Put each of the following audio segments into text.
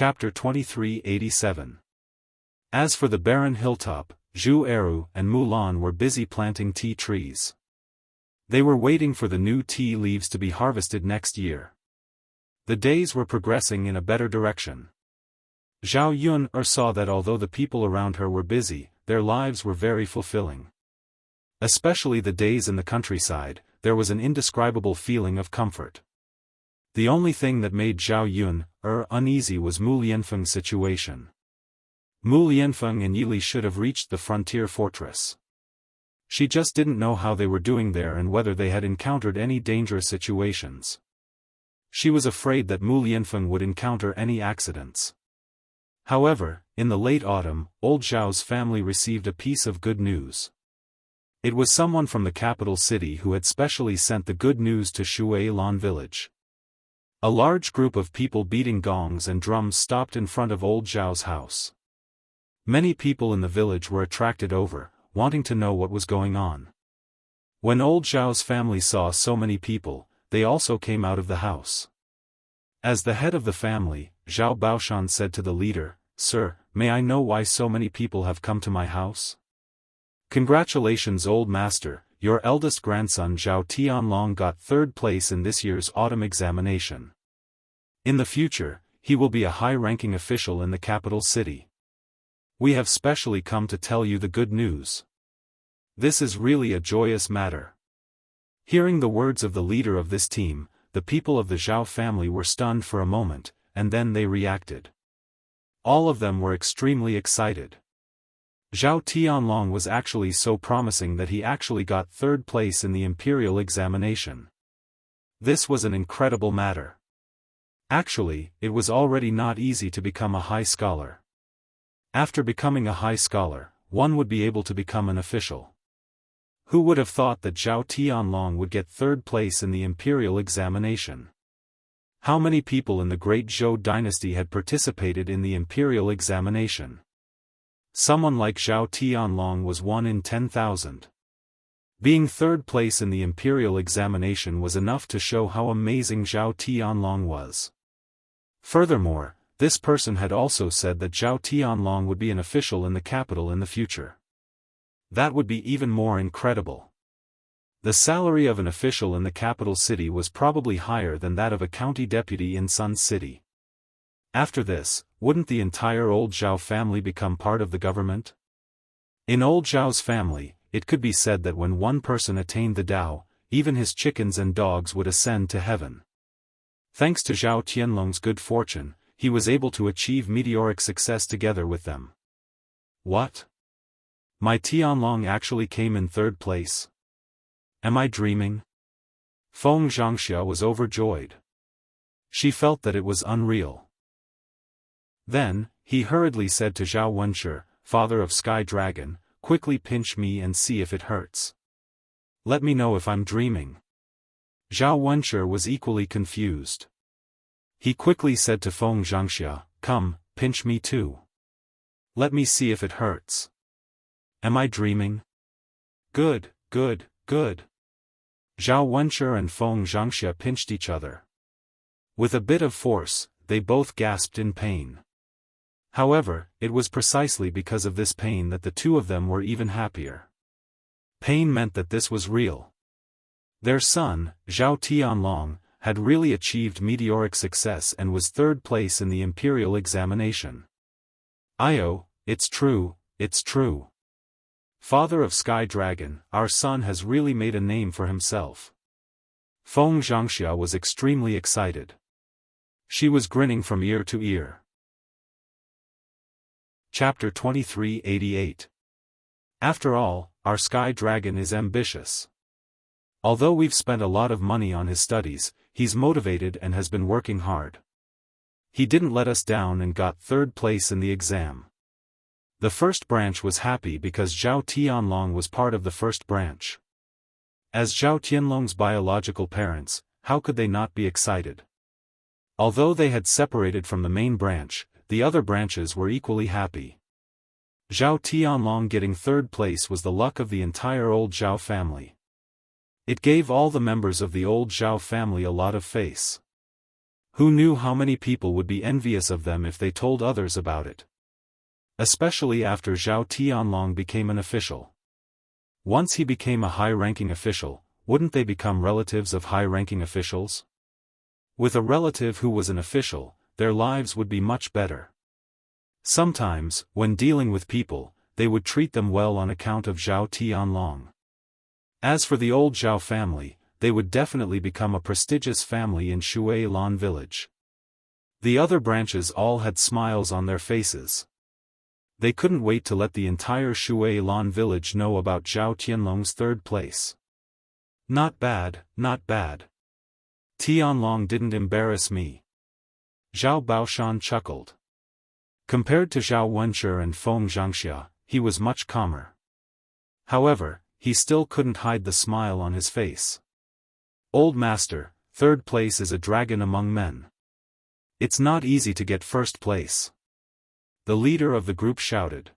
Chapter 2387. As for the barren hilltop, Zhu Eru and Mulan were busy planting tea trees. They were waiting for the new tea leaves to be harvested next year. The days were progressing in a better direction. Zhao Yun saw that although the people around her were busy, their lives were very fulfilling. Especially the days in the countryside, there was an indescribable feeling of comfort. The only thing that made Zhao Yun uneasy was Mu Lianfeng's situation. Mu Lianfeng and Yili should have reached the frontier fortress. She just didn't know how they were doing there and whether they had encountered any dangerous situations. She was afraid that Mu Lianfeng would encounter any accidents. However, in the late autumn, old Zhao's family received a piece of good news. It was someone from the capital city who had specially sent the good news to Shui Lan village. A large group of people beating gongs and drums stopped in front of old Zhao's house. Many people in the village were attracted over, wanting to know what was going on. When old Zhao's family saw so many people, they also came out of the house. As the head of the family, Zhao Baoshan said to the leader, "Sir, may I know why so many people have come to my house?" "Congratulations, old master, your eldest grandson Zhao Tianlong got third place in this year's autumn examination. In the future, he will be a high-ranking official in the capital city. We have specially come to tell you the good news. This is really a joyous matter." Hearing the words of the leader of this team, the people of the Zhao family were stunned for a moment, and then they reacted. All of them were extremely excited. Zhao Tianlong was actually so promising that he actually got third place in the imperial examination. This was an incredible matter. Actually, it was already not easy to become a high scholar. After becoming a high scholar, one would be able to become an official. Who would have thought that Zhao Tianlong would get third place in the imperial examination? How many people in the great Zhou dynasty had participated in the imperial examination? Someone like Zhao Tianlong was 1 in 10,000. Being third place in the imperial examination was enough to show how amazing Zhao Tianlong was. Furthermore, this person had also said that Zhao Tianlong would be an official in the capital in the future. That would be even more incredible. The salary of an official in the capital city was probably higher than that of a county deputy in Sun City. After this, wouldn't the entire old Zhao family become part of the government? In old Zhao's family, it could be said that when one person attained the Tao, even his chickens and dogs would ascend to heaven. Thanks to Zhao Tianlong's good fortune, he was able to achieve meteoric success together with them. What? My Tianlong actually came in third place? Am I dreaming? Feng Zhangxia was overjoyed. She felt that it was unreal. Then, he hurriedly said to Zhao Wenshi, father of Sky Dragon, "Quickly pinch me and see if it hurts. Let me know if I'm dreaming." Zhao Wenshi was equally confused. He quickly said to Feng Zhangxia, "Come, pinch me too. Let me see if it hurts. Am I dreaming?" Good, good, good. Zhao Wenshi and Feng Zhangxia pinched each other. With a bit of force, they both gasped in pain. However, it was precisely because of this pain that the two of them were even happier. Pain meant that this was real. Their son, Zhao Tianlong, had really achieved meteoric success and was third place in the imperial examination. "Io, it's true, it's true. Father of Sky Dragon, our son has really made a name for himself." Feng Zhangxia was extremely excited. She was grinning from ear to ear. Chapter 2388. After all, our Sky Dragon is ambitious. Although we've spent a lot of money on his studies, he's motivated and has been working hard. He didn't let us down and got third place in the exam. The first branch was happy because Zhao Tianlong was part of the first branch. As Zhao Tianlong's biological parents, how could they not be excited? Although they had separated from the main branch, the other branches were equally happy. Zhao Tianlong getting third place was the luck of the entire old Zhao family. It gave all the members of the old Zhao family a lot of face. Who knew how many people would be envious of them if they told others about it? Especially after Zhao Tianlong became an official. Once he became a high-ranking official, wouldn't they become relatives of high-ranking officials? With a relative who was an official, their lives would be much better. Sometimes, when dealing with people, they would treat them well on account of Zhao Tianlong. As for the old Zhao family, they would definitely become a prestigious family in Shui Lan village. The other branches all had smiles on their faces. They couldn't wait to let the entire Shui Lan village know about Zhao Tianlong's third place. Not bad, not bad. Tianlong didn't embarrass me. Zhao Baoshan chuckled. Compared to Zhao Wenshi and Feng Zhangxia, he was much calmer. However, he still couldn't hide the smile on his face. Old master, third place is a dragon among men. It's not easy to get first place. The leader of the group shouted.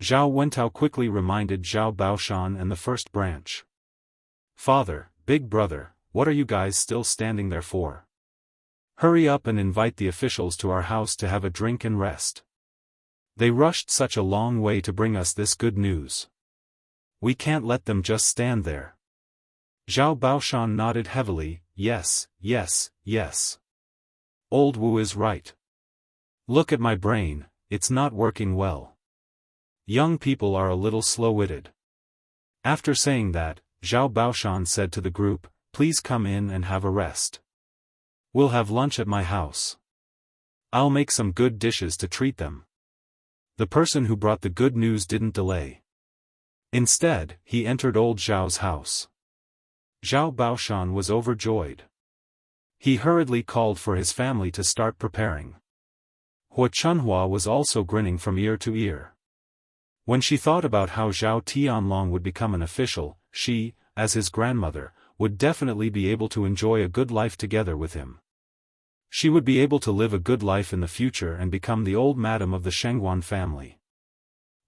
Zhao Wentao quickly reminded Zhao Baoshan and the first branch. Father, big brother, what are you guys still standing there for? Hurry up and invite the officials to our house to have a drink and rest. They rushed such a long way to bring us this good news. We can't let them just stand there. Zhao Baoshan nodded heavily, yes, yes, yes. Old Wu is right. Look at my brain, it's not working well. Young people are a little slow-witted. After saying that, Zhao Baoshan said to the group, please come in and have a rest. We'll have lunch at my house. I'll make some good dishes to treat them. The person who brought the good news didn't delay. Instead, he entered old Zhao's house. Zhao Baoshan was overjoyed. He hurriedly called for his family to start preparing. Hua Chunhua was also grinning from ear to ear. When she thought about how Zhao Tianlong would become an official, she, as his grandmother, would definitely be able to enjoy a good life together with him. She would be able to live a good life in the future and become the old madam of the Shengguan family.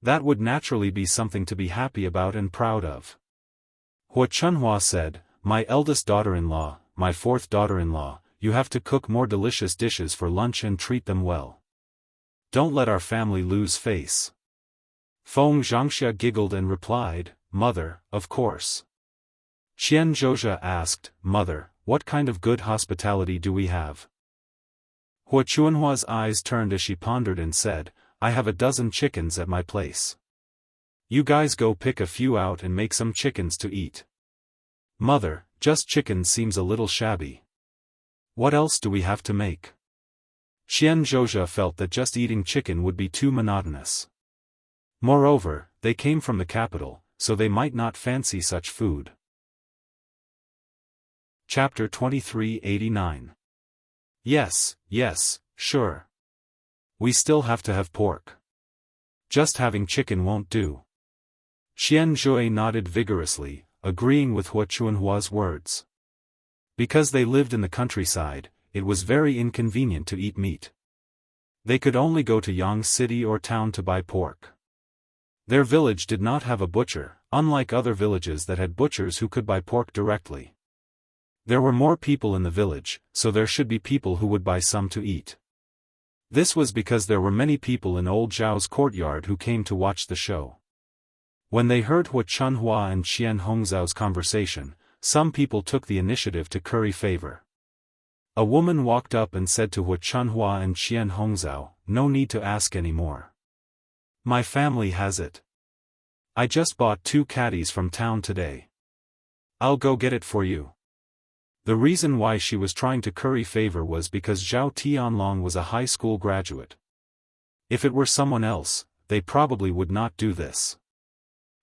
That would naturally be something to be happy about and proud of. Hua Chunhua said, my eldest daughter-in-law, my fourth daughter-in-law, you have to cook more delicious dishes for lunch and treat them well. Don't let our family lose face. Feng Zhangxia giggled and replied, Mother, of course. Qian Zhozha asked, Mother, what kind of good hospitality do we have? Hua Chunhua's eyes turned as she pondered and said, I have a dozen chickens at my place. You guys go pick a few out and make some chickens to eat. Mother, just chickens seems a little shabby. What else do we have to make? Qian Zhozha felt that just eating chicken would be too monotonous. Moreover, they came from the capital, so they might not fancy such food. Chapter 2389. Yes, yes, sure. We still have to have pork. Just having chicken won't do. Qian Zhui nodded vigorously, agreeing with Hua Chunhua's words. Because they lived in the countryside, it was very inconvenient to eat meat. They could only go to Yang city or town to buy pork. Their village did not have a butcher, unlike other villages that had butchers who could buy pork directly. There were more people in the village, so there should be people who would buy some to eat. This was because there were many people in old Zhao's courtyard who came to watch the show. When they heard Hua Chunhua and Qian Hongzhao's conversation, some people took the initiative to curry favor. A woman walked up and said to Hua Chunhua and Qian Hongzhao, no need to ask any more. My family has it. I just bought 2 caddies from town today. I'll go get it for you. The reason why she was trying to curry favor was because Zhao Tianlong was a high school graduate. If it were someone else, they probably would not do this.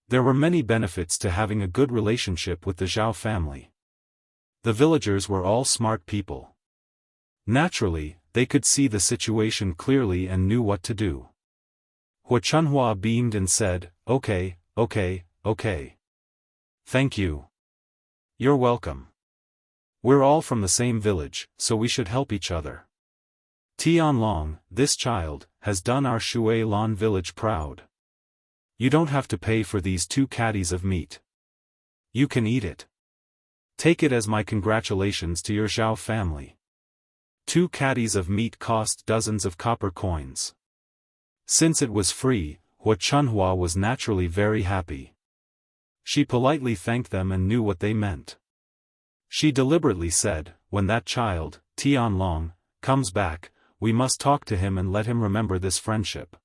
There were many benefits to having a good relationship with the Zhao family. The villagers were all smart people. Naturally, they could see the situation clearly and knew what to do. Hua Chunhua beamed and said, okay, okay, okay. Thank you. You're welcome. We're all from the same village, so we should help each other. Tianlong, this child, has done our Shui Lan village proud. You don't have to pay for these 2 caddies of meat. You can eat it. Take it as my congratulations to your Zhao family. 2 caddies of meat cost dozens of copper coins. Since it was free, Hua Chunhua was naturally very happy. She politely thanked them and knew what they meant. She deliberately said, when that child, Tianlong, comes back, we must talk to him and let him remember this friendship.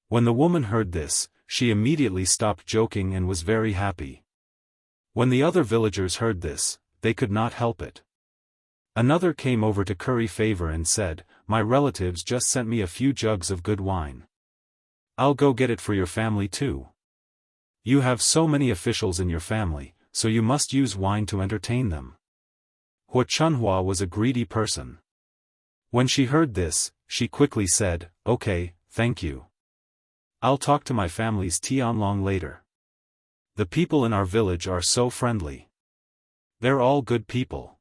When the woman heard this, she immediately stopped joking and was very happy. When the other villagers heard this, they could not help it. Another came over to curry favor and said, my relatives just sent me a few jugs of good wine. I'll go get it for your family too. You have so many officials in your family, so you must use wine to entertain them. Hua Chunhua was a greedy person. When she heard this, she quickly said, okay, thank you. I'll talk to my family's Tianlong later. The people in our village are so friendly. They're all good people.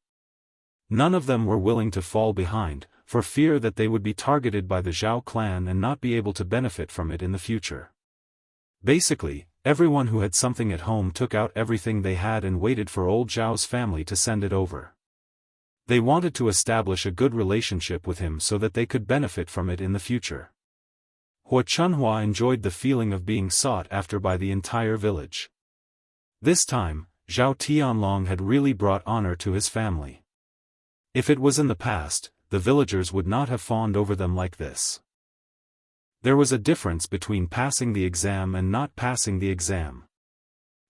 None of them were willing to fall behind, for fear that they would be targeted by the Zhao clan and not be able to benefit from it in the future. Basically, everyone who had something at home took out everything they had and waited for old Zhao's family to send it over. They wanted to establish a good relationship with him so that they could benefit from it in the future. Hua Chunhua enjoyed the feeling of being sought after by the entire village. This time, Zhao Tianlong had really brought honor to his family. If it was in the past, the villagers would not have fawned over them like this. There was a difference between passing the exam and not passing the exam.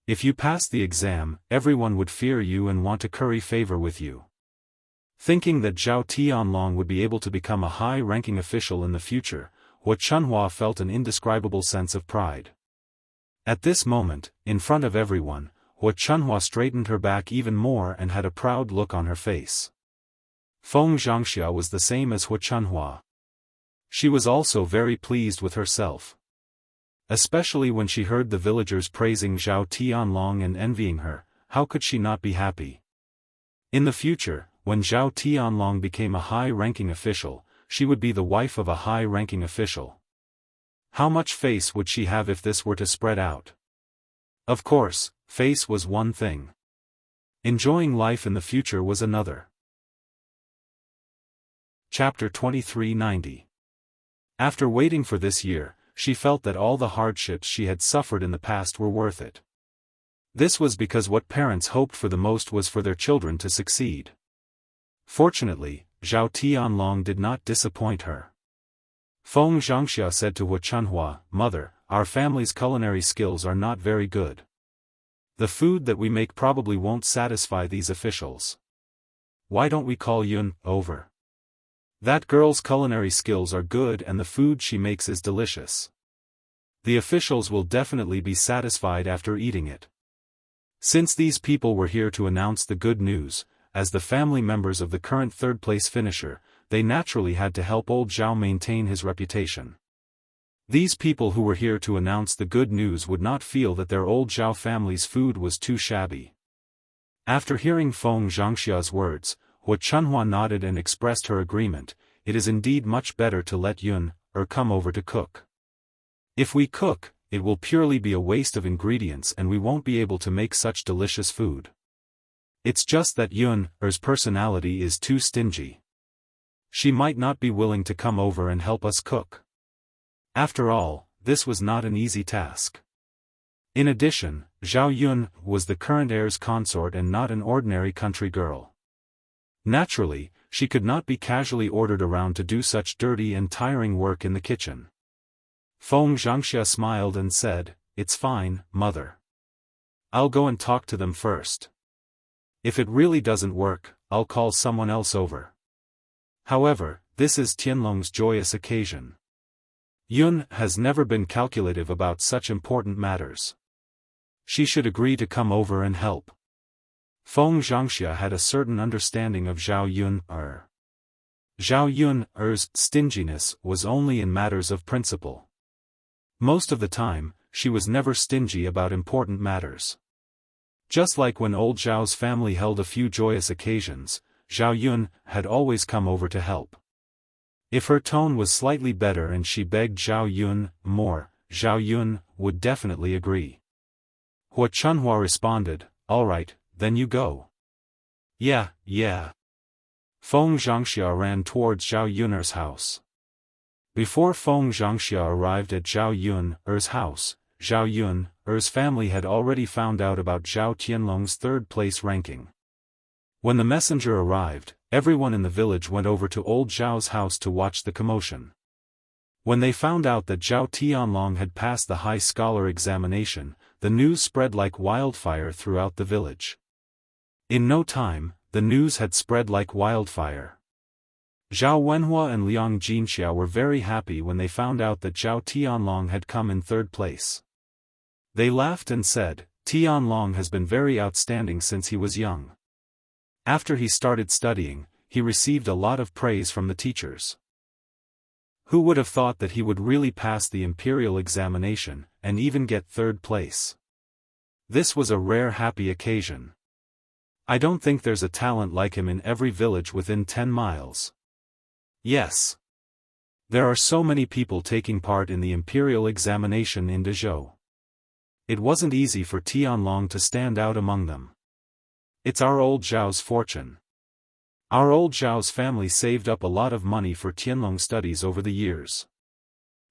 If you passed the exam, everyone would fear you and want to curry favor with you. Thinking that Zhao Tianlong would be able to become a high-ranking official in the future, Hua Chunhua felt an indescribable sense of pride. At this moment, in front of everyone, Hua Chunhua straightened her back even more and had a proud look on her face. Feng Zhangxia was the same as Hua Chunhua. She was also very pleased with herself. Especially when she heard the villagers praising Zhao Tianlong and envying her, how could she not be happy? In the future, when Zhao Tianlong became a high-ranking official, she would be the wife of a high-ranking official. How much face would she have if this were to spread out? Of course, face was one thing. Enjoying life in the future was another. Chapter 2390. After waiting for this year, she felt that all the hardships she had suffered in the past were worth it. This was because what parents hoped for the most was for their children to succeed. Fortunately, Zhao Tianlong did not disappoint her. Feng Zhangxia said to Hua Chunhua, Mother, our family's culinary skills are not very good. The food that we make probably won't satisfy these officials. Why don't we call Yun over? That girl's culinary skills are good and the food she makes is delicious. The officials will definitely be satisfied after eating it. Since these people were here to announce the good news, as the family members of the current third-place finisher, they naturally had to help old Zhao maintain his reputation. These people who were here to announce the good news would not feel that their old Zhao family's food was too shabby. After hearing Feng Zhangxia's words, Hua Chunhua nodded and expressed her agreement. It is indeed much better to let Yun come over to cook. If we cook, it will purely be a waste of ingredients and we won't be able to make such delicious food. It's just that Yun's personality is too stingy. She might not be willing to come over and help us cook. After all, this was not an easy task. In addition, Zhao Yun was the current heir's consort and not an ordinary country girl. Naturally, she could not be casually ordered around to do such dirty and tiring work in the kitchen. Feng Zhangxia smiled and said, It's fine, Mother. I'll go and talk to them first. If it really doesn't work, I'll call someone else over. However, this is Tianlong's joyous occasion. Yun has never been calculative about such important matters. She should agree to come over and help. Feng Zhangxia had a certain understanding of Zhao Yun. Zhao Yun's stinginess was only in matters of principle. Most of the time, she was never stingy about important matters. Just like when old Zhao's family held a few joyous occasions, Zhao Yun had always come over to help. If her tone was slightly better and she begged Zhao Yun more, Zhao Yun would definitely agree. Hua Chunhua responded, All right, then you go. Yeah. Feng Zhangxia ran towards Zhao Yun'er's house. Before Feng Zhangxia arrived at Zhao Yun'er's house, Zhao Yun'er's family had already found out about Zhao Tianlong's third-place ranking. When the messenger arrived, everyone in the village went over to old Zhao's house to watch the commotion. When they found out that Zhao Tianlong had passed the high scholar examination, the news spread like wildfire throughout the village. In no time, the news had spread like wildfire. Zhao Wenhua and Liang Jinxiao were very happy when they found out that Zhao Tianlong had come in third place. They laughed and said, "Tianlong has been very outstanding since he was young. After he started studying, he received a lot of praise from the teachers. Who would have thought that he would really pass the imperial examination, and even get third place? This was a rare happy occasion. I don't think there's a talent like him in every village within 10 miles. Yes. There are so many people taking part in the imperial examination in Dezhou. It wasn't easy for Tianlong to stand out among them. It's our old Zhao's fortune. Our old Zhao's family saved up a lot of money for Tianlong's studies over the years.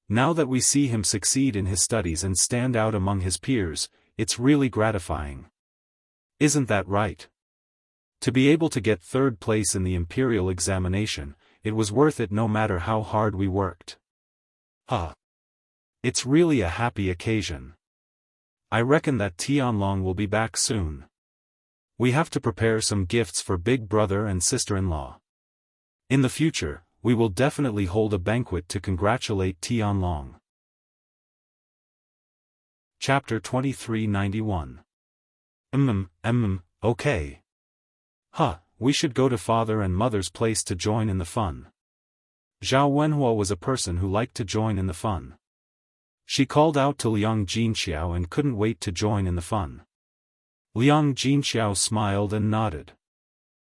Now that we see him succeed in his studies and stand out among his peers, it's really gratifying. Isn't that right? To be able to get third place in the imperial examination, it was worth it no matter how hard we worked. It's really a happy occasion. I reckon that Tianlong will be back soon. We have to prepare some gifts for big brother and sister-in-law. In the future, we will definitely hold a banquet to congratulate Tianlong." Chapter 2391. Okay. We should go to father and mother's place to join in the fun. Zhao Wenhua was a person who liked to join in the fun. She called out to Liang Jinxiao and couldn't wait to join in the fun. Liang Jinxiao smiled and nodded.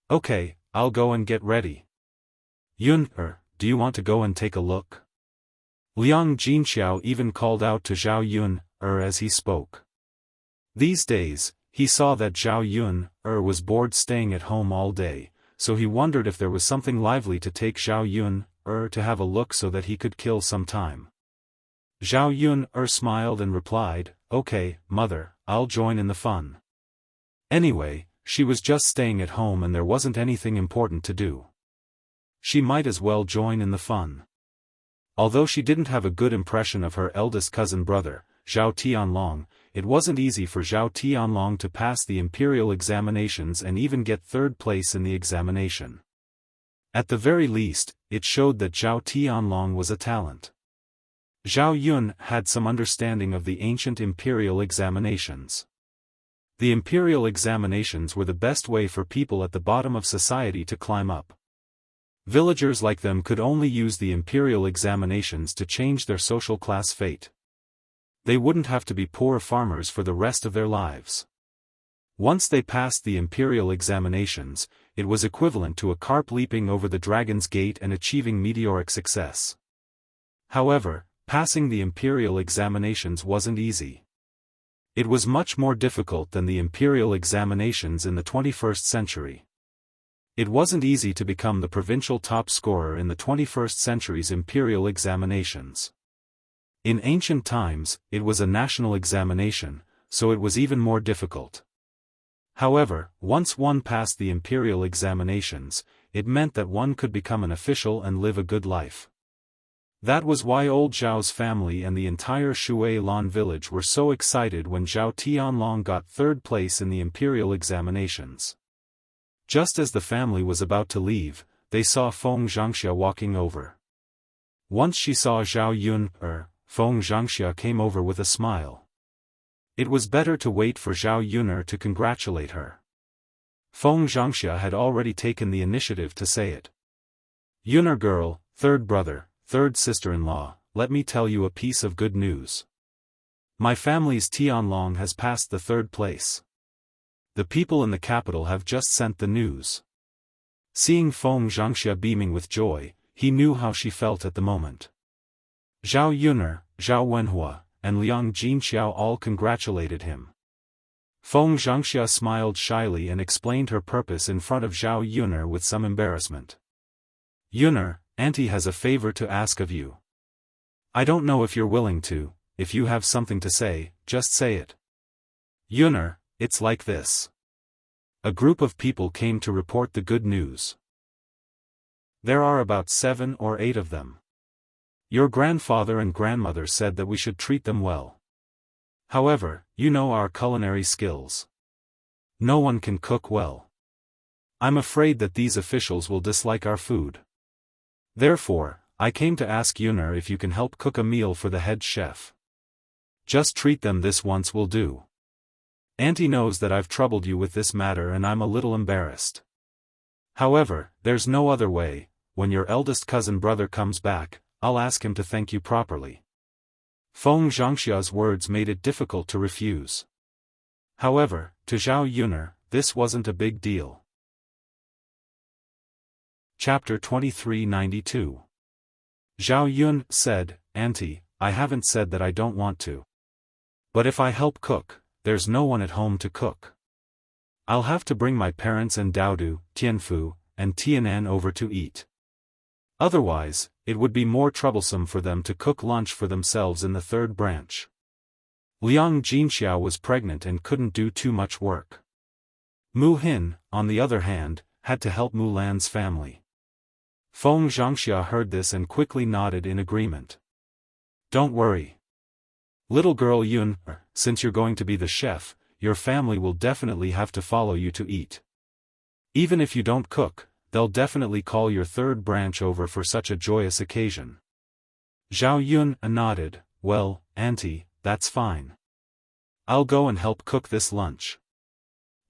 "Okay, I'll go and get ready. Yun-er, do you want to go and take a look?" Liang Jinxiao even called out to Zhao Yun-er as he spoke. These days, he saw that Zhao Yun-er was bored staying at home all day, so he wondered if there was something lively to take Zhao Yun-er to have a look so that he could kill some time. Zhao Yun-er smiled and replied, "Okay, mother, I'll join in the fun." Anyway, she was just staying at home and there wasn't anything important to do. She might as well join in the fun. Although she didn't have a good impression of her eldest cousin brother, Zhao Tianlong, it wasn't easy for Zhao Tianlong to pass the imperial examinations and even get third place in the examination. At the very least, it showed that Zhao Tianlong was a talent. Zhao Yun had some understanding of the ancient imperial examinations. The imperial examinations were the best way for people at the bottom of society to climb up. Villagers like them could only use the imperial examinations to change their social class fate. They wouldn't have to be poor farmers for the rest of their lives. Once they passed the imperial examinations, it was equivalent to a carp leaping over the dragon's gate and achieving meteoric success. However, passing the imperial examinations wasn't easy. It was much more difficult than the imperial examinations in the 21st century. It wasn't easy to become the provincial top scorer in the 21st century's imperial examinations. In ancient times, it was a national examination, so it was even more difficult. However, once one passed the imperial examinations, it meant that one could become an official and live a good life. That was why old Zhao's family and the entire Shui Lan village were so excited when Zhao Tianlong got third place in the imperial examinations. Just as the family was about to leave, they saw Feng Zhangxia walking over. Once she saw Zhao Yun-er, Feng Zhangxia came over with a smile. It was better to wait for Zhao Yun'er to congratulate her. Feng Zhangxia had already taken the initiative to say it. "Yun'er girl, third brother, third sister-in-law, let me tell you a piece of good news. My family's Tianlong has passed the third place. The people in the capital have just sent the news." Seeing Feng Zhangxia beaming with joy, he knew how she felt at the moment. Zhao Yun'er, Zhao Wenhua, and Liang Jinxiao all congratulated him. Feng Zhangxia smiled shyly and explained her purpose in front of Zhao Yuner with some embarrassment. Yuner, Auntie has a favor to ask of you. I don't know if you're willing to. If you have something to say, just say it. Yuner, it's like this. A group of people came to report the good news. There are about 7 or 8 of them. Your grandfather and grandmother said that we should treat them well. However, you know our culinary skills. No one can cook well. I'm afraid that these officials will dislike our food. Therefore, I came to ask Yuner if you can help cook a meal for the head chef. Just treat them this once will do. Auntie knows that I've troubled you with this matter and I'm a little embarrassed. However, there's no other way. When your eldest cousin brother comes back, I'll ask him to thank you properly. Feng Zhangxia's words made it difficult to refuse. However, to Zhao Yuner, this wasn't a big deal. Chapter 2392. Zhao Yun said, Auntie, I haven't said that I don't want to. But if I help cook, there's no one at home to cook. I'll have to bring my parents and Daodu, Tianfu, and Tianan over to eat. Otherwise, it would be more troublesome for them to cook lunch for themselves in the third branch. Liang Jinxiao was pregnant and couldn't do too much work. Mu Hin, on the other hand, had to help Mulan's family. Feng Zhangxia heard this and quickly nodded in agreement. Don't worry. Little girl Yun, since you're going to be the chef, your family will definitely have to follow you to eat. Even if you don't cook, they'll definitely call your third branch over for such a joyous occasion. Zhao Yun nodded, well, Auntie, that's fine. I'll go and help cook this lunch.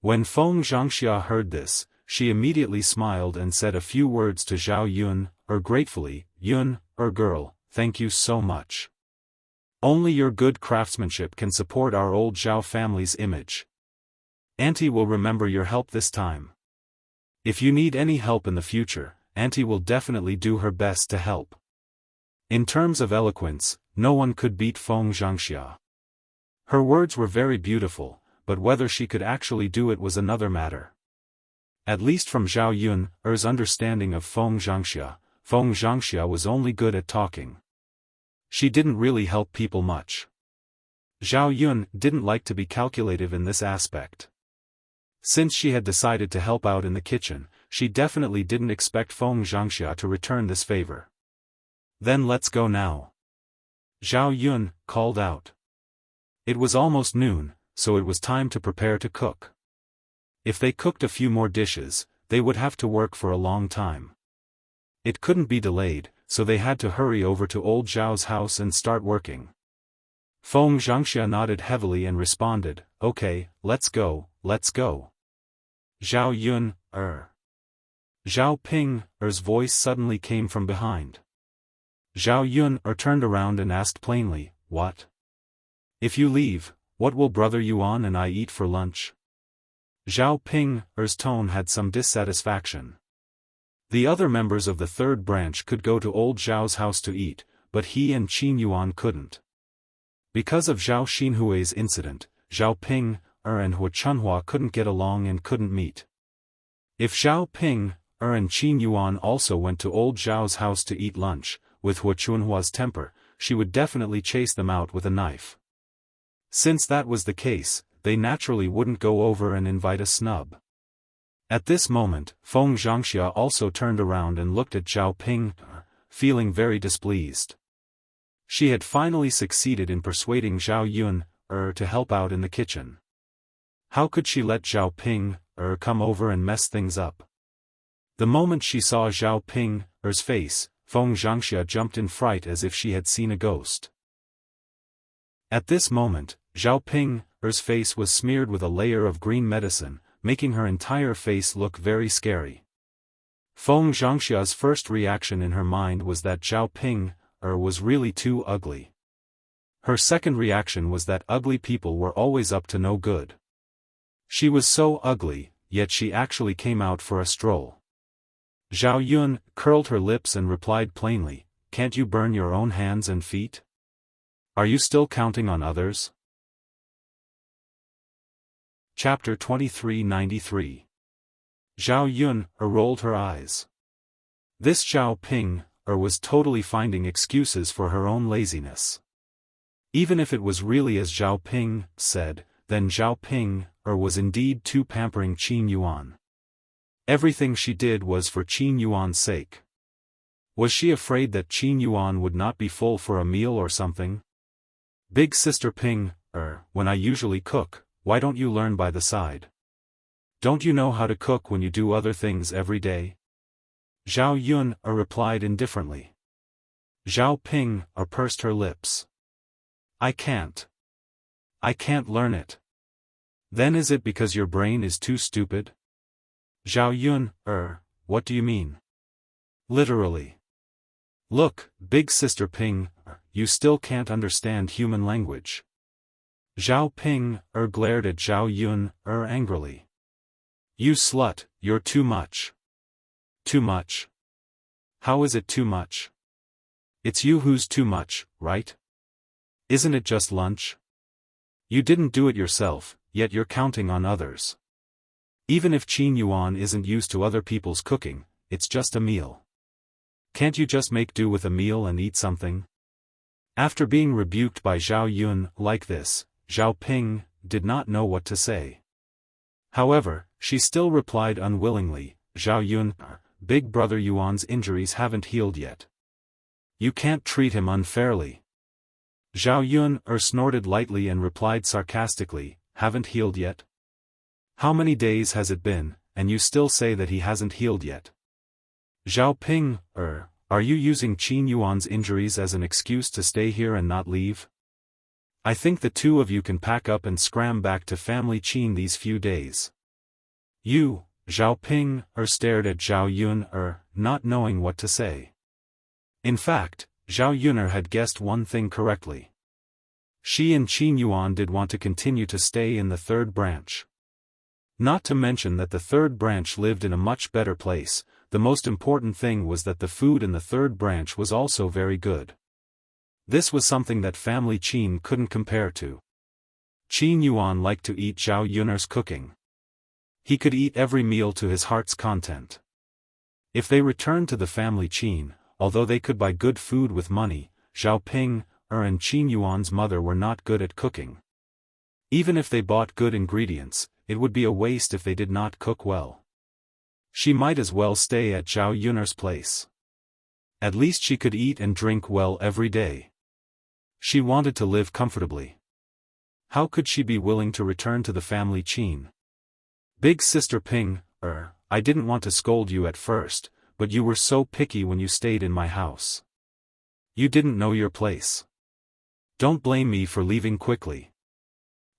When Feng Zhangxia heard this, she immediately smiled and said a few words to Zhao Yun, gratefully, Yun, girl, thank you so much. Only your good craftsmanship can support our old Zhao family's image. Auntie will remember your help this time. If you need any help in the future, Auntie will definitely do her best to help. In terms of eloquence, no one could beat Feng Zhangxia. Her words were very beautiful, but whether she could actually do it was another matter. At least from Zhao Yun's understanding of Feng Zhangxia was only good at talking. She didn't really help people much. Zhao Yun didn't like to be calculative in this aspect. Since she had decided to help out in the kitchen, she definitely didn't expect Feng Zhangxia to return this favor. Then let's go now. Zhao Yun called out. It was almost noon, so it was time to prepare to cook. If they cooked a few more dishes, they would have to work for a long time. It couldn't be delayed, so they had to hurry over to old Zhao's house and start working. Feng Zhangxia nodded heavily and responded, okay, let's go, let's go. Zhao Yun, Zhao Ping's voice suddenly came from behind. Zhao Yun turned around and asked plainly, what? If you leave, what will Brother Yuan and I eat for lunch? Zhao Ping's tone had some dissatisfaction. The other members of the third branch could go to old Zhao's house to eat, but he and Qin Yuan couldn't. Because of Zhao Xinhui's incident, Zhao Ping and Hua Chunhua couldn't get along and couldn't meet. If Zhao Ping and Qin Yuan also went to old Zhao's house to eat lunch, with Hua Chunhua's temper, she would definitely chase them out with a knife. Since that was the case, they naturally wouldn't go over and invite a snub. At this moment, Feng Zhangxia also turned around and looked at Zhao Ping, feeling very displeased. She had finally succeeded in persuading Zhao Yun to help out in the kitchen. How could she let Zhao Ping come over and mess things up? The moment she saw Zhao Ping's face, Feng Zhangxia jumped in fright as if she had seen a ghost. At this moment, Zhao Ping's face was smeared with a layer of green medicine, making her entire face look very scary. Feng Zhangxia's first reaction in her mind was that Zhao Ping was really too ugly. Her second reaction was that ugly people were always up to no good. She was so ugly, yet she actually came out for a stroll. Zhao Yun curled her lips and replied plainly, can't you burn your own hands and feet? Are you still counting on others? Chapter 2393. Zhao Yun rolled her eyes. This Zhao Ping was totally finding excuses for her own laziness. Even if it was really as Zhao Ping said, then Zhao Ping was indeed too pampering Qin Yuan. Everything she did was for Qin Yuan's sake. Was she afraid that Qin Yuan would not be full for a meal or something? Big sister Ping, when I usually cook, why don't you learn by the side? Don't you know how to cook when you do other things every day? Zhao Yun replied indifferently. Zhao Ping pursed her lips. I can't learn it. Then is it because your brain is too stupid? Zhao Yun, what do you mean? Literally. Look, big sister Ping, you still can't understand human language. Zhao Ping glared at Zhao Yun angrily. You slut, you're too much. Too much? How is it too much? It's you who's too much, right? Isn't it just lunch? You didn't do it yourself, yet you're counting on others. Even if Qin Yuan isn't used to other people's cooking, it's just a meal. Can't you just make do with a meal and eat something? After being rebuked by Zhao Yun like this, Zhao Ping did not know what to say. However, she still replied unwillingly, Zhao Yun, Big Brother Yuan's injuries haven't healed yet. You can't treat him unfairly. Zhao Yun snorted lightly and replied sarcastically, haven't healed yet? How many days has it been, and you still say that he hasn't healed yet? Zhao Ping, are you using Qin Yuan's injuries as an excuse to stay here and not leave? I think the two of you can pack up and scram back to family Qin these few days. You, Zhao Ping, stared at Zhao Yun, not knowing what to say. In fact, Zhao Yun had guessed one thing correctly. She and Qin Yuan did want to continue to stay in the third branch. Not to mention that the third branch lived in a much better place. The most important thing was that the food in the third branch was also very good. This was something that family Qin couldn't compare to. Qin Yuan liked to eat Zhao Yun's cooking. He could eat every meal to his heart's content. If they returned to the family Qin, although they could buy good food with money, Zhao Ping, and Qin Yuan's mother were not good at cooking. Even if they bought good ingredients, it would be a waste if they did not cook well. She might as well stay at Zhao Yun's place. At least she could eat and drink well every day. She wanted to live comfortably. How could she be willing to return to the family Qin? Big sister Ping, I didn't want to scold you at first, but you were so picky when you stayed in my house. You didn't know your place. Don't blame me for leaving quickly.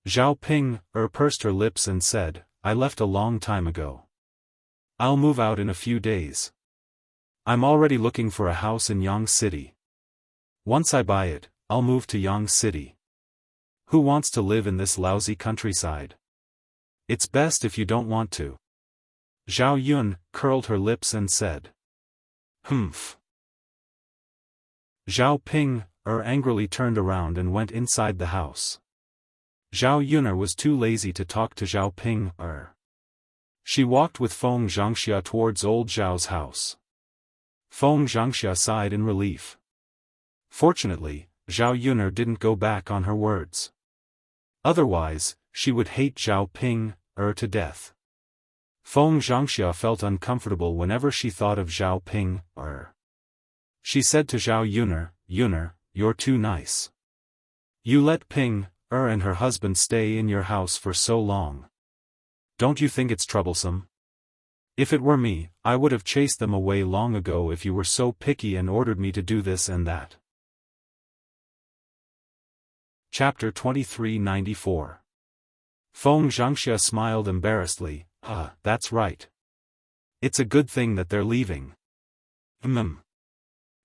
Zhao Ping, pursed her lips and said, I left a long time ago. I'll move out in a few days. I'm already looking for a house in Yang City. Once I buy it, I'll move to Yang City. Who wants to live in this lousy countryside? It's best if you don't want to. Zhao Yun curled her lips and said. Humph. Zhao Ping, angrily turned around and went inside the house. Zhao Yun was too lazy to talk to Zhao Ping, She walked with Feng Zhangxia towards old Zhao's house. Feng Zhangxia sighed in relief. Fortunately, Zhao Yun didn't go back on her words. Otherwise, she would hate Zhao Ping, to death. Feng Zhangxia felt uncomfortable whenever she thought of Zhao Ping, She said to Zhao Yun, you're too nice. You let Ping, and her husband stay in your house for so long. Don't you think it's troublesome? If it were me, I would have chased them away long ago if you were so picky and ordered me to do this and that. Chapter 2394. Feng Zhangxia smiled embarrassedly, that's right. It's a good thing that they're leaving.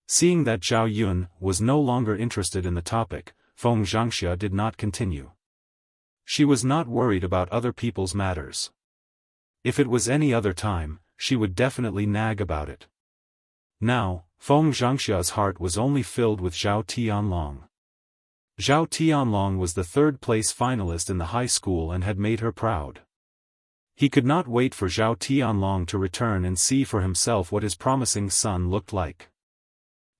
Seeing that Zhao Yun was no longer interested in the topic, Feng Zhangxia did not continue. She was not worried about other people's matters. If it was any other time, she would definitely nag about it. Now, Feng Zhangxia's heart was only filled with Zhao Tianlong. Zhao Tianlong was the third-place finalist in the high school and had made her proud. He could not wait for Zhao Tianlong to return and see for himself what his promising son looked like.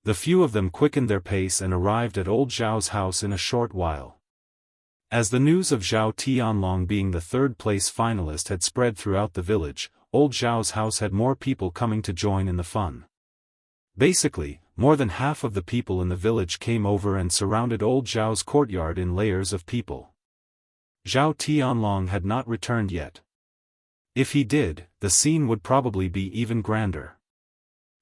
The few of them quickened their pace and arrived at old Zhao's house in a short while. As the news of Zhao Tianlong being the third-place finalist had spread throughout the village, old Zhao's house had more people coming to join in the fun. Basically, more than half of the people in the village came over and surrounded old Zhao's courtyard in layers of people. Zhao Tianlong had not returned yet. If he did, the scene would probably be even grander.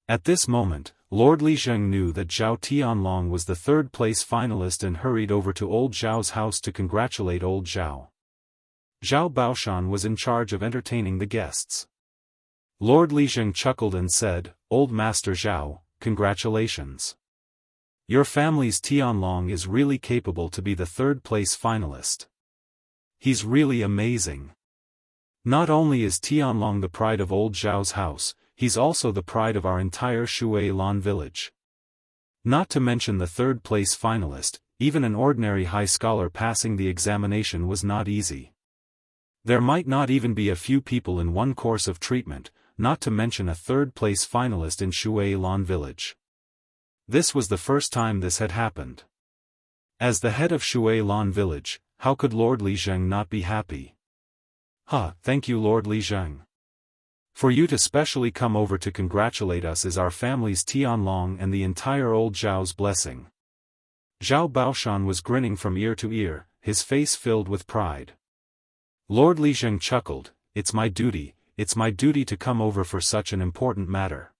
At this moment, Lord Li Zheng knew that Zhao Tianlong was the third-place finalist and hurried over to old Zhao's house to congratulate old Zhao. Zhao Baoshan was in charge of entertaining the guests. Lord Li Zheng chuckled and said, "Old Master Zhao, congratulations. Your family's Tianlong is really capable to be the third-place finalist. He's really amazing. Not only is Tianlong the pride of old Zhao's house, he's also the pride of our entire Shui Lan village. Not to mention the third-place finalist, even an ordinary high scholar passing the examination was not easy. There might not even be a few people in one course of treatment, not to mention a third-place finalist in Shui Lan village. This was the first time this had happened. As the head of Shui Lan village, how could Lord Li Zheng not be happy? Thank you Lord Li Zheng. For you to specially come over to congratulate us is our family's Tianlong and the entire old Zhao's blessing." Zhao Baoshan was grinning from ear to ear, his face filled with pride. Lord Li Zheng chuckled, it's my duty to come over for such an important matter."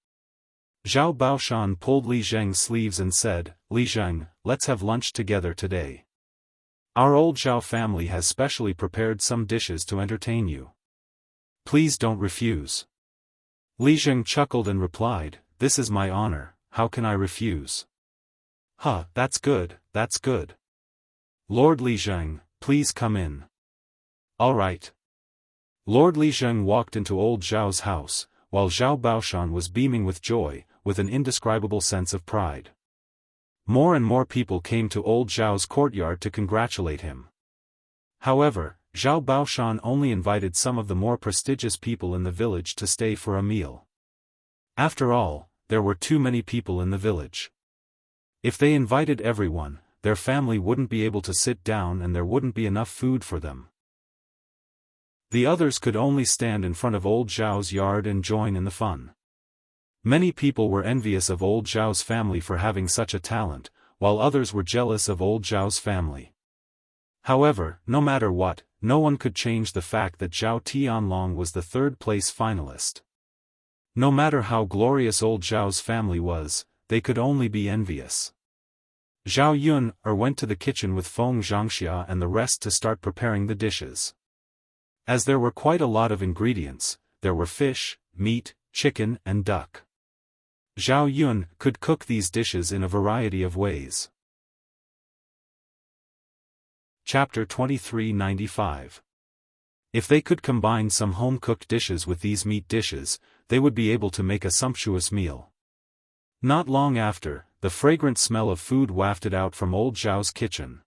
Zhao Baoshan pulled Li Zheng's sleeves and said, "Li Zheng, let's have lunch together today. Our old Zhao family has specially prepared some dishes to entertain you. Please don't refuse." Li Zheng chuckled and replied, "This is my honor, how can I refuse?" That's good, that's good. Lord Li Zheng, please come in." "All right." Lord Li Zheng walked into old Zhao's house, while Zhao Baoshan was beaming with joy, with an indescribable sense of pride. More and more people came to old Zhao's courtyard to congratulate him. However, Zhao Baoshan only invited some of the more prestigious people in the village to stay for a meal. After all, there were too many people in the village. If they invited everyone, their family wouldn't be able to sit down and there wouldn't be enough food for them. The others could only stand in front of old Zhao's yard and join in the fun. Many people were envious of old Zhao's family for having such a talent, while others were jealous of old Zhao's family. However, no matter what, no one could change the fact that Zhao Tianlong was the third-place finalist. No matter how glorious old Zhao's family was, they could only be envious. Zhao Yun went to the kitchen with Feng Zhangxia and the rest to start preparing the dishes. As there were quite a lot of ingredients, there were fish, meat, chicken and duck. Zhao Yun could cook these dishes in a variety of ways. Chapter 2395. If they could combine some home-cooked dishes with these meat dishes, they would be able to make a sumptuous meal. Not long after, the fragrant smell of food wafted out from old Zhao's kitchen.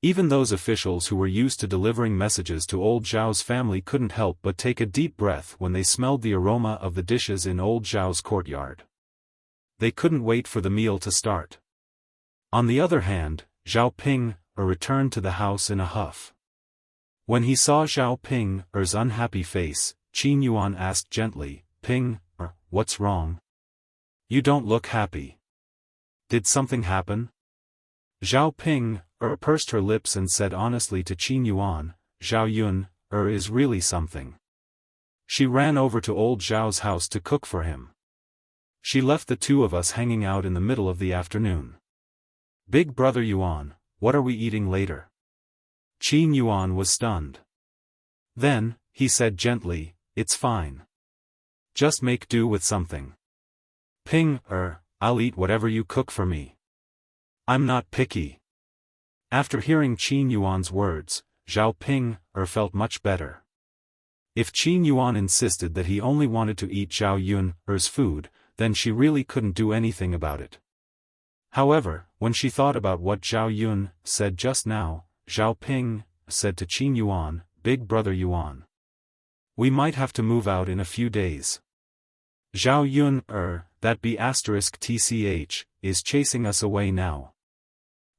Even those officials who were used to delivering messages to old Zhao's family couldn't help but take a deep breath when they smelled the aroma of the dishes in old Zhao's courtyard. They couldn't wait for the meal to start. On the other hand, Zhao Ping returned to the house in a huff. When he saw Zhao Ping's unhappy face, Qin Yuan asked gently, "Ping, what's wrong? You don't look happy. Did something happen?" Zhao Ping pursed her lips and said honestly to Qin Yuan, "Zhao Yun is really something. She ran over to old Zhao's house to cook for him. She left the two of us hanging out in the middle of the afternoon. Big brother Yuan, what are we eating later?" Qin Yuan was stunned. Then, he said gently, "It's fine. Just make do with something. Ping, I'll eat whatever you cook for me. I'm not picky." After hearing Qin Yuan's words, Zhao Ping felt much better. If Qin Yuan insisted that he only wanted to eat Zhao Yun's food, then she really couldn't do anything about it. However, when she thought about what Zhao Yun said just now, Zhao Ping said to Qin Yuan, "Big brother Yuan, we might have to move out in a few days. Zhao Yun, that be *tch, is chasing us away now."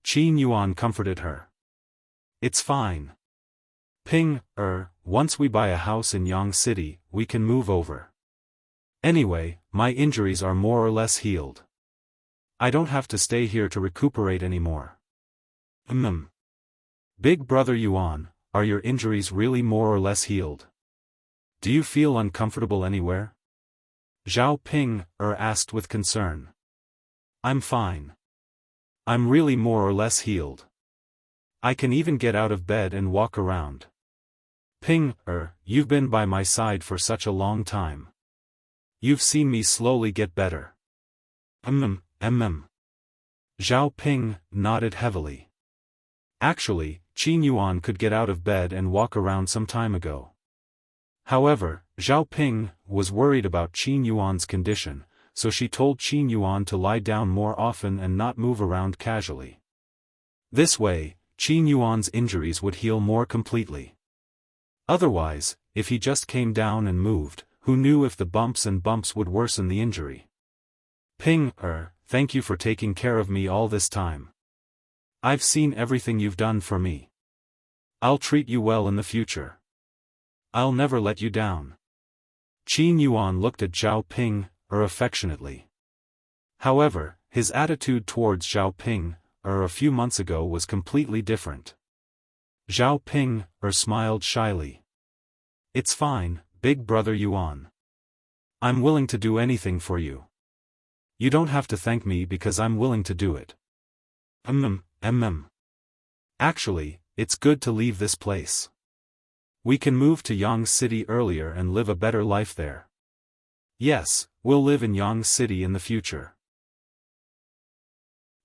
Qin Yuan comforted her. "It's fine. Ping, once we buy a house in Yang City, we can move over. Anyway, my injuries are more or less healed. I don't have to stay here to recuperate anymore." Big brother Yuan, are your injuries really more or less healed? Do you feel uncomfortable anywhere? Zhao Ping, asked with concern. "I'm fine. I'm really more or less healed. I can even get out of bed and walk around. Ping, you've been by my side for such a long time. You've seen me slowly get better." Zhao Ping nodded heavily. Actually, Qin Yuan could get out of bed and walk around some time ago. However, Zhao Ping was worried about Qin Yuan's condition, so she told Qin Yuan to lie down more often and not move around casually. This way, Qin Yuan's injuries would heal more completely. Otherwise, if he just came down and moved, who knew if the bumps would worsen the injury. Ping, thank you for taking care of me all this time. I've seen everything you've done for me. I'll treat you well in the future. I'll never let you down. Qin Yuan looked at Zhao Ping, affectionately. However, his attitude towards Zhao Ping, a few months ago was completely different. Zhao Ping, smiled shyly. "It's fine, big brother Yuan. I'm willing to do anything for you. You don't have to thank me because I'm willing to do it." Actually, it's good to leave this place. We can move to Yang City earlier and live a better life there. Yes, we'll live in Yang City in the future.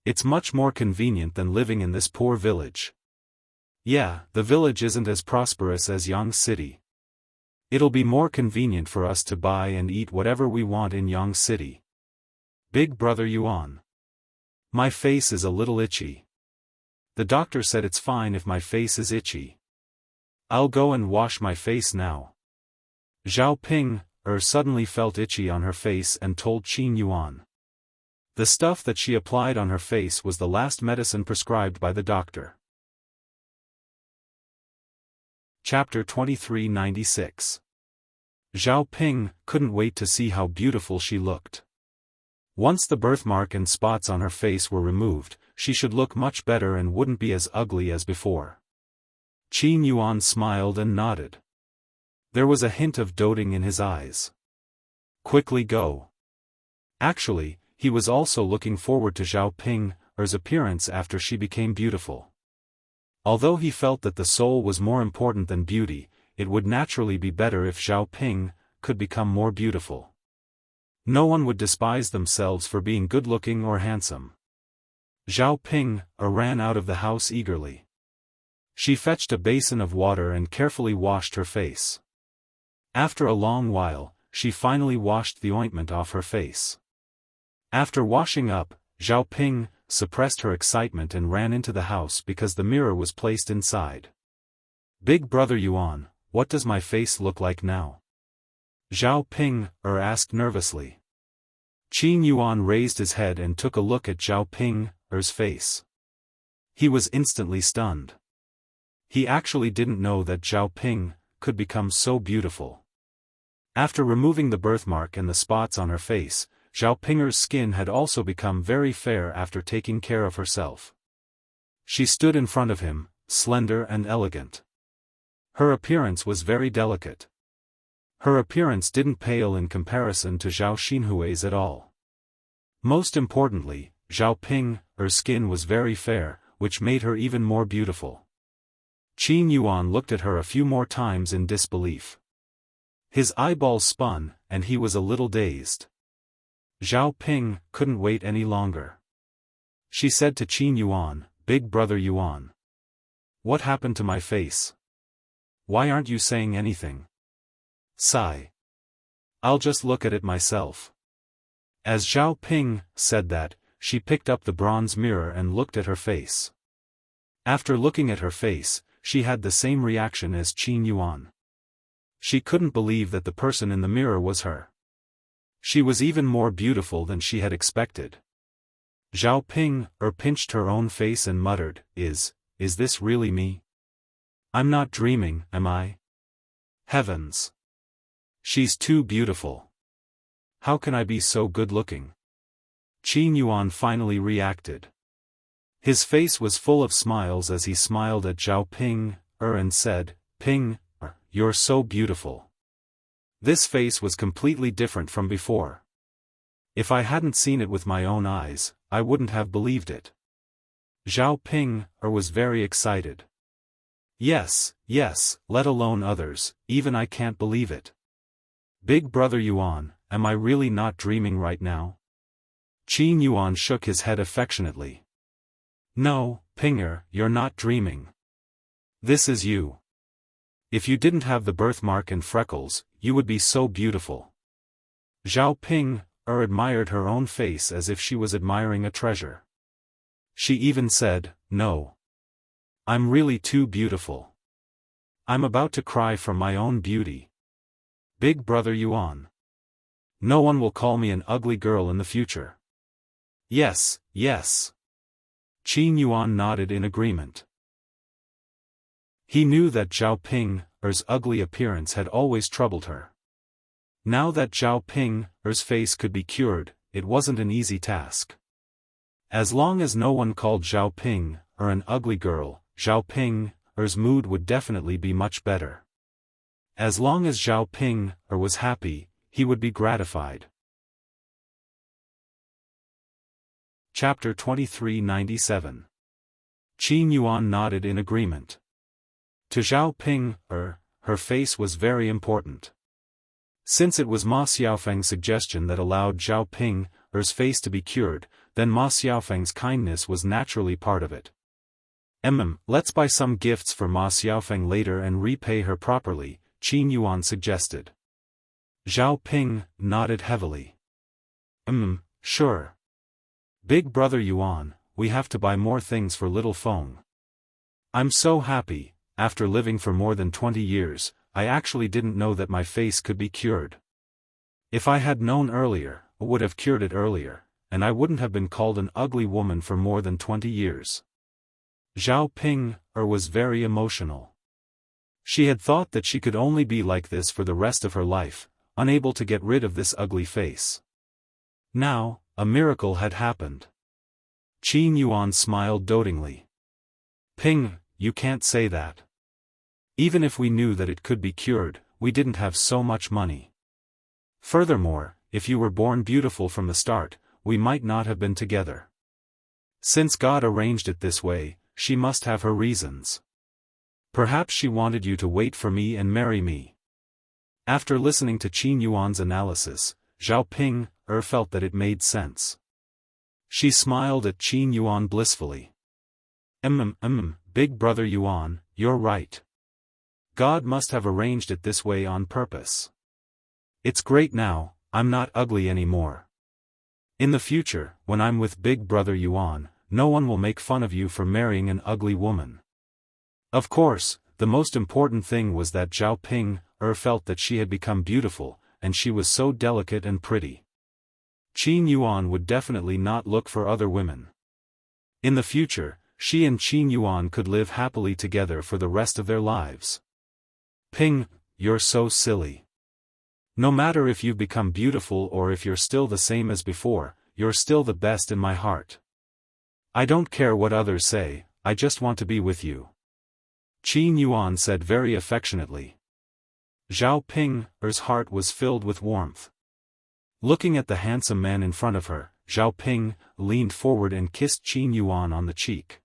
It's much more convenient than living in this poor village. Yeah, the village isn't as prosperous as Yang City. It'll be more convenient for us to buy and eat whatever we want in Yang City. Big brother Yuan. My face is a little itchy. The doctor said it's fine if my face is itchy. I'll go and wash my face now. Zhao Ping, suddenly felt itchy on her face and told Qin Yuan. The stuff that she applied on her face was the last medicine prescribed by the doctor. Chapter 2396. Zhao Ping couldn't wait to see how beautiful she looked. Once the birthmark and spots on her face were removed, she should look much better and wouldn't be as ugly as before. Qin Yuan smiled and nodded. There was a hint of doting in his eyes. Quickly go. Actually, he was also looking forward to Zhao Ping's appearance after she became beautiful. Although he felt that the soul was more important than beauty, it would naturally be better if Zhao Ping could become more beautiful. No one would despise themselves for being good-looking or handsome. Zhao Ping ran out of the house eagerly. She fetched a basin of water and carefully washed her face. After a long while, she finally washed the ointment off her face. After washing up, Zhao Ping suppressed her excitement and ran into the house because the mirror was placed inside. Big brother Yuan, what does my face look like now? Zhao Ping asked nervously. Qin Yuan raised his head and took a look at Zhao Ping's face. He was instantly stunned. He actually didn't know that Zhao Ping could become so beautiful. After removing the birthmark and the spots on her face, Zhao Ping's skin had also become very fair after taking care of herself. She stood in front of him, slender and elegant. Her appearance was very delicate. Her appearance didn't pale in comparison to Zhao Xinhui's at all. Most importantly, Zhao Ping's skin was very fair, which made her even more beautiful. Qin Yuan looked at her a few more times in disbelief. His eyeballs spun, and he was a little dazed. Zhao Ping couldn't wait any longer. She said to Qin Yuan, "Big brother Yuan. What happened to my face? Why aren't you saying anything?" Sigh. "I'll just look at it myself." As Zhao Ping said that, she picked up the bronze mirror and looked at her face. After looking at her face, she had the same reaction as Qin Yuan. She couldn't believe that the person in the mirror was her. She was even more beautiful than she had expected. Zhao Ping pinched her own face and muttered, Is this really me? I'm not dreaming, am I? Heavens! She's too beautiful. How can I be so good-looking? Qin Yuan finally reacted. His face was full of smiles as he smiled at Zhao Ping and said, Ping, you're so beautiful. This face was completely different from before. If I hadn't seen it with my own eyes, I wouldn't have believed it. Zhao Ping was very excited. Yes, let alone others, even I can't believe it. Big brother Yuan, am I really not dreaming right now? Qin Yuan shook his head affectionately. No, Pinger, you're not dreaming. This is you. If you didn't have the birthmark and freckles, you would be so beautiful. Zhao Ping admired her own face as if she was admiring a treasure. She even said, No. I'm really too beautiful. I'm about to cry from my own beauty. Big brother Yuan. No one will call me an ugly girl in the future. Yes. Qin Yuan nodded in agreement. He knew that Zhao Ping's ugly appearance had always troubled her. Now that Zhao Ping's face could be cured, it wasn't an easy task. As long as no one called Zhao Ping an ugly girl, Zhao Ping's mood would definitely be much better. As long as Zhao Ping was happy, he would be gratified. Chapter 2397. Qin Yuan nodded in agreement. To Zhao Ping, her face was very important. Since it was Ma Xiaofang's suggestion that allowed Zhao Ping's face to be cured, then Ma Xiaofang's kindness was naturally part of it. Let's buy some gifts for Ma Xiaofang later and repay her properly, Qin Yuan suggested. Zhao Ping nodded heavily. Sure. Big brother Yuan, we have to buy more things for little Feng. I'm so happy, after living for more than 20 years, I actually didn't know that my face could be cured. If I had known earlier, I would have cured it earlier, and I wouldn't have been called an ugly woman for more than 20 years. Zhao Ping was very emotional. She had thought that she could only be like this for the rest of her life, unable to get rid of this ugly face. Now, a miracle had happened. Qin Yuan smiled dotingly. Ping, you can't say that. Even if we knew that it could be cured, we didn't have so much money. Furthermore, if you were born beautiful from the start, we might not have been together. Since God arranged it this way, she must have her reasons. Perhaps she wanted you to wait for me and marry me. After listening to Qin Yuan's analysis, Zhao Ping felt that it made sense. She smiled at Qin Yuan blissfully. Big brother Yuan, you're right. God must have arranged it this way on purpose. It's great now, I'm not ugly anymore. In the future, when I'm with Big brother Yuan, no one will make fun of you for marrying an ugly woman. Of course, the most important thing was that Zhao Ping felt that she had become beautiful, and she was so delicate and pretty. Qin Yuan would definitely not look for other women. In the future, she and Qin Yuan could live happily together for the rest of their lives. Ping, you're so silly. No matter if you've become beautiful or if you're still the same as before, you're still the best in my heart. I don't care what others say, I just want to be with you. Qin Yuan said very affectionately. Zhao Ping's heart was filled with warmth. Looking at the handsome man in front of her, Zhao Ping leaned forward and kissed Qin Yuan on the cheek.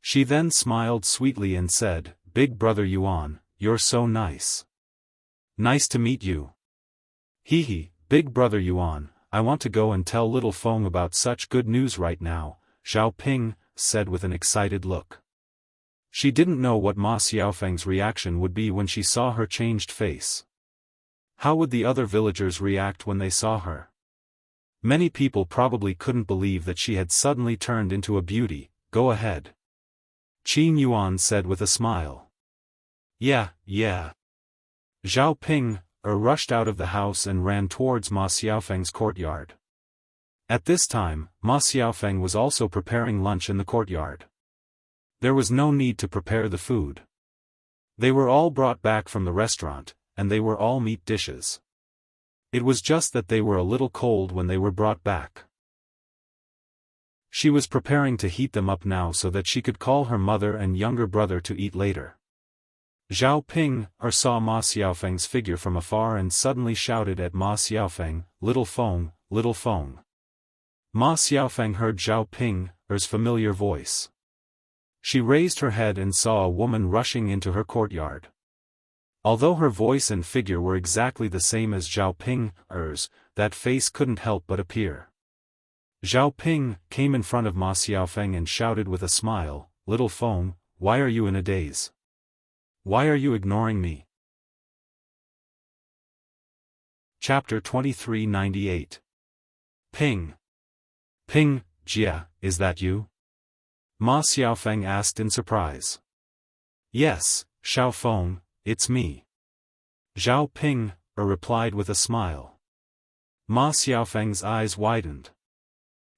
She then smiled sweetly and said, Big brother Yuan, you're so nice. Nice to meet you. Hee, Big brother Yuan, I want to go and tell little Feng about such good news right now, Zhao Ping said with an excited look. She didn't know what Ma Xiaofang's reaction would be when she saw her changed face. How would the other villagers react when they saw her? Many people probably couldn't believe that she had suddenly turned into a beauty. Go ahead. Qin Yuan said with a smile. Yeah. Zhao Ping rushed out of the house and ran towards Ma Xiaofeng's courtyard. At this time, Ma Xiaofeng was also preparing lunch in the courtyard. There was no need to prepare the food. They were all brought back from the restaurant, and they were all meat dishes. It was just that they were a little cold when they were brought back. She was preparing to heat them up now so that she could call her mother and younger brother to eat later. Zhao Ping saw Ma Xiaofeng's figure from afar and suddenly shouted at Ma Xiaofeng, "Little Feng, little Feng." Ma Xiaofeng heard Zhao Ping's familiar voice. She raised her head and saw a woman rushing into her courtyard. Although her voice and figure were exactly the same as Zhao Ping's, that face couldn't help but appear. Zhao Ping came in front of Ma Xiaofeng and shouted with a smile, "Little Feng, why are you in a daze? Why are you ignoring me?" Chapter 2398. Ping. Ping, Jia, is that you? Ma Xiaofeng asked in surprise. Yes, Xiaofan, it's me. Zhao Ping replied with a smile. Ma Xiaofeng's eyes widened.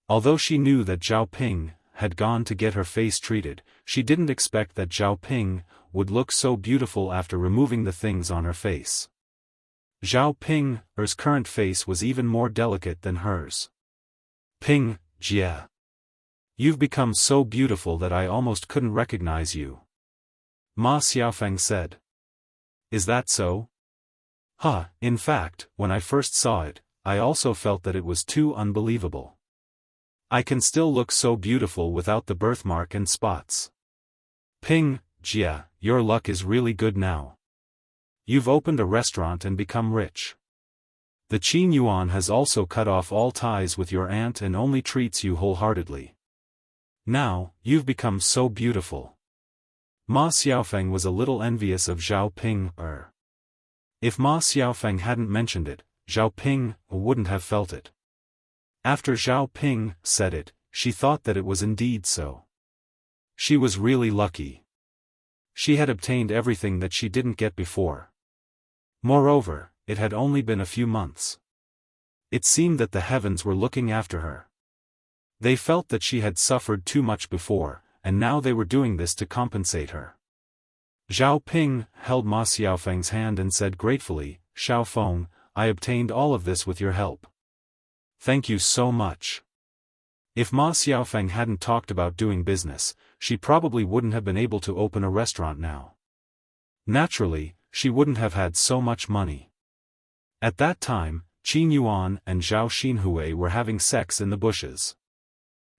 Although she knew that Zhao Ping had gone to get her face treated, she didn't expect that Zhao Ping would look so beautiful after removing the things on her face. Zhao Ping's current face was even more delicate than hers. Ping, Jia. You've become so beautiful that I almost couldn't recognize you. Ma Xiaofeng said. Is that so? In fact, when I first saw it, I also felt that it was too unbelievable. I can still look so beautiful without the birthmark and spots. Ping, Jia, your luck is really good now. You've opened a restaurant and become rich. The Qin Yuan has also cut off all ties with your aunt and only treats you wholeheartedly. Now, you've become so beautiful. Ma Xiaofeng was a little envious of Zhao Ping. If Ma Xiaofeng hadn't mentioned it, Zhao Ping wouldn't have felt it. After Zhao Ping said it, she thought that it was indeed so. She was really lucky. She had obtained everything that she didn't get before. Moreover, it had only been a few months. It seemed that the heavens were looking after her. They felt that she had suffered too much before, and now they were doing this to compensate her. Zhao Ping held Ma Xiaofeng's hand and said gratefully, "Xiaofan, I obtained all of this with your help. Thank you so much." If Ma Xiaofeng hadn't talked about doing business, she probably wouldn't have been able to open a restaurant now. Naturally, she wouldn't have had so much money. At that time, Qin Yuan and Zhao Xinhui were having sex in the bushes.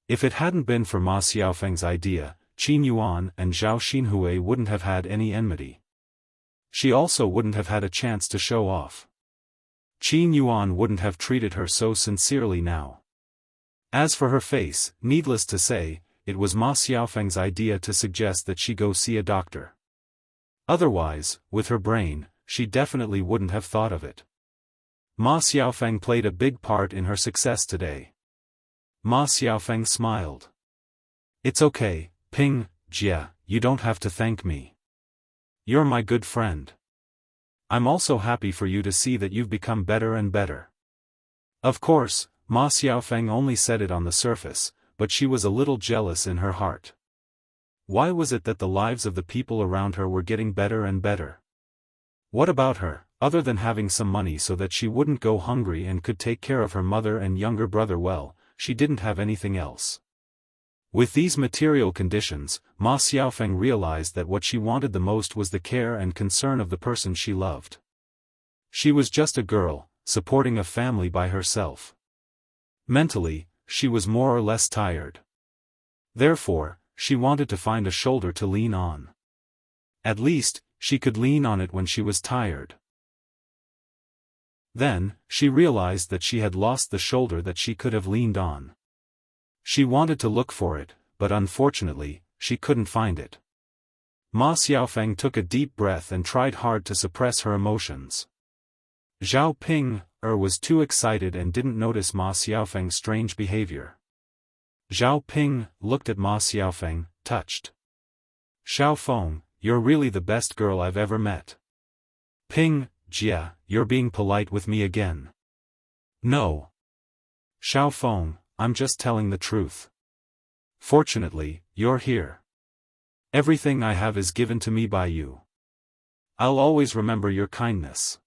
If it hadn't been for Ma Xiaofeng's idea, Qin Yuan and Zhao Xinhui wouldn't have had any enmity. She also wouldn't have had a chance to show off. Qin Yuan wouldn't have treated her so sincerely now. As for her face, needless to say, it was Ma Xiaofeng's idea to suggest that she go see a doctor. Otherwise, with her brain, she definitely wouldn't have thought of it. Ma Xiaofeng played a big part in her success today. Ma Xiaofeng smiled. It's okay, Ping, Jia, you don't have to thank me. You're my good friend. I'm also happy for you to see that you've become better and better. Of course, Ma Xiaofeng only said it on the surface, but she was a little jealous in her heart. Why was it that the lives of the people around her were getting better and better? What about her, other than having some money so that she wouldn't go hungry and could take care of her mother and younger brother well, she didn't have anything else. With these material conditions, Ma Xiaofeng realized that what she wanted the most was the care and concern of the person she loved. She was just a girl, supporting a family by herself. Mentally, she was more or less tired. Therefore, she wanted to find a shoulder to lean on. At least, she could lean on it when she was tired. Then, she realized that she had lost the shoulder that she could have leaned on. She wanted to look for it, but unfortunately, she couldn't find it. Ma Xiaofeng took a deep breath and tried hard to suppress her emotions. Zhao Ping was too excited and didn't notice Ma Xiaofeng's strange behavior. Zhao Ping looked at Ma Xiaofeng, touched. Xiaofan, you're really the best girl I've ever met. Ping, Jia, you're being polite with me again. No. Xiaofan, I'm just telling the truth. Fortunately, you're here. Everything I have is given to me by you. I'll always remember your kindness.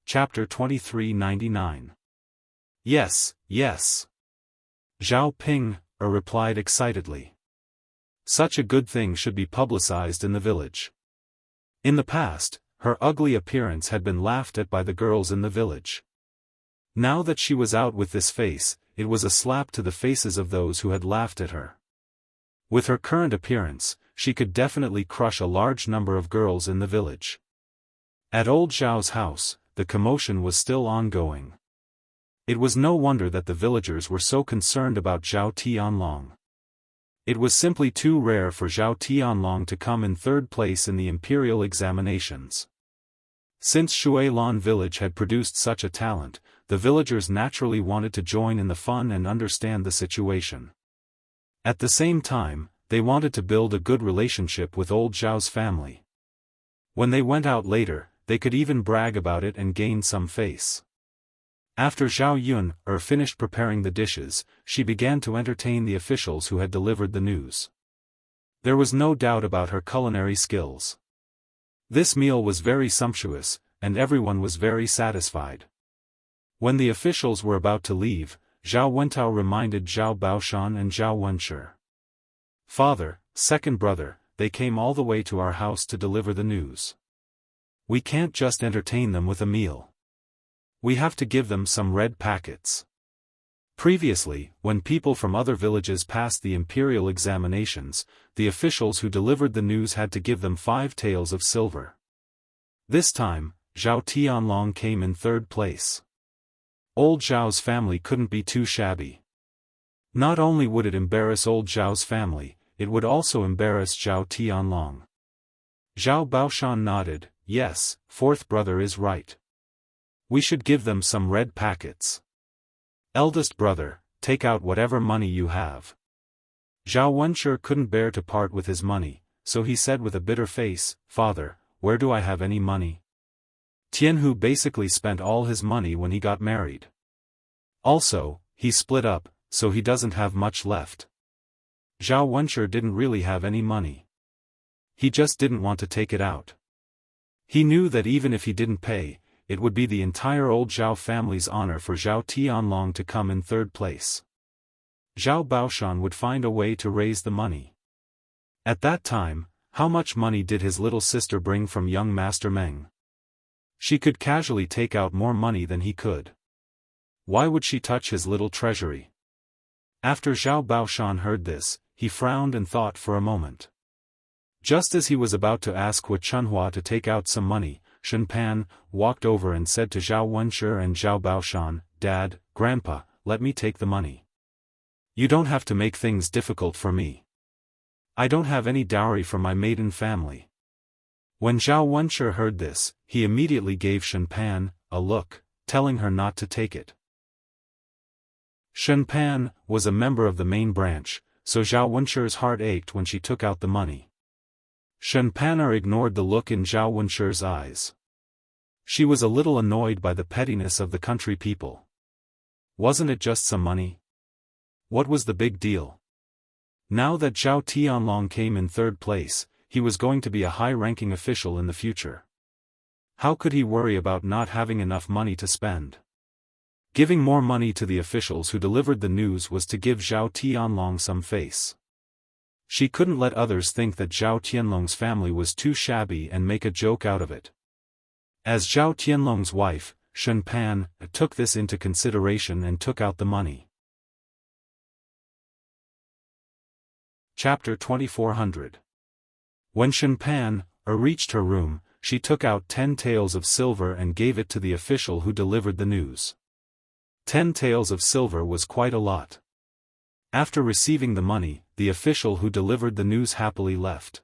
Chapter 2399. Yes, yes. Zhao Ping replied excitedly. Such a good thing should be publicized in the village. In the past, her ugly appearance had been laughed at by the girls in the village. Now that she was out with this face, it was a slap to the faces of those who had laughed at her. With her current appearance, she could definitely crush a large number of girls in the village. At old Zhao's house, the commotion was still ongoing. It was no wonder that the villagers were so concerned about Zhao Tianlong. It was simply too rare for Zhao Tianlong to come in third place in the imperial examinations. Since Shuilan village had produced such a talent, the villagers naturally wanted to join in the fun and understand the situation. At the same time, they wanted to build a good relationship with old Zhao's family. When they went out later, they could even brag about it and gain some face. After Zhao Yun finished preparing the dishes, she began to entertain the officials who had delivered the news. There was no doubt about her culinary skills. This meal was very sumptuous, and everyone was very satisfied. When the officials were about to leave, Zhao Wentao reminded Zhao Baoshan and Zhao Wenshi. Father, second brother, they came all the way to our house to deliver the news. We can't just entertain them with a meal. We have to give them some red packets. Previously, when people from other villages passed the imperial examinations, the officials who delivered the news had to give them 5 taels of silver. This time, Zhao Tianlong came in third place. Old Zhao's family couldn't be too shabby. Not only would it embarrass old Zhao's family, it would also embarrass Zhao Tianlong. Zhao Baoshan nodded, yes, fourth brother is right. We should give them some red packets. Eldest brother, take out whatever money you have. Zhao Wenshi couldn't bear to part with his money, so he said with a bitter face, Father, where do I have any money? Tianhu basically spent all his money when he got married. Also, he split up, so he doesn't have much left. Zhao Wenshi didn't really have any money. He just didn't want to take it out. He knew that even if he didn't pay, it would be the entire old Zhao family's honor for Zhao Tianlong to come in third place. Zhao Baoshan would find a way to raise the money. At that time, how much money did his little sister bring from young Master Meng? She could casually take out more money than he could. Why would she touch his little treasury? After Zhao Baoshan heard this, he frowned and thought for a moment. Just as he was about to ask Hu Chunhua to take out some money, Shen Pan walked over and said to Zhao Wenshi and Zhao Baoshan, Dad, Grandpa, let me take the money. You don't have to make things difficult for me. I don't have any dowry from my maiden family. When Zhao Wenshi heard this, he immediately gave Shen Pan a look, telling her not to take it. Shen Pan was a member of the main branch, so Zhao Wenshi's heart ached when she took out the money. Shen Pan ignored the look in Zhao Wenshi's eyes. She was a little annoyed by the pettiness of the country people. Wasn't it just some money? What was the big deal? Now that Zhao Tianlong came in third place, he was going to be a high-ranking official in the future. How could he worry about not having enough money to spend? Giving more money to the officials who delivered the news was to give Zhao Tianlong some face. She couldn't let others think that Zhao Tianlong's family was too shabby and make a joke out of it. As Zhao Tianlong's wife, Shen Pan took this into consideration and took out the money. Chapter 2400. When Shen Pan reached her room, she took out 10 taels of silver and gave it to the official who delivered the news. 10 taels of silver was quite a lot. After receiving the money, the official who delivered the news happily left.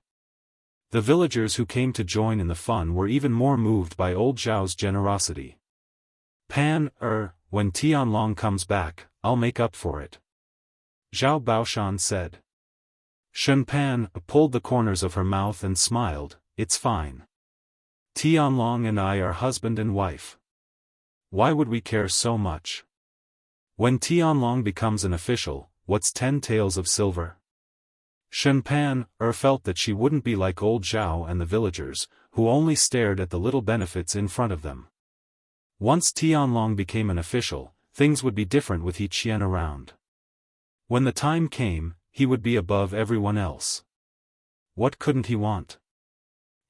The villagers who came to join in the fun were even more moved by old Zhao's generosity. Pan, when Tianlong comes back, I'll make up for it, Zhao Baoshan said. Shun Pan pulled the corners of her mouth and smiled, it's fine. Tianlong and I are husband and wife. Why would we care so much? When Tianlong becomes an official, what's 10 taels of silver? Shun Pan felt that she wouldn't be like old Zhao and the villagers, who only stared at the little benefits in front of them. Once Tianlong became an official, things would be different with He Qian around. When the time came, he would be above everyone else. What couldn't he want?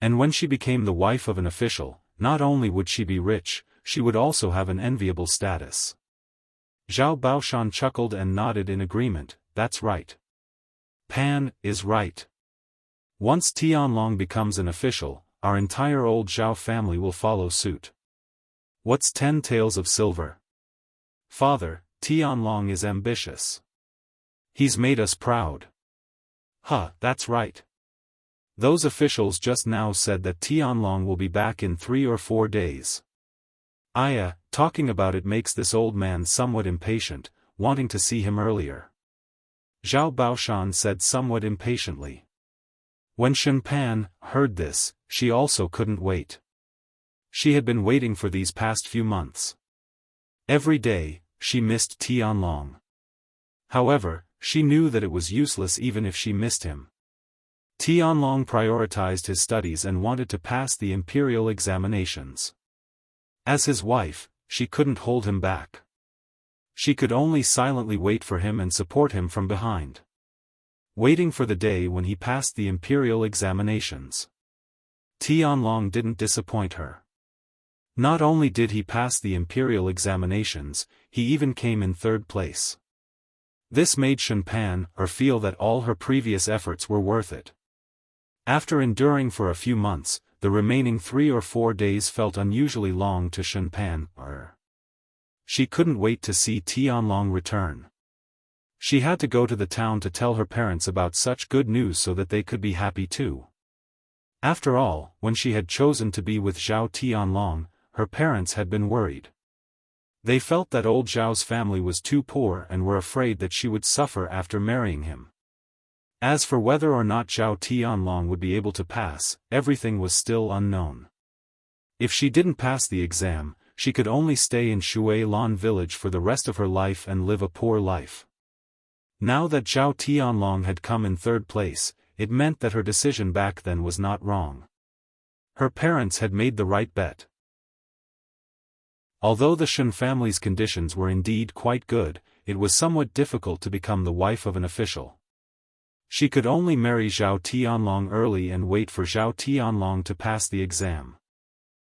And when she became the wife of an official, not only would she be rich, she would also have an enviable status. Zhao Baoshan chuckled and nodded in agreement, that's right. Pan is right. Once Tianlong becomes an official, our entire old Zhao family will follow suit. What's 10 taels of silver? Father, Tianlong is ambitious. He's made us proud. That's right. Those officials just now said that Tianlong will be back in 3 or 4 days. Talking about it makes this old man somewhat impatient, wanting to see him earlier. Zhao Baoshan said somewhat impatiently. When Shun Pan heard this, she also couldn't wait. She had been waiting for these past few months. Every day, she missed Tianlong. However, she knew that it was useless even if she missed him. Tianlong prioritized his studies and wanted to pass the imperial examinations. As his wife, she couldn't hold him back. She could only silently wait for him and support him from behind. Waiting for the day when he passed the imperial examinations. Tianlong didn't disappoint her. Not only did he pass the imperial examinations, he even came in 3rd place. This made Shun Pan feel that all her previous efforts were worth it. After enduring for a few months, the remaining 3 or 4 days felt unusually long to Shun Pan. She couldn't wait to see Tianlong return. She had to go to the town to tell her parents about such good news so that they could be happy too. After all, when she had chosen to be with Zhao Tianlong, her parents had been worried. They felt that old Zhao's family was too poor and were afraid that she would suffer after marrying him. As for whether or not Zhao Tianlong would be able to pass, everything was still unknown. If she didn't pass the exam, she could only stay in Shui Lan village for the rest of her life and live a poor life. Now that Zhao Tianlong had come in 3rd place, it meant that her decision back then was not wrong. Her parents had made the right bet. Although the Shun family's conditions were indeed quite good, it was somewhat difficult to become the wife of an official. She could only marry Zhao Tianlong early and wait for Zhao Tianlong to pass the exam.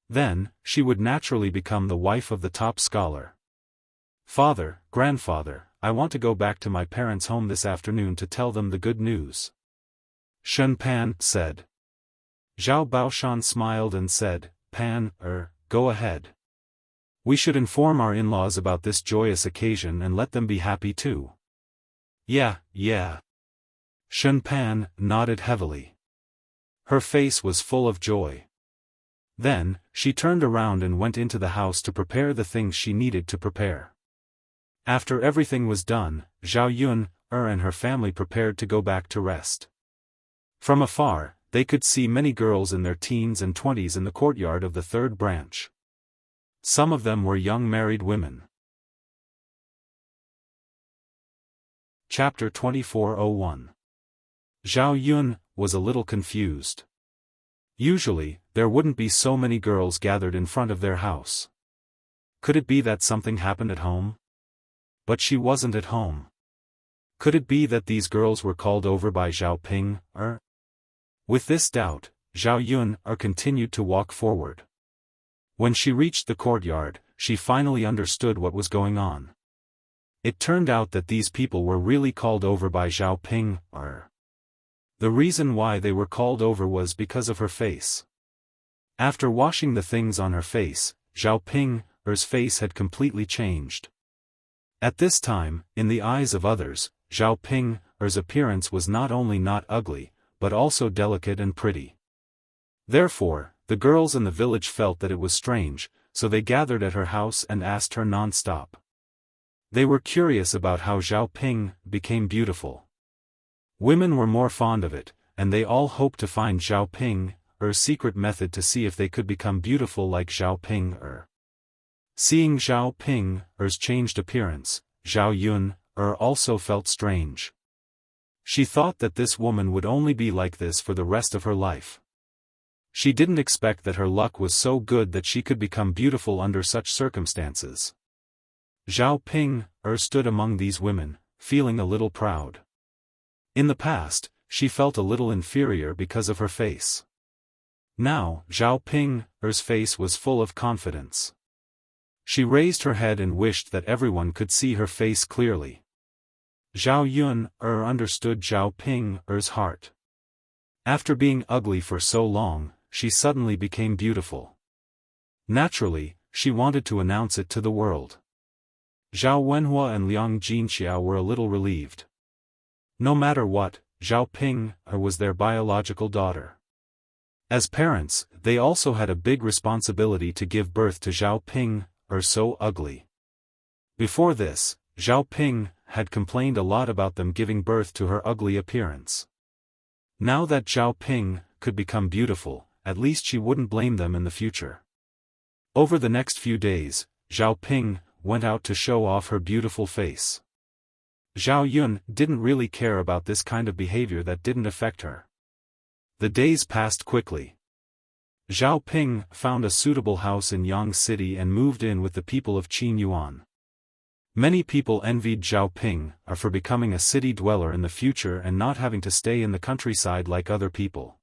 Then, she would naturally become the wife of the top scholar. Father, grandfather, I want to go back to my parents' home this afternoon to tell them the good news. Shun Pan said. Zhao Baoshan smiled and said, Pan, go ahead. We should inform our in-laws about this joyous occasion and let them be happy too. Yeah. Shun Pan nodded heavily. Her face was full of joy. Then, she turned around and went into the house to prepare the things she needed to prepare. After everything was done, Zhao Yun and her family prepared to go back to rest. From afar, they could see many girls in their teens and 20s in the courtyard of the 3rd branch. Some of them were young married women. Chapter 2401. Zhao Yun was a little confused. Usually, there wouldn't be so many girls gathered in front of their house. Could it be that something happened at home? But she wasn't at home. Could it be that these girls were called over by Zhao Ping? With this doubt, Zhao Yun continued to walk forward. When she reached the courtyard, she finally understood what was going on. It turned out that these people were really called over by Zhao Ping. The reason why they were called over was because of her face. After washing the things on her face, Zhao Ping's face had completely changed. At this time, in the eyes of others, Zhao Ping's appearance was not only not ugly, but also delicate and pretty. Therefore, the girls in the village felt that it was strange, so they gathered at her house and asked her non-stop. They were curious about how Zhao Ping became beautiful. Women were more fond of it, and they all hoped to find Zhao Ping's secret method to see if they could become beautiful like Zhao Ping. Seeing Zhao Ping's changed appearance, Zhao Yun also felt strange. She thought that this woman would only be like this for the rest of her life. She didn't expect that her luck was so good that she could become beautiful under such circumstances. Zhao Ping stood among these women, feeling a little proud. In the past, she felt a little inferior because of her face. Now, Zhao Ping's face was full of confidence. She raised her head and wished that everyone could see her face clearly. Zhao Yun understood Zhao Ping's heart. After being ugly for so long, she suddenly became beautiful. Naturally, she wanted to announce it to the world. Zhao Wenhua and Liang Jinxiao were a little relieved. No matter what, Zhao Ping was their biological daughter. As parents, they also had a big responsibility to give birth to Zhao Ping, so ugly. Before this, Zhao Ping had complained a lot about them giving birth to her ugly appearance. Now that Zhao Ping could become beautiful, at least she wouldn't blame them in the future. Over the next few days, Zhao Ping went out to show off her beautiful face. Zhao Yun didn't really care about this kind of behavior that didn't affect her. The days passed quickly. Zhao Ping found a suitable house in Yang City and moved in with the people of Qin Yuan. Many people envied Zhao Ping for becoming a city dweller in the future and not having to stay in the countryside like other people.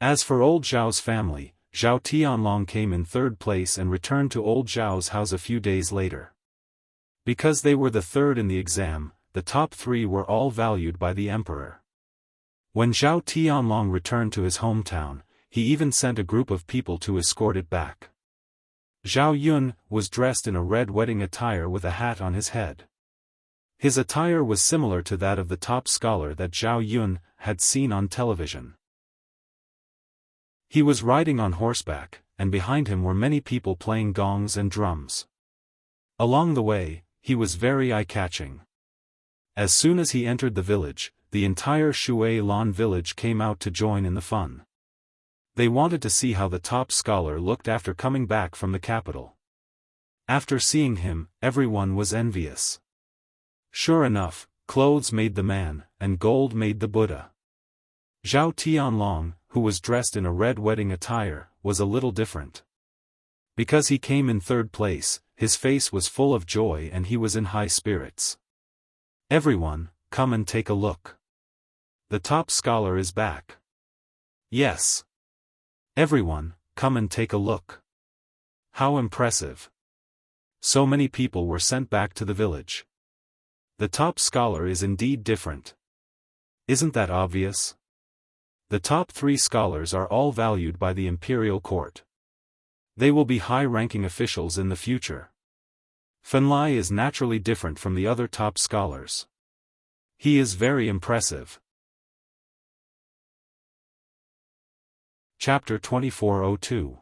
As for old Zhao's family, Zhao Tianlong came in third place and returned to old Zhao's house a few days later. Because they were the third in the exam, the top three were all valued by the emperor. When Zhao Tianlong returned to his hometown, he even sent a group of people to escort it back. Zhao Yun was dressed in a red wedding attire with a hat on his head. His attire was similar to that of the top scholar that Zhao Yun had seen on television. He was riding on horseback, and behind him were many people playing gongs and drums. Along the way, he was very eye-catching. As soon as he entered the village, the entire Shui Lan village came out to join in the fun. They wanted to see how the top scholar looked after coming back from the capital. After seeing him, everyone was envious. Sure enough, clothes made the man, and gold made the Buddha. Zhao Tianlong, who was dressed in a red wedding attire, was a little different. Because he came in third place, his face was full of joy and he was in high spirits. Everyone, come and take a look. The top scholar is back. Yes. Everyone, come and take a look. How impressive. So many people were sent back to the village. The top scholar is indeed different. Isn't that obvious? The top three scholars are all valued by the imperial court. They will be high-ranking officials in the future. Fenlai is naturally different from the other top scholars. He is very impressive. Chapter 2402.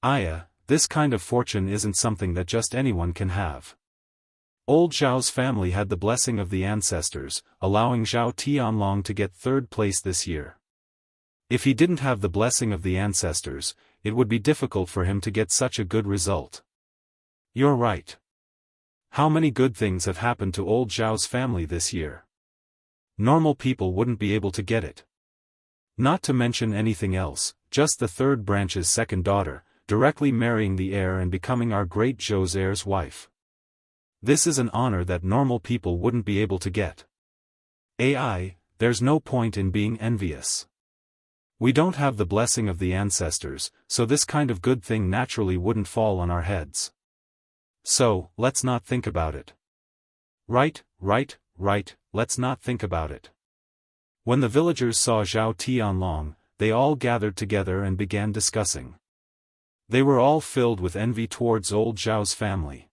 Aya, this kind of fortune isn't something that just anyone can have. Old Zhao's family had the blessing of the ancestors, allowing Zhao Tianlong to get third place this year. If he didn't have the blessing of the ancestors, it would be difficult for him to get such a good result. You're right. How many good things have happened to old Zhao's family this year? Normal people wouldn't be able to get it. Not to mention anything else, just the third branch's second daughter, directly marrying the heir and becoming our great Zhou's heir's wife. This is an honor that normal people wouldn't be able to get. There's no point in being envious. We don't have the blessing of the ancestors, so this kind of good thing naturally wouldn't fall on our heads. So, let's not think about it. Right, let's not think about it. When the villagers saw Zhao Tianlong, they all gathered together and began discussing. They were all filled with envy towards old Zhao's family.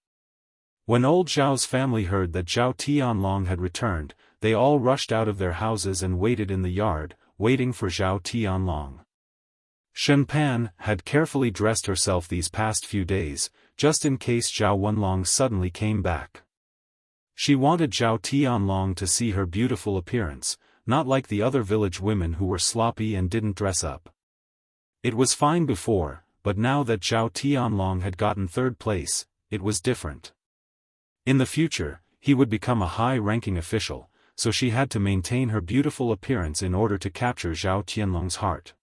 When old Zhao's family heard that Zhao Tianlong had returned, they all rushed out of their houses and waited in the yard, waiting for Zhao Tianlong. Xiaofan had carefully dressed herself these past few days, just in case Zhao Wenlong suddenly came back. She wanted Zhao Tianlong to see her beautiful appearance, not like the other village women who were sloppy and didn't dress up. It was fine before, but now that Zhao Tianlong had gotten third place, it was different. In the future, he would become a high-ranking official, so she had to maintain her beautiful appearance in order to capture Zhao Tianlong's heart.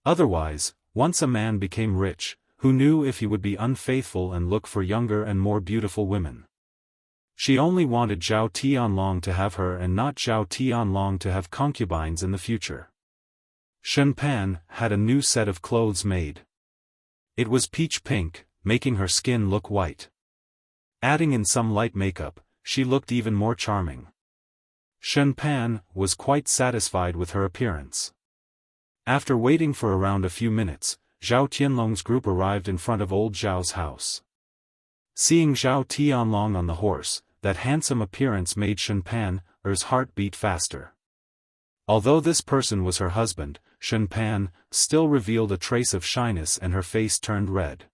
Otherwise, once a man became rich, who knew if he would be unfaithful and look for younger and more beautiful women? She only wanted Zhao Tianlong to have her and not Zhao Tianlong to have concubines in the future. Xiaofan had a new set of clothes made. It was peach pink, making her skin look white. Adding in some light makeup, she looked even more charming. Xiaofan was quite satisfied with her appearance. After waiting for around a few minutes, Zhao Tianlong's group arrived in front of old Zhao's house. Seeing Zhao Tianlong on the horse, that handsome appearance made Xiaofan's heart beat faster. Although this person was her husband, Xiaofan still revealed a trace of shyness and her face turned red.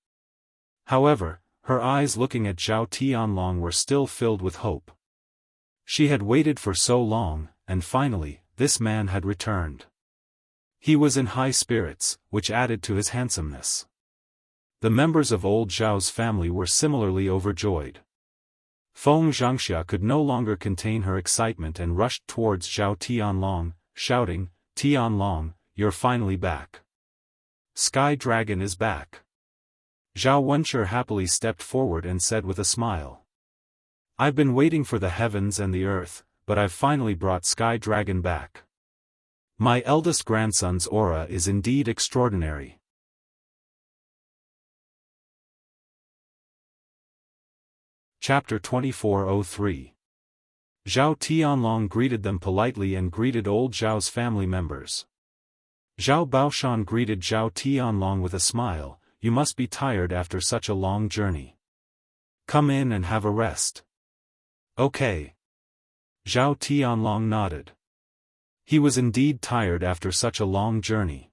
However, her eyes looking at Zhao Tianlong were still filled with hope. She had waited for so long, and finally, this man had returned. He was in high spirits, which added to his handsomeness. The members of old Zhao's family were similarly overjoyed. Feng Zhangxia could no longer contain her excitement and rushed towards Zhao Tianlong, shouting, "Tianlong, you're finally back. Sky Dragon is back." Zhao Wenshi happily stepped forward and said with a smile, "I've been waiting for the heavens and the earth, but I've finally brought Sky Dragon back. My eldest grandson's aura is indeed extraordinary." Chapter 2403. Zhao Tianlong greeted them politely and greeted old Zhao's family members. Zhao Baoshan greeted Zhao Tianlong with a smile, "You must be tired after such a long journey. Come in and have a rest." "Okay." Zhao Tianlong nodded. He was indeed tired after such a long journey.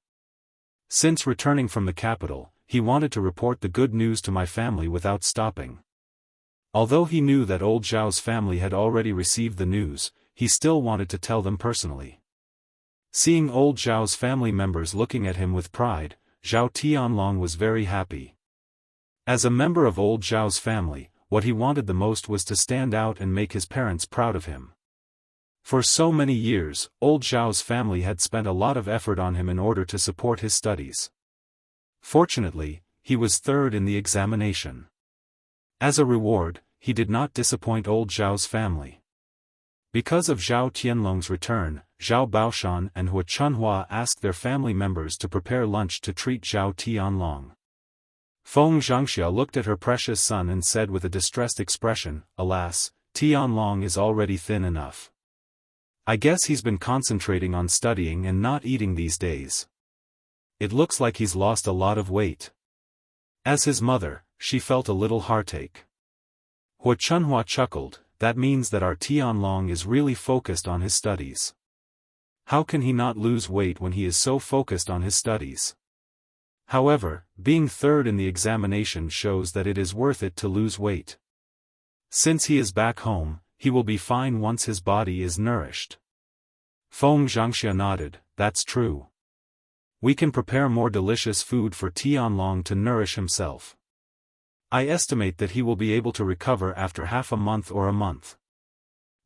Since returning from the capital, he wanted to report the good news to my family without stopping. Although he knew that old Zhao's family had already received the news, he still wanted to tell them personally. Seeing old Zhao's family members looking at him with pride, Zhao Tianlong was very happy. As a member of old Zhao's family, what he wanted the most was to stand out and make his parents proud of him. For so many years, old Zhao's family had spent a lot of effort on him in order to support his studies. Fortunately, he was third in the examination. As a reward, he did not disappoint old Zhao's family. Because of Zhao Tianlong's return, Zhao Baoshan and Hua Chunhua asked their family members to prepare lunch to treat Zhao Tianlong. Feng Zhangxia looked at her precious son and said with a distressed expression, "Alas, Tianlong is already thin enough. I guess he's been concentrating on studying and not eating these days. It looks like he's lost a lot of weight." As his mother, she felt a little heartache. Hua Chunhua chuckled, "That means that our Tianlong is really focused on his studies. How can he not lose weight when he is so focused on his studies?" However, being third in the examination shows that it is worth it to lose weight. Since he is back home, he will be fine once his body is nourished. Feng Zhangxia nodded, "That's true. We can prepare more delicious food for Tianlong to nourish himself. I estimate that he will be able to recover after half a month or a month."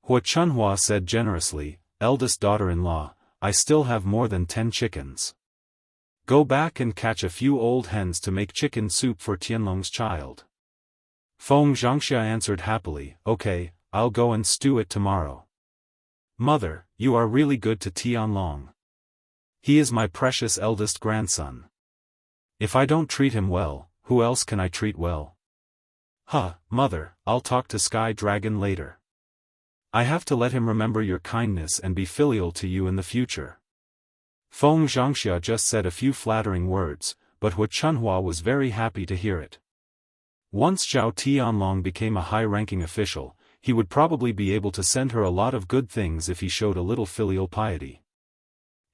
Hua Chunhua said generously, "Eldest daughter-in-law, I still have more than 10 chickens. Go back and catch a few old hens to make chicken soup for Tianlong's child." Feng Zhangxia answered happily, "Okay, I'll go and stew it tomorrow." "Mother, you are really good to Tianlong. He is my precious eldest grandson. If I don't treat him well, who else can I treat well?" Mother, I'll talk to Sky Dragon later. I have to let him remember your kindness and be filial to you in the future." Feng Zhangxia just said a few flattering words, but Hua Chunhua was very happy to hear it. Once Zhao Tianlong became a high-ranking official, he would probably be able to send her a lot of good things if he showed a little filial piety.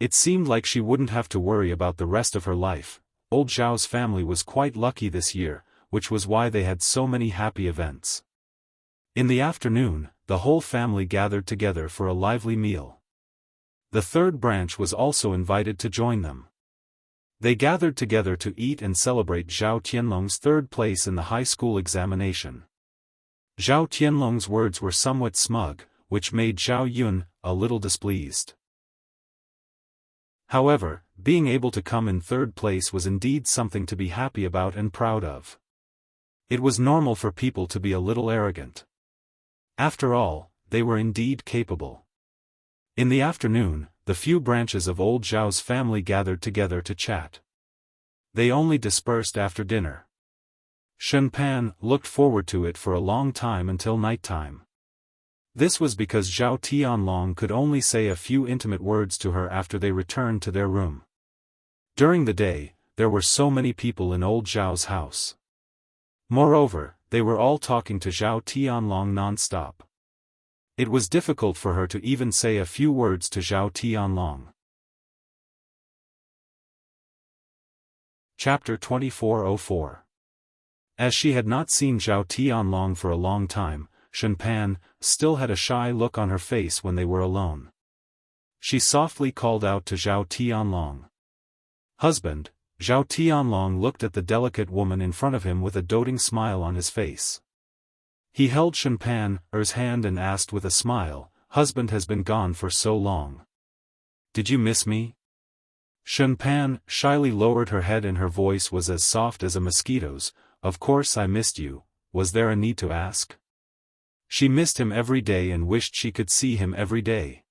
It seemed like she wouldn't have to worry about the rest of her life. Old Zhao's family was quite lucky this year, which was why they had so many happy events. In the afternoon, the whole family gathered together for a lively meal. The third branch was also invited to join them. They gathered together to eat and celebrate Zhao Tianlong's third place in the high school examination. Zhao Tianlong's words were somewhat smug, which made Zhao Yun a little displeased. However, being able to come in third place was indeed something to be happy about and proud of. It was normal for people to be a little arrogant. After all, they were indeed capable. In the afternoon, the few branches of old Zhao's family gathered together to chat. They only dispersed after dinner. Xiaofan looked forward to it for a long time until nighttime. This was because Zhao Tianlong could only say a few intimate words to her after they returned to their room. During the day, there were so many people in old Zhao's house. Moreover, they were all talking to Zhao Tianlong non-stop. It was difficult for her to even say a few words to Zhao Tianlong. Chapter 2404. As she had not seen Zhao Tianlong for a long time, Xiaofan still had a shy look on her face when they were alone. She softly called out to Zhao Tianlong. "Husband." Zhao Tianlong looked at the delicate woman in front of him with a doting smile on his face. He held Xiaofan's hand and asked with a smile, "Husband has been gone for so long. Did you miss me?" Xiaofan shyly lowered her head and her voice was as soft as a mosquito's. "Of course I missed you, was there a need to ask?" She missed him every day and wished she could see him every day.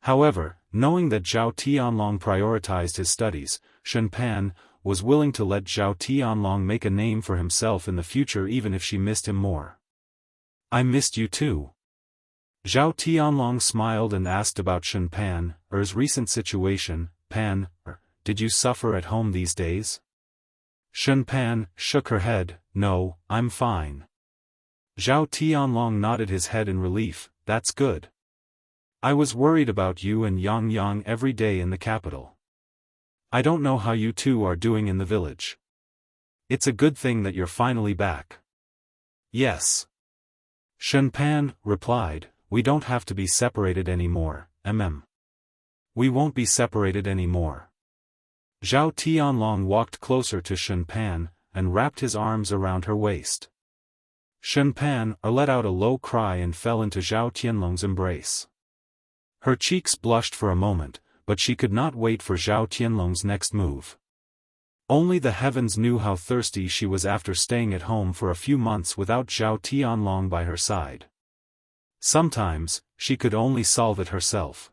However, knowing that Zhao Tianlong prioritized his studies, Xiaofan was willing to let Zhao Tianlong make a name for himself in the future even if she missed him more. "I missed you too." Zhao Tianlong smiled and asked about Xiaofan's recent situation. Did you suffer at home these days?" Xiaofan shook her head. "No, I'm fine." Zhao Tianlong nodded his head in relief. "That's good. I was worried about you and Yang every day in the capital. I don't know how you two are doing in the village. It's a good thing that you're finally back." "Yes." Xiaofan replied, "We don't have to be separated anymore, We won't be separated anymore." Zhao Tianlong walked closer to Xiaofan and wrapped his arms around her waist. Xiaofan let out a low cry and fell into Zhao Tianlong's embrace. Her cheeks blushed for a moment, but she could not wait for Zhao Tianlong's next move. Only the heavens knew how thirsty she was after staying at home for a few months without Zhao Tianlong by her side. Sometimes, she could only solve it herself.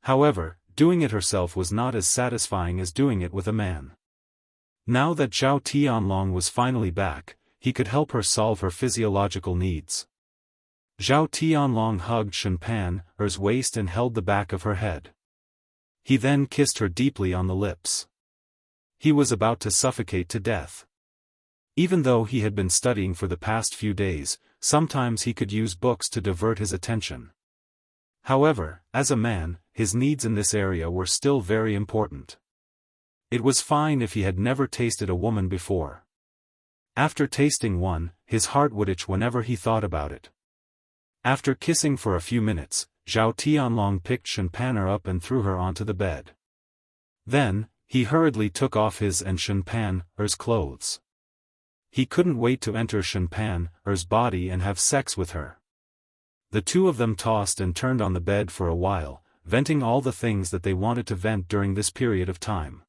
However, doing it herself was not as satisfying as doing it with a man. Now that Zhao Tianlong was finally back, he could help her solve her physiological needs. Zhao Tianlong hugged Xiaofan's waist and held the back of her head. He then kissed her deeply on the lips. He was about to suffocate to death. Even though he had been studying for the past few days, sometimes he could use books to divert his attention. However, as a man, his needs in this area were still very important. It was fine if he had never tasted a woman before. After tasting one, his heart would itch whenever he thought about it. After kissing for a few minutes, Zhao Tianlong picked Xiaofan up and threw her onto the bed. Then, he hurriedly took off his and Xiaofan's clothes. He couldn't wait to enter Xiaofan's body and have sex with her. The two of them tossed and turned on the bed for a while, venting all the things that they wanted to vent during this period of time.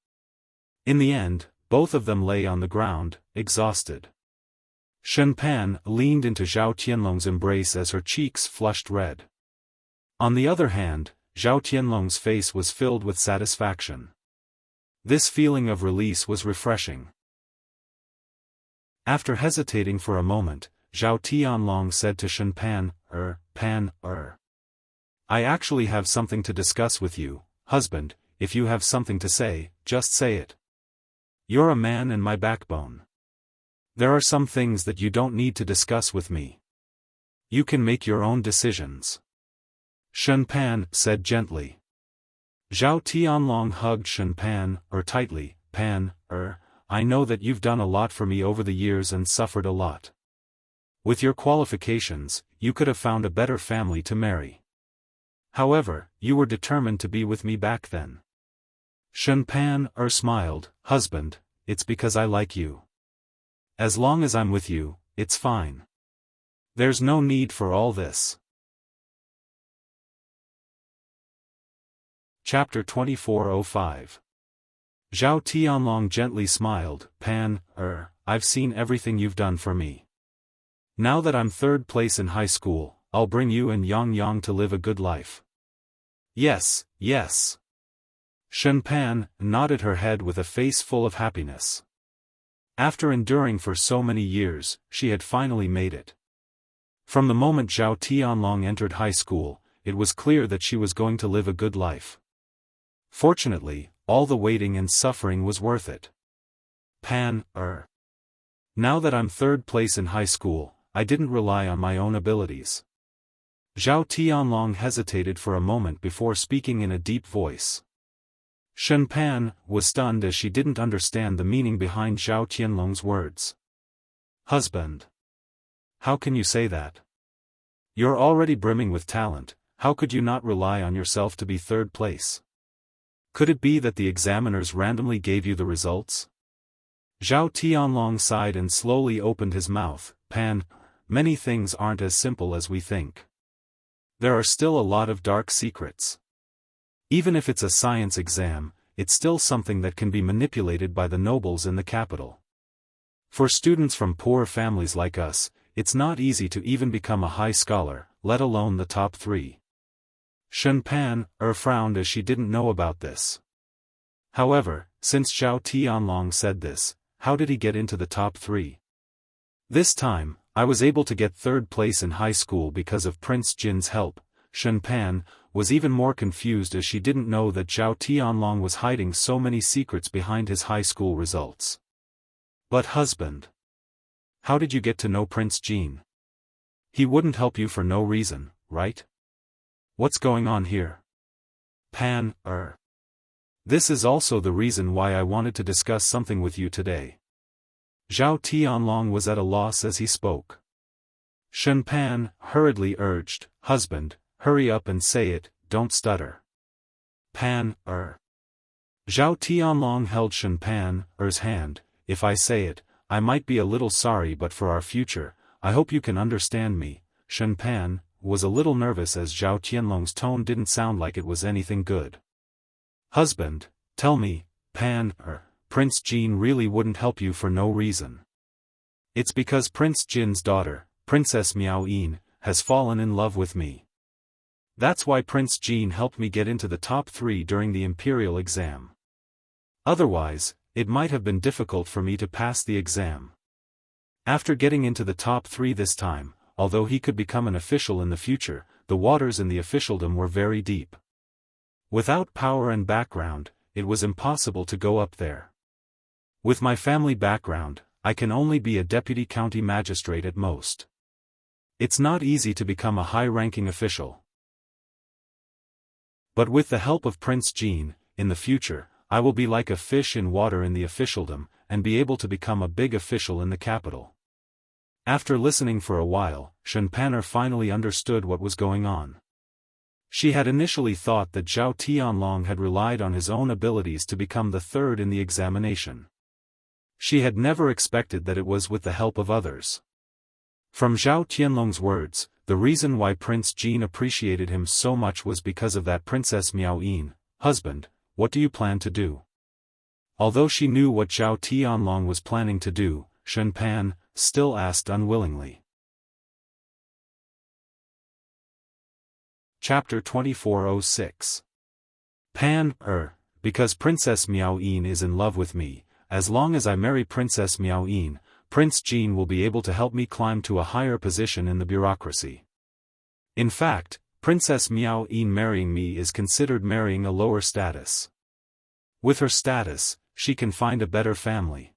In the end, both of them lay on the ground, exhausted. Xiaofan leaned into Zhao Tianlong's embrace as her cheeks flushed red. On the other hand, Zhao Tianlong's face was filled with satisfaction. This feeling of release was refreshing. After hesitating for a moment, Zhao Tianlong said to Xiaofan, I actually have something to discuss with you, husband. If you have something to say, just say it. You're a man and my backbone. There are some things that you don't need to discuss with me. You can make your own decisions. Xiaofan said gently. Zhao Tianlong hugged Shen Pan tightly. Pan, I know that you've done a lot for me over the years and suffered a lot. With your qualifications, you could have found a better family to marry. However, you were determined to be with me back then. Shen Pan smiled. Husband, it's because I like you. As long as I'm with you, it's fine. There's no need for all this. Chapter 2405. Zhao Tianlong gently smiled. Pan, I've seen everything you've done for me. Now that I'm third place in high school, I'll bring you and Yang Yang to live a good life. Yes, yes. Shen Pan nodded her head with a face full of happiness. After enduring for so many years, she had finally made it. From the moment Zhao Tianlong entered high school, it was clear that she was going to live a good life. Fortunately, all the waiting and suffering was worth it. Pan, Now that I'm third place in high school, I didn't rely on my own abilities. Zhao Tianlong hesitated for a moment before speaking in a deep voice. Shen Pan was stunned as she didn't understand the meaning behind Zhao Tianlong's words. Husband. How can you say that? You're already brimming with talent, how could you not rely on yourself to be third place? Could it be that the examiners randomly gave you the results? Zhao Tianlong sighed and slowly opened his mouth. Pan, many things aren't as simple as we think. There are still a lot of dark secrets. Even if it's a science exam, it's still something that can be manipulated by the nobles in the capital. For students from poor families like us, it's not easy to even become a high scholar, let alone the top 3. Shen Pan frowned as she didn't know about this. However, since Zhao Tianlong said this, how did he get into the top 3? This time, I was able to get third place in high school because of Prince Jin's help. Shen Pan was even more confused as she didn't know that Zhao Tianlong was hiding so many secrets behind his high school results. But husband, how did you get to know Prince Jin? He wouldn't help you for no reason, right? What's going on here? Pan, This is also the reason why I wanted to discuss something with you today. Zhao Tianlong was at a loss as he spoke. Shen Pan hurriedly urged, Husband, hurry up and say it, don't stutter. Pan, Zhao Tianlong held Shen Pan's hand. If I say it, I might be a little sorry, but for our future, I hope you can understand me. Shen Pan was a little nervous as Zhao Tianlong's tone didn't sound like it was anything good. Husband, tell me, Pan, Prince Jin really wouldn't help you for no reason. It's because Prince Jin's daughter, Princess Miao Yin, has fallen in love with me. That's why Prince Jin helped me get into the top 3 during the imperial exam. Otherwise, it might have been difficult for me to pass the exam. After getting into the top 3 this time, although he could become an official in the future, the waters in the officialdom were very deep. Without power and background, it was impossible to go up there. With my family background, I can only be a deputy county magistrate at most. It's not easy to become a high-ranking official. But with the help of Prince Jin, in the future, I will be like a fish in water in the officialdom, and be able to become a big official in the capital. After listening for a while, Shen Pan finally understood what was going on. She had initially thought that Zhao Tianlong had relied on his own abilities to become the third in the examination. She had never expected that it was with the help of others. From Zhao Tianlong's words, the reason why Prince Jin appreciated him so much was because of that Princess Miao Yin. Husband, what do you plan to do? Although she knew what Zhao Tianlong was planning to do, Shen Pan still asked unwillingly. Chapter 2406. Pan, because Princess Miao Yin is in love with me, as long as I marry Princess Miao Yin, Prince Jin will be able to help me climb to a higher position in the bureaucracy. In fact, Princess Miao Yin marrying me is considered marrying a lower status. With her status, she can find a better family.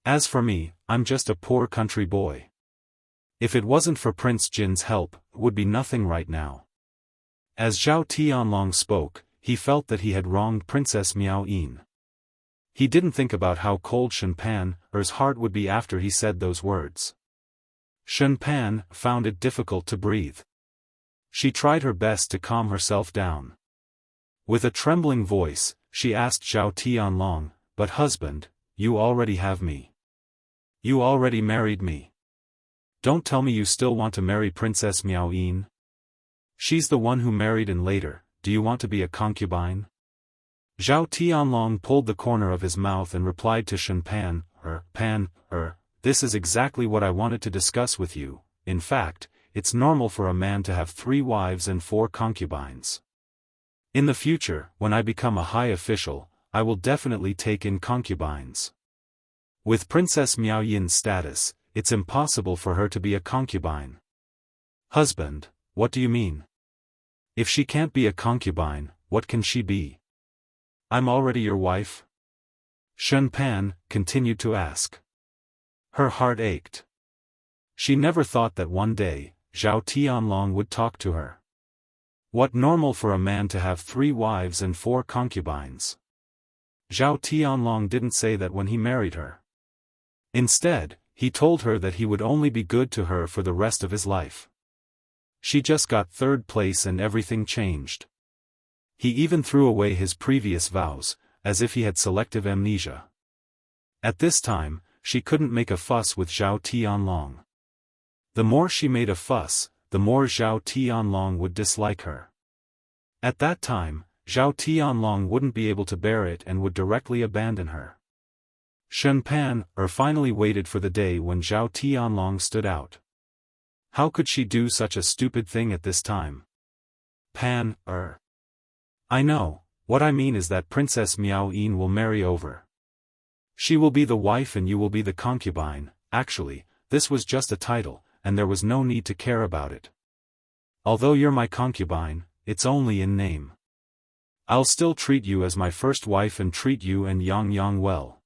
As for me, I'm just a poor country boy. If it wasn't for Prince Jin's help, it would be nothing right now. As Zhao Tianlong spoke, he felt that he had wronged Princess Miao Yin. He didn't think about how cold Shen Pan's heart would be after he said those words. Shen Pan found it difficult to breathe. She tried her best to calm herself down. With a trembling voice, she asked Zhao Tianlong, "But husband, you already have me. You already married me. Don't tell me you still want to marry Princess Miao Yin. She's the one who married and later, do you want to be a concubine?" Zhao Tianlong pulled the corner of his mouth and replied to Shen Pan, this is exactly what I wanted to discuss with you. In fact, it's normal for a man to have 3 wives and 4 concubines. In the future, when I become a high official, I will definitely take in concubines. With Princess Miao Yin's status, it's impossible for her to be a concubine. Husband, what do you mean? If she can't be a concubine, what can she be? I'm already your wife? Shen Pan continued to ask. Her heart ached. She never thought that one day, Zhao Tianlong would talk to her. What normal for a man to have 3 wives and 4 concubines? Zhao Tianlong didn't say that when he married her. Instead, he told her that he would only be good to her for the rest of his life. She just got 3rd place and everything changed. He even threw away his previous vows, as if he had selective amnesia. At this time, she couldn't make a fuss with Zhao Tianlong. The more she made a fuss, the more Zhao Tianlong would dislike her. At that time, Zhao Tianlong wouldn't be able to bear it and would directly abandon her. Shen Pan finally waited for the day when Zhao Tianlong stood out. How could she do such a stupid thing at this time? I know, what I mean is that Princess Miao Yin will marry over. She will be the wife and you will be the concubine. Actually, this was just a title, and there was no need to care about it. Although you're my concubine, it's only in name. I'll still treat you as my first wife and treat you and Yang well.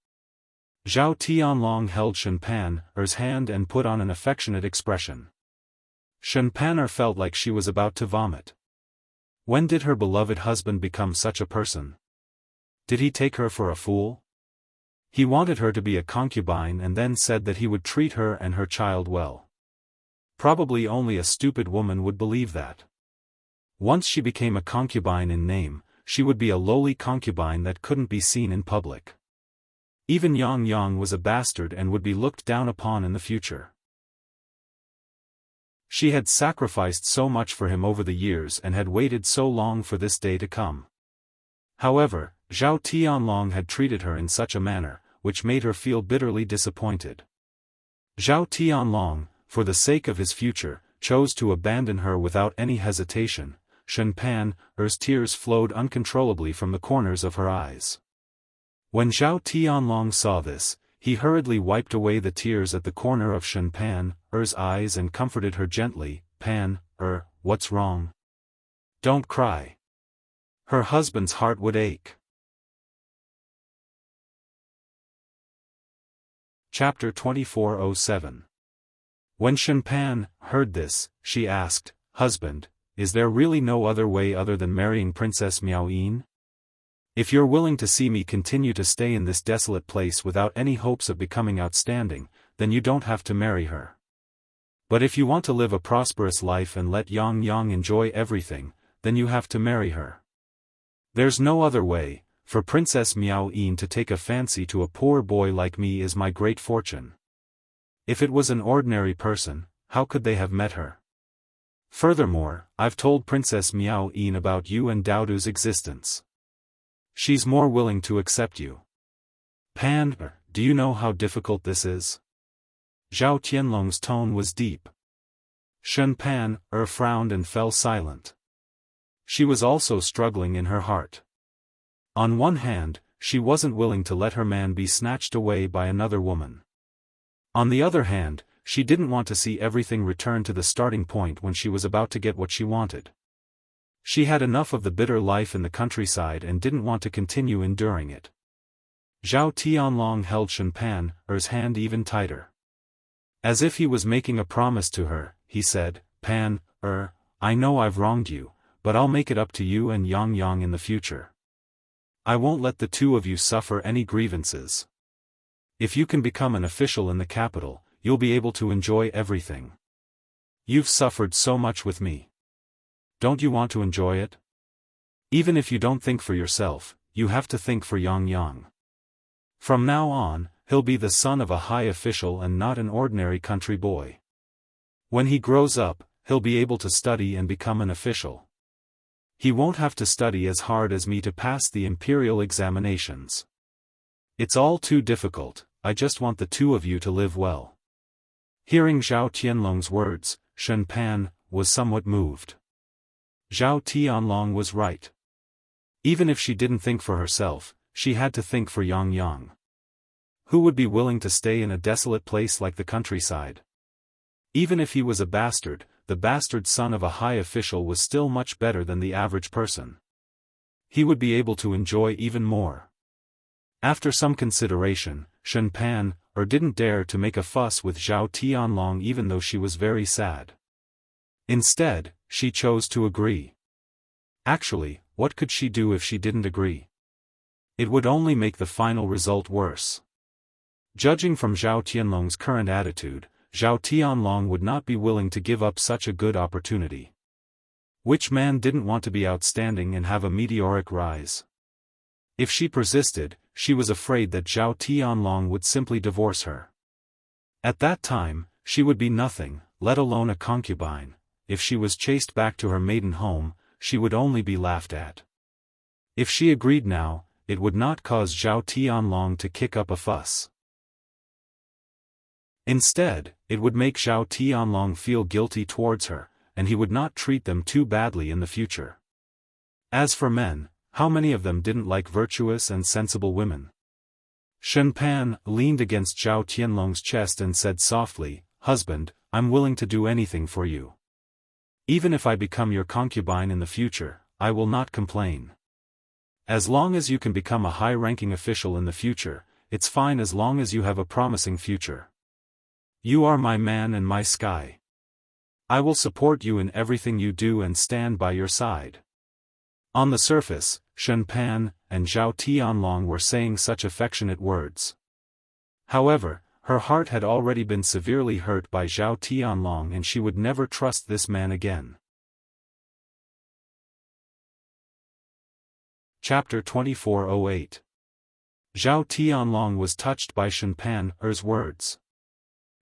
Zhao Tianlong held Shen Pan's hand and put on an affectionate expression. Shen Pan felt like she was about to vomit. When did her beloved husband become such a person? Did he take her for a fool? He wanted her to be a concubine and then said that he would treat her and her child well. Probably only a stupid woman would believe that. Once she became a concubine in name, she would be a lowly concubine that couldn't be seen in public. Even Yang was a bastard and would be looked down upon in the future. She had sacrificed so much for him over the years and had waited so long for this day to come. However, Zhao Tianlong had treated her in such a manner, which made her feel bitterly disappointed. Zhao Tianlong, for the sake of his future, chose to abandon her without any hesitation. Shen Pan's tears flowed uncontrollably from the corners of her eyes. When Zhao Tianlong saw this, he hurriedly wiped away the tears at the corner of Shen Pan's eyes and comforted her gently. What's wrong? Don't cry. Her husband's heart would ache. Chapter 2407. When Shen Pan heard this, she asked, "Husband, is there really no other way other than marrying Princess Miao Yin? If you're willing to see me continue to stay in this desolate place without any hopes of becoming outstanding, then you don't have to marry her. But if you want to live a prosperous life and let Yang enjoy everything, then you have to marry her. There's no other way. For Princess Miao Yin to take a fancy to a poor boy like me is my great fortune. If it was an ordinary person, how could they have met her? Furthermore, I've told Princess Miao Yin about you and Daodu's existence. She's more willing to accept you. Do you know how difficult this is?" Zhao Tianlong's tone was deep. Shen Pan frowned and fell silent. She was also struggling in her heart. On one hand, she wasn't willing to let her man be snatched away by another woman. On the other hand, she didn't want to see everything return to the starting point when she was about to get what she wanted. She had enough of the bitter life in the countryside and didn't want to continue enduring it. Zhao Tianlong held Shen Pan's hand even tighter. As if he was making a promise to her, he said, I know I've wronged you, but I'll make it up to you and Yang Yang in the future. I won't let the two of you suffer any grievances. If you can become an official in the capital, you'll be able to enjoy everything. You've suffered so much with me. Don't you want to enjoy it? Even if you don't think for yourself, you have to think for Yang Yang. From now on, he'll be the son of a high official and not an ordinary country boy. When he grows up, he'll be able to study and become an official. He won't have to study as hard as me to pass the imperial examinations. It's all too difficult. I just want the two of you to live well. Hearing Zhao Tianlong's words, Shen Pan was somewhat moved. Zhao Tianlong was right. Even if she didn't think for herself, she had to think for Yang Yang. Who would be willing to stay in a desolate place like the countryside? Even if he was a bastard, the bastard son of a high official was still much better than the average person. He would be able to enjoy even more. After some consideration, Shen Pan didn't dare to make a fuss with Zhao Tianlong even though she was very sad. Instead, she chose to agree. Actually, what could she do if she didn't agree? It would only make the final result worse. Judging from Zhao Tianlong's current attitude, Zhao Tianlong would not be willing to give up such a good opportunity. Which man didn't want to be outstanding and have a meteoric rise? If she persisted, she was afraid that Zhao Tianlong would simply divorce her. At that time, she would be nothing, let alone a concubine. If she was chased back to her maiden home, she would only be laughed at. If she agreed now, it would not cause Zhao Tianlong to kick up a fuss. Instead, it would make Zhao Tianlong feel guilty towards her, and he would not treat them too badly in the future. As for men, how many of them didn't like virtuous and sensible women? Shen Pan leaned against Zhao Tianlong's chest and said softly, "Husband, I'm willing to do anything for you. Even if I become your concubine in the future, I will not complain. As long as you can become a high-ranking official in the future, it's fine as long as you have a promising future. You are my man and my sky. I will support you in everything you do and stand by your side." On the surface, Shen Pan and Zhao Tianlong were saying such affectionate words. However, her heart had already been severely hurt by Zhao Tianlong and she would never trust this man again. Chapter 2408. Zhao Tianlong was touched by Shen Pan's words.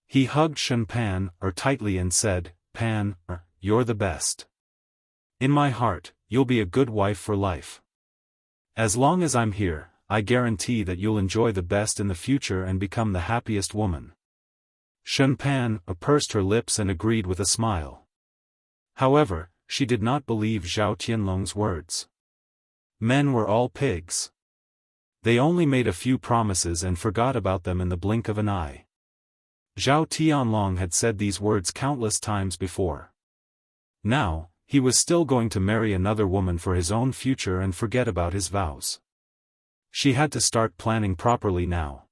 He hugged Shen Pan tightly and said, "Pan, you're the best. In my heart, you'll be a good wife for life. As long as I'm here, I guarantee that you'll enjoy the best in the future and become the happiest woman." Shen Pan pursed her lips and agreed with a smile. However, she did not believe Zhao Tianlong's words. Men were all pigs. They only made a few promises and forgot about them in the blink of an eye. Zhao Tianlong had said these words countless times before. Now, he was still going to marry another woman for his own future and forget about his vows. She had to start planning properly now.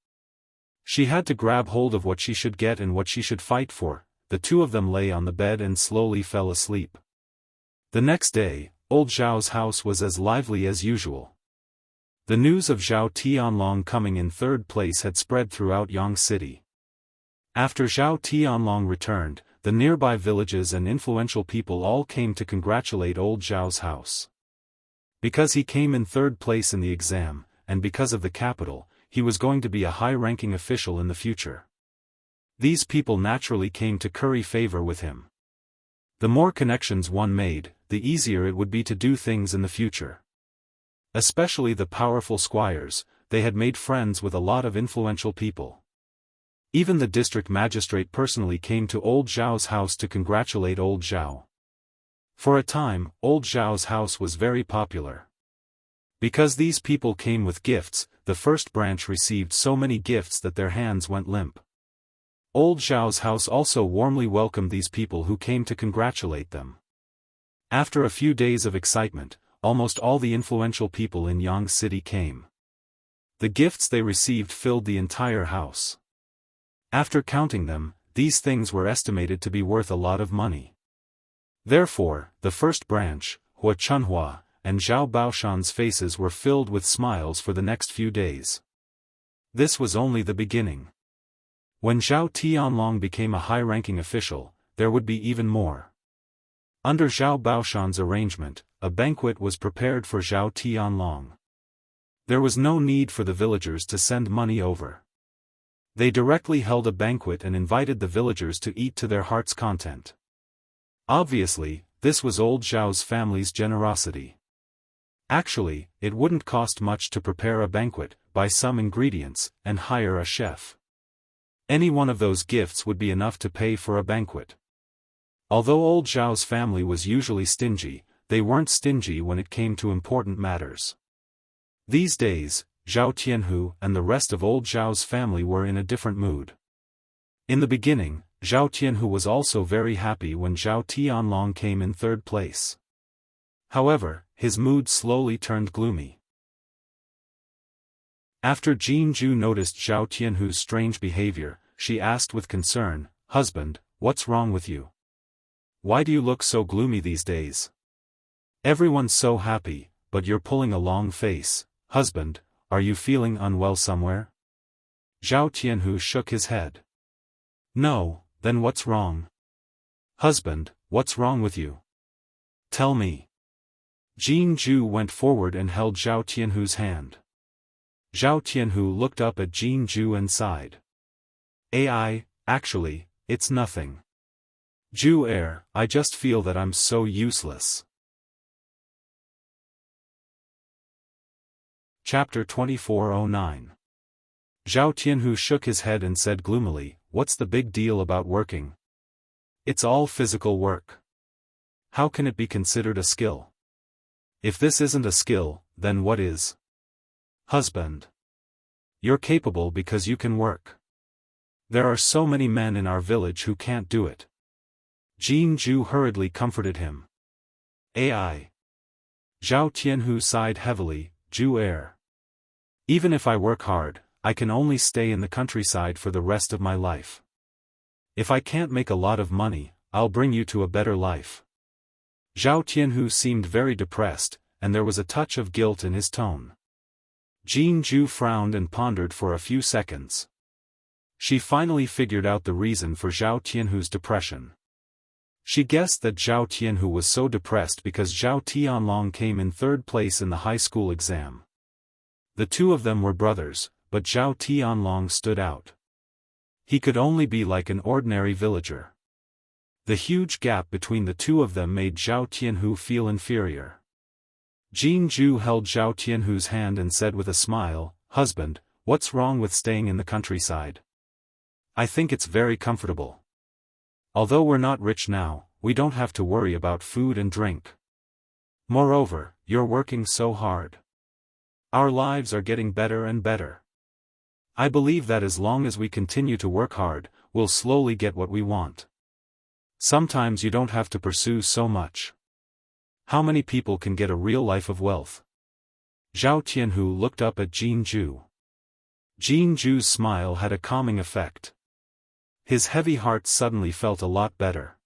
She had to grab hold of what she should get and what she should fight for. The two of them lay on the bed and slowly fell asleep. The next day, old Zhao's house was as lively as usual. The news of Zhao Tianlong coming in third place had spread throughout Yang City. After Zhao Tianlong returned, the nearby villages and influential people all came to congratulate old Zhao's house. Because he came in third place in the exam, and because of the capital, he was going to be a high-ranking official in the future. These people naturally came to curry favor with him. The more connections one made, the easier it would be to do things in the future. Especially the powerful squires, they had made friends with a lot of influential people. Even the district magistrate personally came to old Zhao's house to congratulate old Zhao. For a time, old Zhao's house was very popular. Because these people came with gifts, the first branch received so many gifts that their hands went limp. Old Zhao's house also warmly welcomed these people who came to congratulate them. After a few days of excitement, almost all the influential people in Yang City came. The gifts they received filled the entire house. After counting them, these things were estimated to be worth a lot of money. Therefore, the first branch, Hua Chunhua, and Zhao Baoshan's faces were filled with smiles for the next few days. This was only the beginning. When Zhao Tianlong became a high-ranking official, there would be even more. Under Zhao Baoshan's arrangement, a banquet was prepared for Zhao Tianlong. There was no need for the villagers to send money over. They directly held a banquet and invited the villagers to eat to their heart's content. Obviously, this was old Zhao's family's generosity. Actually, it wouldn't cost much to prepare a banquet, buy some ingredients, and hire a chef. Any one of those gifts would be enough to pay for a banquet. Although old Zhao's family was usually stingy, they weren't stingy when it came to important matters. These days, Zhao Tianhu and the rest of old Zhao's family were in a different mood. In the beginning, Zhao Tianhu was also very happy when Zhao Tianlong came in third place. However, his mood slowly turned gloomy. After Jin Ju noticed Zhao Tianhu's strange behavior, she asked with concern, "Husband, what's wrong with you? Why do you look so gloomy these days? Everyone's so happy, but you're pulling a long face. Husband, are you feeling unwell somewhere?" Zhao Tianhu shook his head. "No, then what's wrong? Husband, what's wrong with you? Tell me." Jin Ju went forward and held Zhao Tianhu's hand. Zhao Tianhu looked up at Jin Ju and sighed. Actually, it's nothing. Ju I just feel that I'm so useless." Chapter 2409. Zhao Tianhu shook his head and said gloomily, "What's the big deal about working? It's all physical work. How can it be considered a skill? If this isn't a skill, then what is?" "Husband, you're capable because you can work. There are so many men in our village who can't do it." Jin Ju hurriedly comforted him. Zhao Tianhu sighed heavily, "Ju even if I work hard, I can only stay in the countryside for the rest of my life. If I can't make a lot of money, I'll bring you to a better life." Zhao Tianhu seemed very depressed, and there was a touch of guilt in his tone. Jin Ju frowned and pondered for a few seconds. She finally figured out the reason for Zhao Tianhu's depression. She guessed that Zhao Tianhu was so depressed because Zhao Tianlong came in third place in the high school exam. The two of them were brothers, but Zhao Tianlong stood out. He could only be like an ordinary villager. The huge gap between the two of them made Zhao Tianhu feel inferior. Jin Ju held Zhao Tianhu's hand and said with a smile, "Husband, what's wrong with staying in the countryside? I think it's very comfortable. Although we're not rich now, we don't have to worry about food and drink. Moreover, you're working so hard. Our lives are getting better and better. I believe that as long as we continue to work hard, we'll slowly get what we want. Sometimes you don't have to pursue so much. How many people can get a real life of wealth?" Zhao Tianhu looked up at Jin Ju. Jin Ju's smile had a calming effect. His heavy heart suddenly felt a lot better.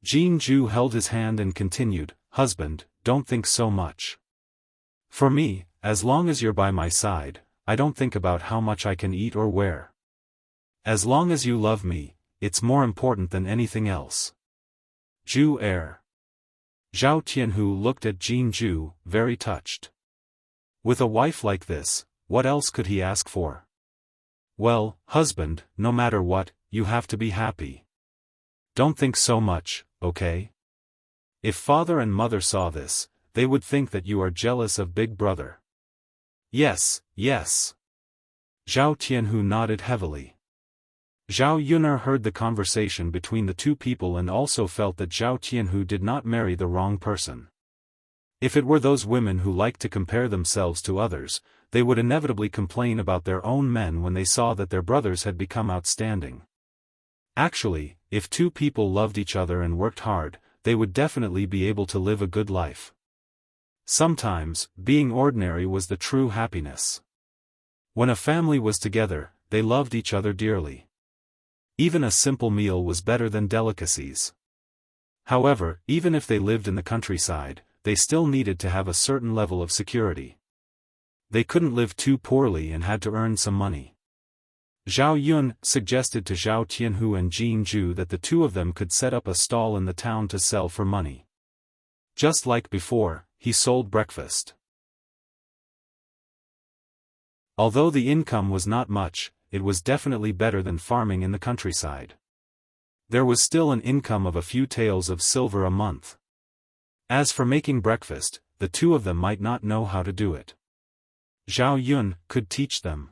Jin Ju held his hand and continued, "Husband, don't think so much. For me, as long as you're by my side, I don't think about how much I can eat or wear. As long as you love me, it's more important than anything else. Ju Zhao Tianhu looked at Jin Ju, very touched. With a wife like this, what else could he ask for? "Well, husband, no matter what, you have to be happy. Don't think so much, okay? If father and mother saw this, they would think that you are jealous of big brother." Yes. Zhao Tianhu nodded heavily. Zhao Yun'er heard the conversation between the two people and also felt that Zhao Tianhu did not marry the wrong person. If it were those women who liked to compare themselves to others, they would inevitably complain about their own men when they saw that their brothers had become outstanding. Actually, if two people loved each other and worked hard, they would definitely be able to live a good life. Sometimes, being ordinary was the true happiness. When a family was together, they loved each other dearly. Even a simple meal was better than delicacies. However, even if they lived in the countryside, they still needed to have a certain level of security. They couldn't live too poorly and had to earn some money. Zhao Yun suggested to Zhao Tianhu and Jin Zhu that the two of them could set up a stall in the town to sell for money. Just like before, he sold breakfast. Although the income was not much, it was definitely better than farming in the countryside. There was still an income of a few taels of silver a month. As for making breakfast, the two of them might not know how to do it. Zhao Yun could teach them.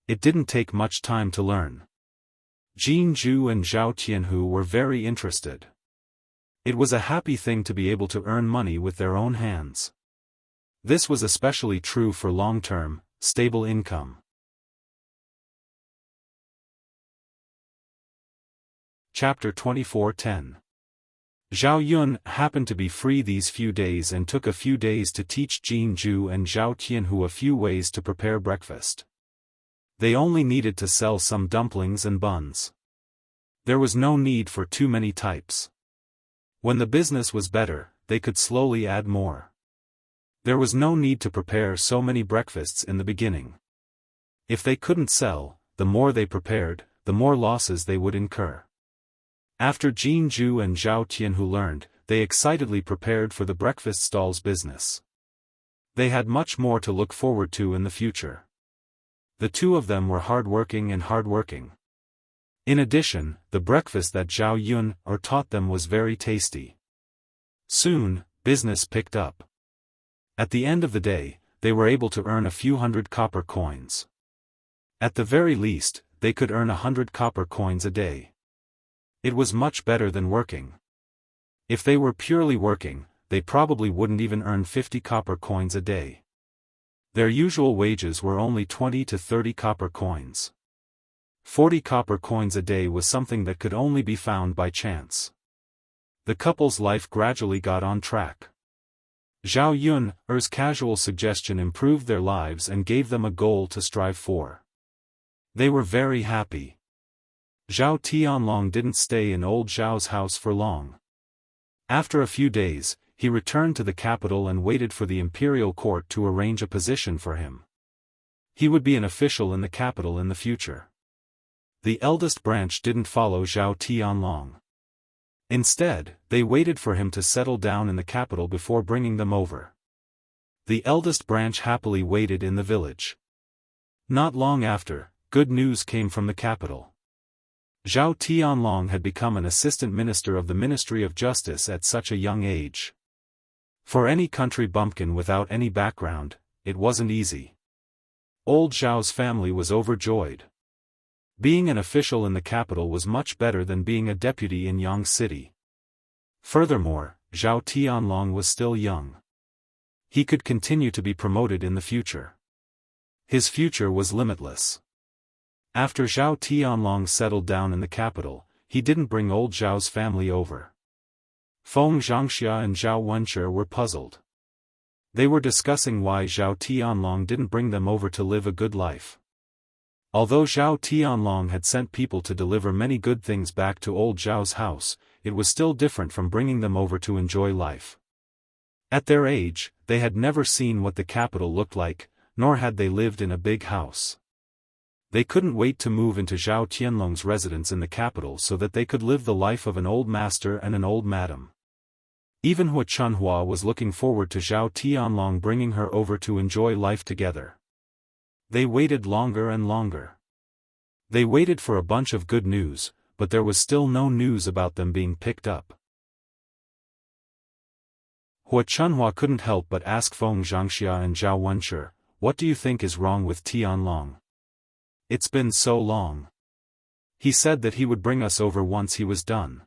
It didn't take much time to learn. Jin Zhu and Zhao Tianhu were very interested. It was a happy thing to be able to earn money with their own hands. This was especially true for long-term, stable income. Chapter 24:10. Zhao Yun happened to be free these few days and took a few days to teach Jin Zhu and Zhao Tianhu a few ways to prepare breakfast. They only needed to sell some dumplings and buns. There was no need for too many types. When the business was better, they could slowly add more. There was no need to prepare so many breakfasts in the beginning. If they couldn't sell, the more they prepared, the more losses they would incur. After Jin Zhu and Zhao Tianhu learned, they excitedly prepared for the breakfast stalls business. They had much more to look forward to in the future. The two of them were hardworking. In addition, the breakfast that Zhao Yun taught them was very tasty. Soon, business picked up. At the end of the day, they were able to earn a few hundred copper coins. At the very least, they could earn 100 copper coins a day. It was much better than working. If they were purely working, they probably wouldn't even earn 50 copper coins a day. Their usual wages were only 20 to 30 copper coins. 40 copper coins a day was something that could only be found by chance. The couple's life gradually got on track. Zhao Yun's casual suggestion improved their lives and gave them a goal to strive for. They were very happy. Zhao Tianlong didn't stay in old Zhao's house for long. After a few days, he returned to the capital and waited for the imperial court to arrange a position for him. He would be an official in the capital in the future. The eldest branch didn't follow Zhao Tianlong. Instead, they waited for him to settle down in the capital before bringing them over. The eldest branch happily waited in the village. Not long after, good news came from the capital. Zhao Tianlong had become an assistant minister of the Ministry of Justice at such a young age. For any country bumpkin without any background, it wasn't easy. Old Zhao's family was overjoyed. Being an official in the capital was much better than being a deputy in Yang City. Furthermore, Zhao Tianlong was still young. He could continue to be promoted in the future. His future was limitless. After Zhao Tianlong settled down in the capital, he didn't bring old Zhao's family over. Feng Zhangxia and Zhao Wenshi were puzzled. They were discussing why Zhao Tianlong didn't bring them over to live a good life. Although Zhao Tianlong had sent people to deliver many good things back to old Zhao's house, it was still different from bringing them over to enjoy life. At their age, they had never seen what the capital looked like, nor had they lived in a big house. They couldn't wait to move into Zhao Tianlong's residence in the capital so that they could live the life of an old master and an old madam. Even Hua Chunhua was looking forward to Zhao Tianlong bringing her over to enjoy life together. They waited longer and longer. They waited for a bunch of good news, but there was still no news about them being picked up. Hua Chunhua couldn't help but ask Feng Zhangxia and Zhao Wenshi, "What do you think is wrong with Tianlong? It's been so long. He said that he would bring us over once he was done.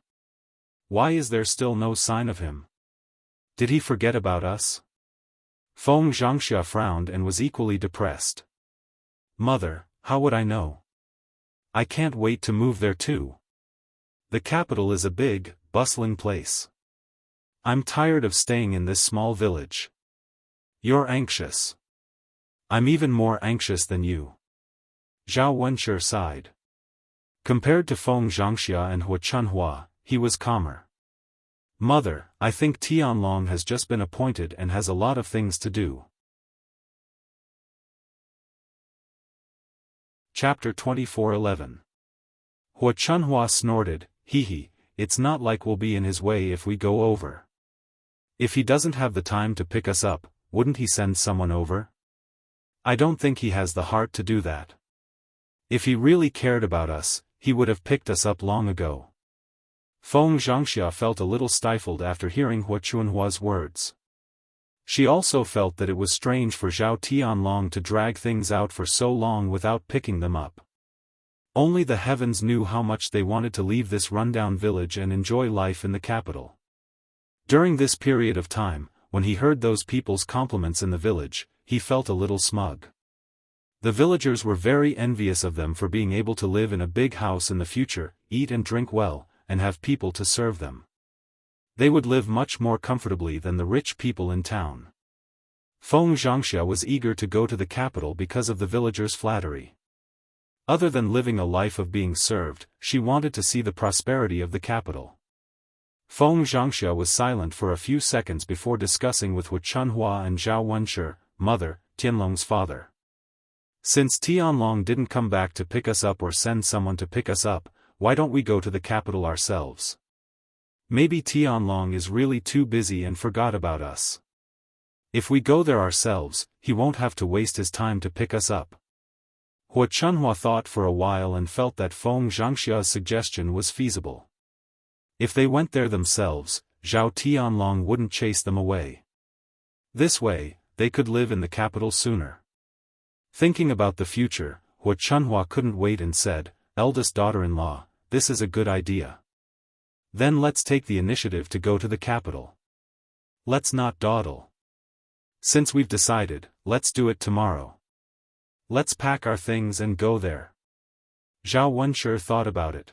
Why is there still no sign of him? Did he forget about us?" Feng Zhangxia frowned and was equally depressed. "Mother, how would I know? I can't wait to move there too. The capital is a big, bustling place. I'm tired of staying in this small village. You're anxious. I'm even more anxious than you." Zhao Wenshi sighed. Compared to Feng Zhangxia and Hua Chunhua, he was calmer. Mother, I think Tianlong has just been appointed and has a lot of things to do. Chapter 24:11. Hua Chunhua snorted, hee, it's not like we'll be in his way if we go over. If he doesn't have the time to pick us up, wouldn't he send someone over? I don't think he has the heart to do that. If he really cared about us, he would have picked us up long ago. Feng Zhangxia felt a little stifled after hearing Hua Chunhua's words. She also felt that it was strange for Zhao Tianlong to drag things out for so long without picking them up. Only the heavens knew how much they wanted to leave this rundown village and enjoy life in the capital. During this period of time, when he heard those people's compliments in the village, he felt a little smug. The villagers were very envious of them for being able to live in a big house in the future, eat and drink well, and have people to serve them. They would live much more comfortably than the rich people in town. Feng Zhangxia was eager to go to the capital because of the villagers' flattery. Other than living a life of being served, she wanted to see the prosperity of the capital. Feng Zhangxia was silent for a few seconds before discussing with Hua Chunhua and Zhao Wenshi, mother, Tianlong's father. Since Tianlong didn't come back to pick us up or send someone to pick us up, why don't we go to the capital ourselves? Maybe Tianlong is really too busy and forgot about us. If we go there ourselves, he won't have to waste his time to pick us up. Hua Chunhua thought for a while and felt that Feng Zhangxia's suggestion was feasible. If they went there themselves, Zhao Tianlong wouldn't chase them away. This way, they could live in the capital sooner. Thinking about the future, Hua Chunhua couldn't wait and said, eldest daughter-in-law, this is a good idea. Then let's take the initiative to go to the capital. Let's not dawdle. Since we've decided, let's do it tomorrow. Let's pack our things and go there. Zhao Wenshi thought about it.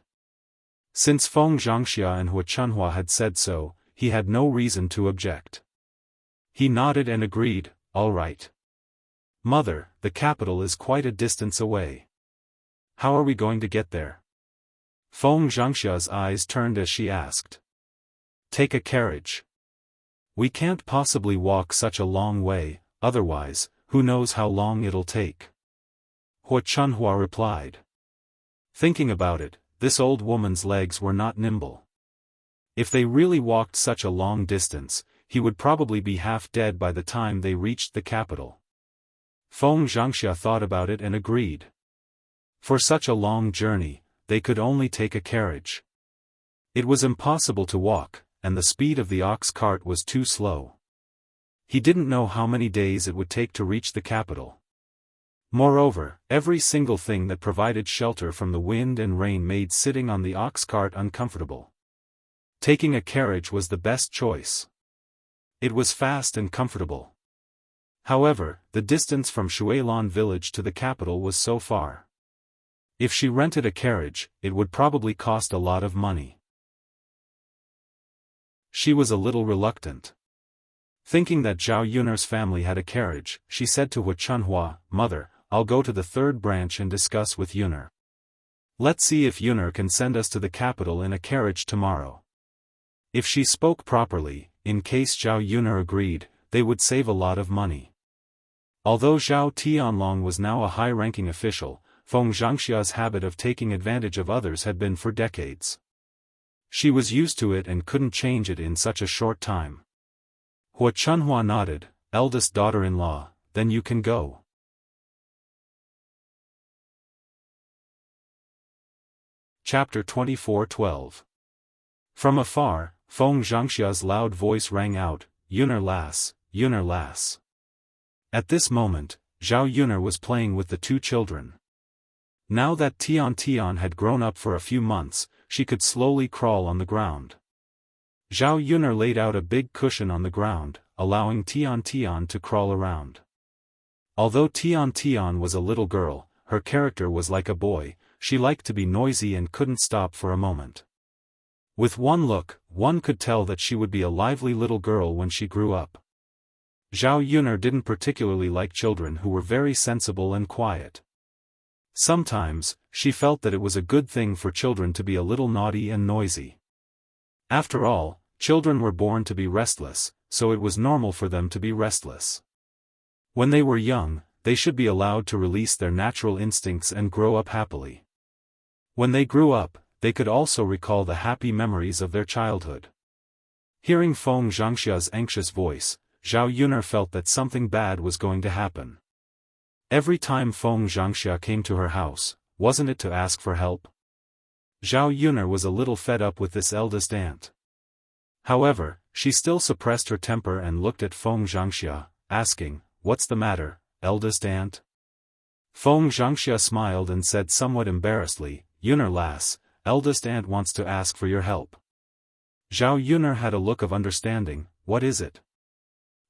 Since Feng Zhangxia and Hua Chunhua had said so, he had no reason to object. He nodded and agreed, all right. Mother, the capital is quite a distance away. How are we going to get there? Feng Zhangxia's eyes turned as she asked. Take a carriage. We can't possibly walk such a long way, otherwise, who knows how long it'll take. Hua Chunhua replied. Thinking about it, this old woman's legs were not nimble. If they really walked such a long distance, he would probably be half dead by the time they reached the capital. Feng Zhangxia thought about it and agreed. For such a long journey, they could only take a carriage. It was impossible to walk, and the speed of the ox cart was too slow. He didn't know how many days it would take to reach the capital. Moreover, every single thing that provided shelter from the wind and rain made sitting on the ox cart uncomfortable. Taking a carriage was the best choice. It was fast and comfortable. However, the distance from Shuilan village to the capital was so far. If she rented a carriage, it would probably cost a lot of money. She was a little reluctant. Thinking that Zhao Yun'er's family had a carriage, she said to Hua Chunhua, Mother, I'll go to the third branch and discuss with Yun'er. Let's see if Yun'er can send us to the capital in a carriage tomorrow. If she spoke properly, in case Zhao Yun'er agreed, they would save a lot of money. Although Zhao Tianlong was now a high-ranking official, Feng Zhangxia's habit of taking advantage of others had been for decades. She was used to it and couldn't change it in such a short time. Hua Chunhua nodded, eldest daughter-in-law, then you can go. Chapter 24:12. From afar, Feng Zhangxia's loud voice rang out, Yun'er lass, Yun'er lass. At this moment, Zhao Yun'er was playing with the two children. Now that Tian had grown up for a few months, she could slowly crawl on the ground. Zhao Yun'er laid out a big cushion on the ground, allowing Tian to crawl around. Although Tian was a little girl, her character was like a boy. She liked to be noisy and couldn't stop for a moment. With one look, one could tell that she would be a lively little girl when she grew up. Zhao Yun'er didn't particularly like children who were very sensible and quiet. Sometimes, she felt that it was a good thing for children to be a little naughty and noisy. After all, children were born to be restless, so it was normal for them to be restless. When they were young, they should be allowed to release their natural instincts and grow up happily. When they grew up, they could also recall the happy memories of their childhood. Hearing Feng Zhangxia's anxious voice, Zhao Yuner felt that something bad was going to happen. Every time Feng Zhangxia came to her house, wasn't it to ask for help? Zhao Yuner was a little fed up with this eldest aunt. However, she still suppressed her temper and looked at Feng Zhangxia, asking, "What's the matter, eldest aunt?" Feng Zhangxia smiled and said somewhat embarrassedly, "Yuner lass, eldest aunt wants to ask for your help." Zhao Yuner had a look of understanding. "What is it?"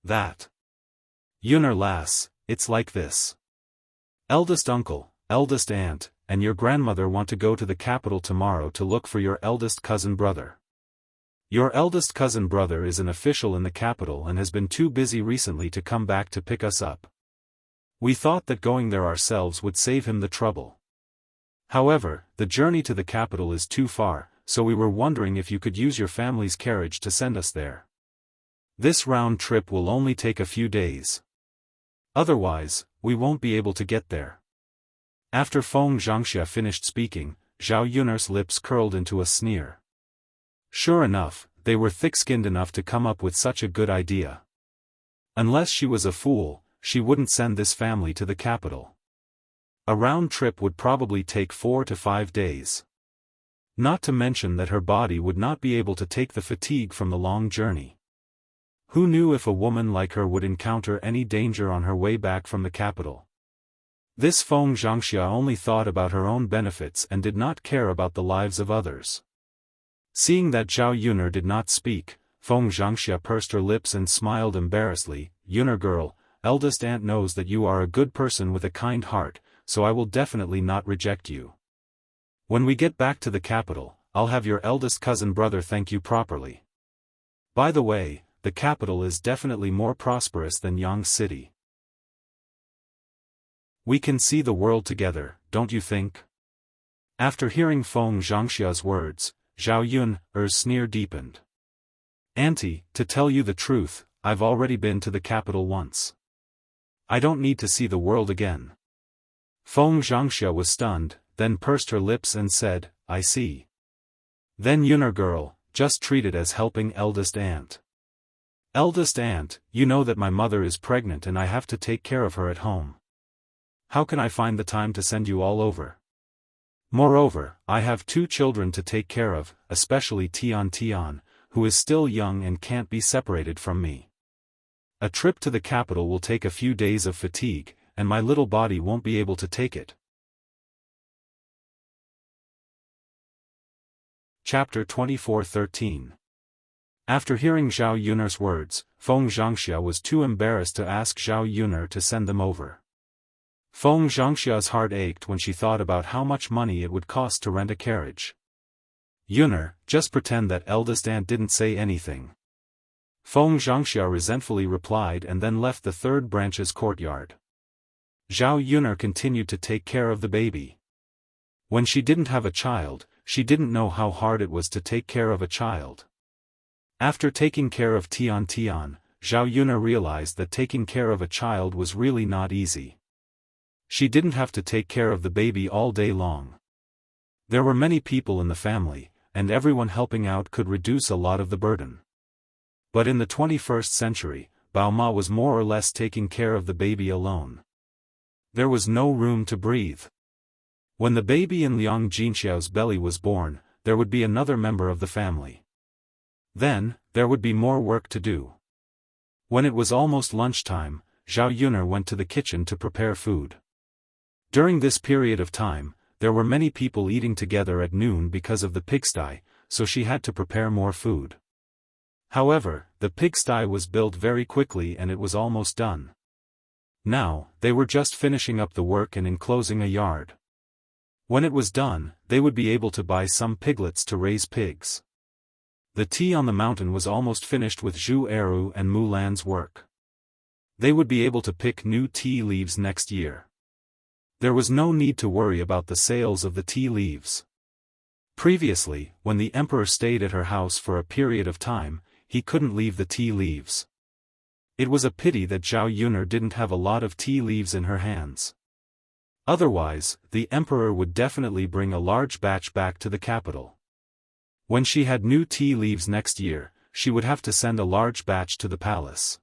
"That. Yuner lass, it's like this. Eldest uncle, eldest aunt, and your grandmother want to go to the capital tomorrow to look for your eldest cousin brother. Your eldest cousin brother is an official in the capital and has been too busy recently to come back to pick us up. We thought that going there ourselves would save him the trouble. However, the journey to the capital is too far, so we were wondering if you could use your family's carriage to send us there. This round trip will only take a few days. Otherwise, we won't be able to get there." After Feng Zhangxia finished speaking, Zhao Yuner's lips curled into a sneer. Sure enough, they were thick-skinned enough to come up with such a good idea. Unless she was a fool, she wouldn't send this family to the capital. A round trip would probably take 4 to 5 days. Not to mention that her body would not be able to take the fatigue from the long journey. Who knew if a woman like her would encounter any danger on her way back from the capital? This Feng Zhangxia only thought about her own benefits and did not care about the lives of others. Seeing that Zhao Yuner did not speak, Feng Zhangxia pursed her lips and smiled embarrassedly. "Yuner girl, eldest aunt knows that you are a good person with a kind heart, so I will definitely not reject you. When we get back to the capital, I'll have your eldest cousin brother thank you properly. By the way, the capital is definitely more prosperous than Yang City. We can see the world together, don't you think?" After hearing Feng Zhangxia's words, Zhao Yuner's sneer deepened. "Auntie, to tell you the truth, I've already been to the capital once. I don't need to see the world again." Feng Zhangxia was stunned, then pursed her lips and said, "I see. Then Yuner girl, just treat it as helping eldest aunt. Eldest aunt, you know that my mother is pregnant and I have to take care of her at home. How can I find the time to send you all over? Moreover, I have 2 children to take care of, especially Tian, who is still young and can't be separated from me. A trip to the capital will take a few days of fatigue, and my little body won't be able to take it." Chapter 24:13. After hearing Zhao Yuner's words, Feng Zhangxia was too embarrassed to ask Zhao Yuner to send them over. Feng Zhangxia's heart ached when she thought about how much money it would cost to rent a carriage. "Yuner, just pretend that eldest aunt didn't say anything." Feng Zhangxia resentfully replied and then left the 3rd branch's courtyard. Zhao Yuner continued to take care of the baby. When she didn't have a child, she didn't know how hard it was to take care of a child. After taking care of Tian, Zhao Yuner realized that taking care of a child was really not easy. She didn't have to take care of the baby all day long. There were many people in the family, and everyone helping out could reduce a lot of the burden. But in the 21st century, Bao Ma was more or less taking care of the baby alone. There was no room to breathe. When the baby in Liang Jinxiao's belly was born, there would be another member of the family. Then, there would be more work to do. When it was almost lunchtime, Zhao Yuner went to the kitchen to prepare food. During this period of time, there were many people eating together at noon because of the pigsty, so she had to prepare more food. However, the pigsty was built very quickly and it was almost done. Now, they were just finishing up the work and enclosing a yard. When it was done, they would be able to buy some piglets to raise pigs. The tea on the mountain was almost finished with Zhu Eru and Mulan's work. They would be able to pick new tea leaves next year. There was no need to worry about the sales of the tea leaves. Previously, when the emperor stayed at her house for a period of time, he couldn't leave the tea leaves. It was a pity that Zhao Yuner didn't have a lot of tea leaves in her hands. Otherwise, the emperor would definitely bring a large batch back to the capital. When she had new tea leaves next year, she would have to send a large batch to the palace.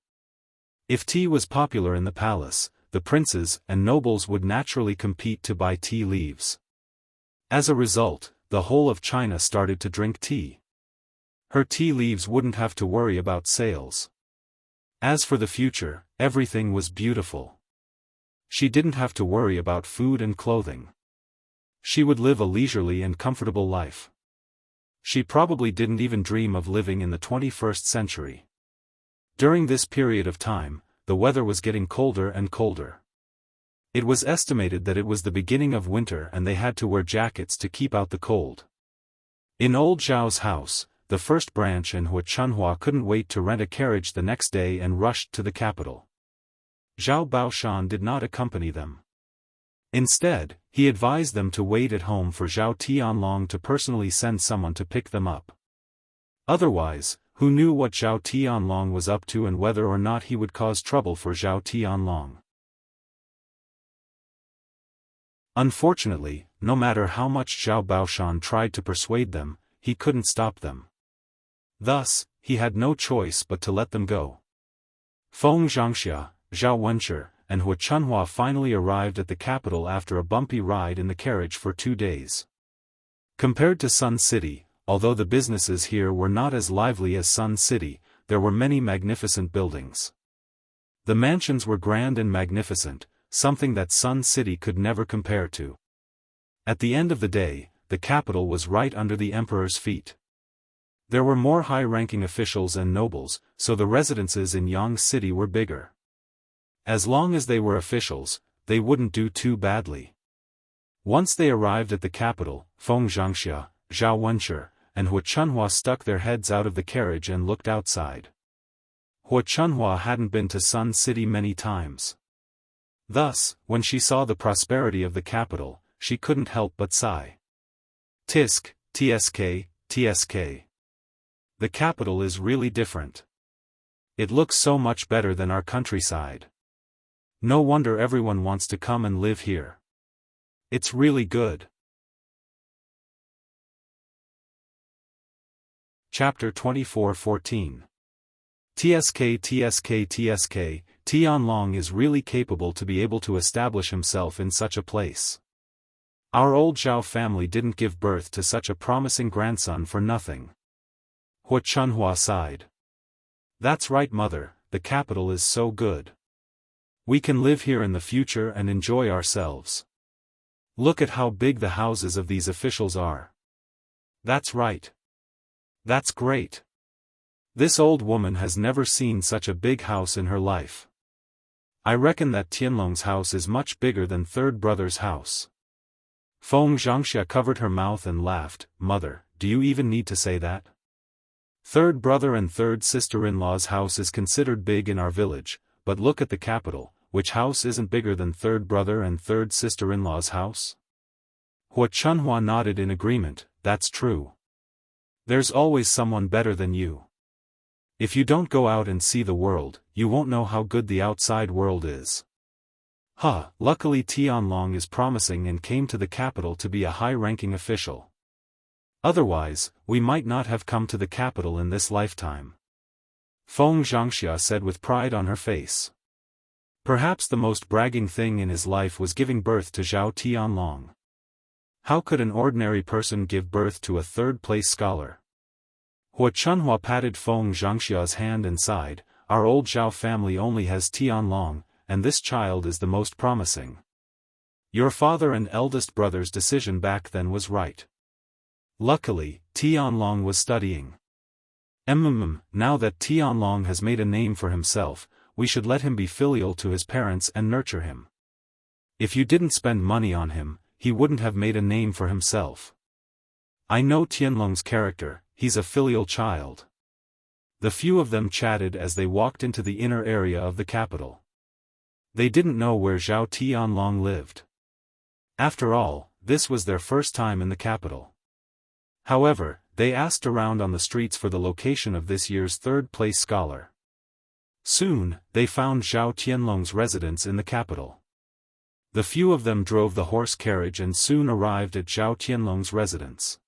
If tea was popular in the palace, the princes and nobles would naturally compete to buy tea leaves. As a result, the whole of China started to drink tea. Her tea leaves wouldn't have to worry about sales. As for the future, everything was beautiful. She didn't have to worry about food and clothing. She would live a leisurely and comfortable life. She probably didn't even dream of living in the 21st century. During this period of time, the weather was getting colder and colder. It was estimated that it was the beginning of winter and they had to wear jackets to keep out the cold. In old Zhao's house, the first branch and Hua Chunhua couldn't wait to rent a carriage the next day and rushed to the capital. Zhao Baoshan did not accompany them. Instead, he advised them to wait at home for Zhao Tianlong to personally send someone to pick them up. Otherwise, who knew what Zhao Tianlong was up to and whether or not he would cause trouble for Zhao Tianlong. Unfortunately, no matter how much Zhao Baoshan tried to persuade them, he couldn't stop them. Thus, he had no choice but to let them go. Feng Zhangxia, Zhao Wenshi, and Hua Chunhua finally arrived at the capital after a bumpy ride in the carriage for 2 days. Compared to Sun City, although the businesses here were not as lively as Sun City, there were many magnificent buildings. The mansions were grand and magnificent, something that Sun City could never compare to. At the end of the day, the capital was right under the emperor's feet. There were more high-ranking officials and nobles, so the residences in Yang City were bigger. As long as they were officials, they wouldn't do too badly. Once they arrived at the capital, Feng Zhangxia, Zhao Wenshi, and Hua Chunhua stuck their heads out of the carriage and looked outside. Hua Chunhua hadn't been to Sun City many times. Thus, when she saw the prosperity of the capital, she couldn't help but sigh. Tisk, tsk, tsk. The capital is really different. It looks so much better than our countryside. No wonder everyone wants to come and live here. It's really good. Chapter 24:14. Tsk tsk tsk, Tianlong is really capable to be able to establish himself in such a place. Our old Zhao family didn't give birth to such a promising grandson for nothing. Hua Chunhua sighed. That's right, mother, the capital is so good. We can live here in the future and enjoy ourselves. Look at how big the houses of these officials are. That's right. That's great. This old woman has never seen such a big house in her life. I reckon that Tianlong's house is much bigger than third brother's house. Feng Zhangxia covered her mouth and laughed. Mother, do you even need to say that? Third brother and third sister-in-law's house is considered big in our village, but look at the capital, which house isn't bigger than third brother and third sister-in-law's house? Hua Chunhua nodded in agreement. That's true. There's always someone better than you. If you don't go out and see the world, you won't know how good the outside world is. Luckily Tianlong is promising and came to the capital to be a high-ranking official. Otherwise, we might not have come to the capital in this lifetime. Feng Zhangxia said with pride on her face. Perhaps the most bragging thing in his life was giving birth to Zhao Tianlong. How could an ordinary person give birth to a third-place scholar? Hua Chunhua patted Feng Zhangxia's hand and sighed. Our old Zhao family only has Tianlong, and this child is the most promising. Your father and eldest brother's decision back then was right. Luckily, Tianlong was studying. Now that Tianlong has made a name for himself, we should let him be filial to his parents and nurture him. If you didn't spend money on him, he wouldn't have made a name for himself. I know Tianlong's character, he's a filial child. The few of them chatted as they walked into the inner area of the capital. They didn't know where Zhao Tianlong lived. After all, this was their first time in the capital. However, they asked around on the streets for the location of this year's third-place scholar. Soon, they found Zhao Tianlong's residence in the capital. The few of them drove the horse carriage and soon arrived at Zhao Tianlong's residence.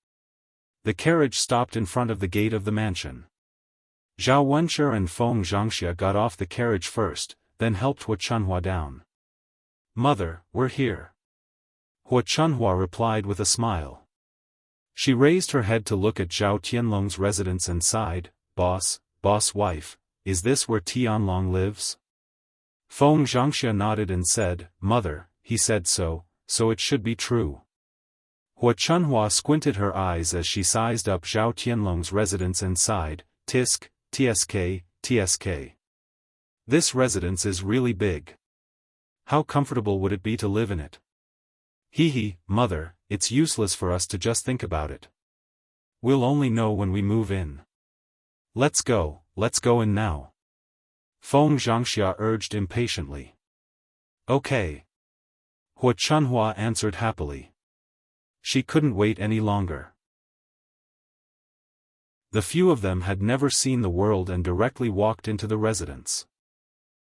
The carriage stopped in front of the gate of the mansion. Zhao Wenshi and Feng Zhangxia got off the carriage first, then helped Hua Chunhua down. "Mother, we're here." Hua Chunhua replied with a smile. She raised her head to look at Zhao Tianlong's residence and sighed, "Boss wife, is this where Tianlong lives?" Feng Zhangxia nodded and said, "Mother, he said so it should be true." Hua Chunhua squinted her eyes as she sized up Zhao Tianlong's residence and sighed, "Tsk. This residence is really big. How comfortable would it be to live in it?" "Hee, mother, it's useless for us to just think about it. We'll only know when we move in. Let's go in now." Feng Zhangxia urged impatiently. "Okay." Hua Chunhua answered happily. She couldn't wait any longer. The few of them had never seen the world and directly walked into the residence.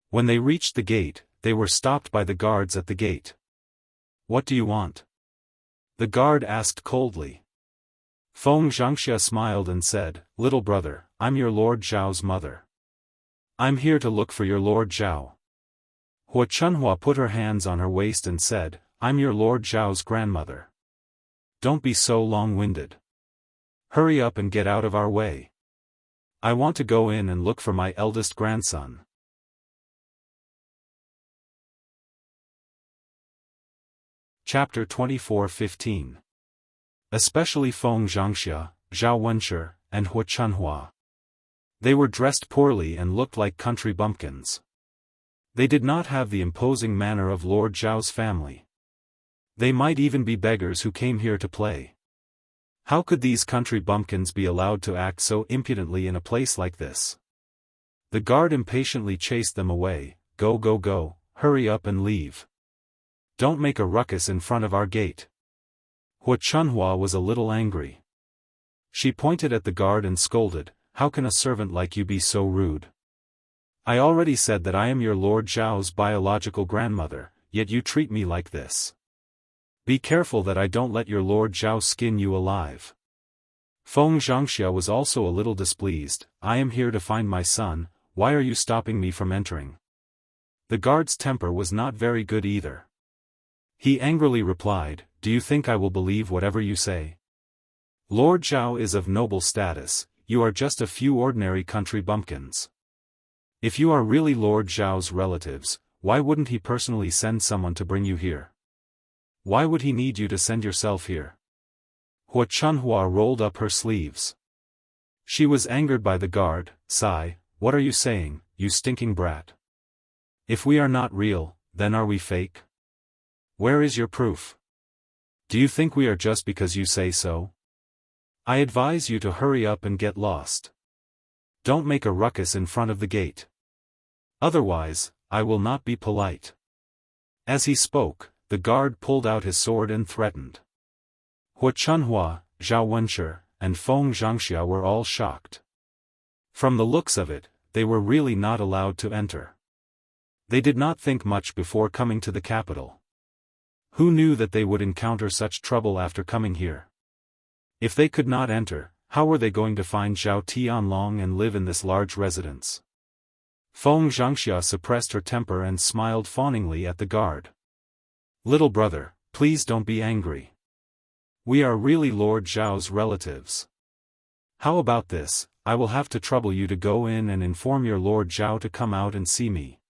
When they reached the gate, they were stopped by the guards at the gate. "What do you want?" the guard asked coldly. Feng Zhangxia smiled and said, "Little brother, I'm your Lord Zhao's mother. I'm here to look for your Lord Zhao." Hua Chunhua put her hands on her waist and said, "I'm your Lord Zhao's grandmother. Don't be so long-winded. Hurry up and get out of our way. I want to go in and look for my eldest grandson." Chapter 24:15. Especially Feng Zhangxia, Zhao Wenshi, and Hua Chunhua. They were dressed poorly and looked like country bumpkins. They did not have the imposing manner of Lord Zhao's family. They might even be beggars who came here to play. How could these country bumpkins be allowed to act so impudently in a place like this? The guard impatiently chased them away. Go, hurry up and leave. Don't make a ruckus in front of our gate." Hua Chunhua was a little angry. She pointed at the guard and scolded, "How can a servant like you be so rude? I already said that I am your Lord Zhao's biological grandmother, yet you treat me like this. Be careful that I don't let your Lord Zhao skin you alive." Feng Zhangxia was also a little displeased. "I am here to find my son, why are you stopping me from entering?" The guard's temper was not very good either. He angrily replied, "Do you think I will believe whatever you say? Lord Zhao is of noble status, you are just a few ordinary country bumpkins. If you are really Lord Zhao's relatives, why wouldn't he personally send someone to bring you here? Why would he need you to send yourself here?" Hua Chunhua rolled up her sleeves. She was angered by the guard. "Sigh, what are you saying, you stinking brat? If we are not real, then are we fake? Where is your proof? Do you think we are just because you say so? I advise you to hurry up and get lost. Don't make a ruckus in front of the gate. Otherwise, I will not be polite." As he spoke, the guard pulled out his sword and threatened. Hua Chunhua, Zhao Wenshi, and Feng Zhangxia were all shocked. From the looks of it, they were really not allowed to enter. They did not think much before coming to the capital. Who knew that they would encounter such trouble after coming here? If they could not enter, how were they going to find Zhao Tianlong and live in this large residence? Feng Zhangxia suppressed her temper and smiled fawningly at the guard. "Little brother, please don't be angry. We are really Lord Zhao's relatives. How about this, I will have to trouble you to go in and inform your Lord Zhao to come out and see me.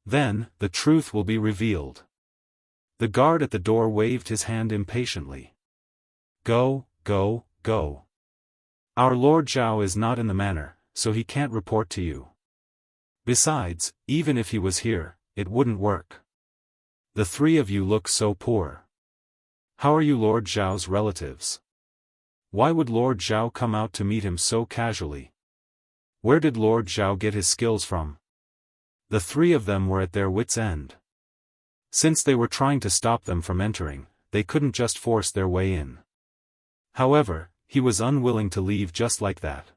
Then, the truth will be revealed." The guard at the door waved his hand impatiently. Go. Our Lord Zhao is not in the manor, so he can't report to you. Besides, even if he was here, it wouldn't work. The three of you look so poor. How are you Lord Zhao's relatives? Why would Lord Zhao come out to meet him so casually? Where did Lord Zhao get his skills from? The three of them were at their wits' end. Since they were trying to stop them from entering, they couldn't just force their way in. However, he was unwilling to leave just like that.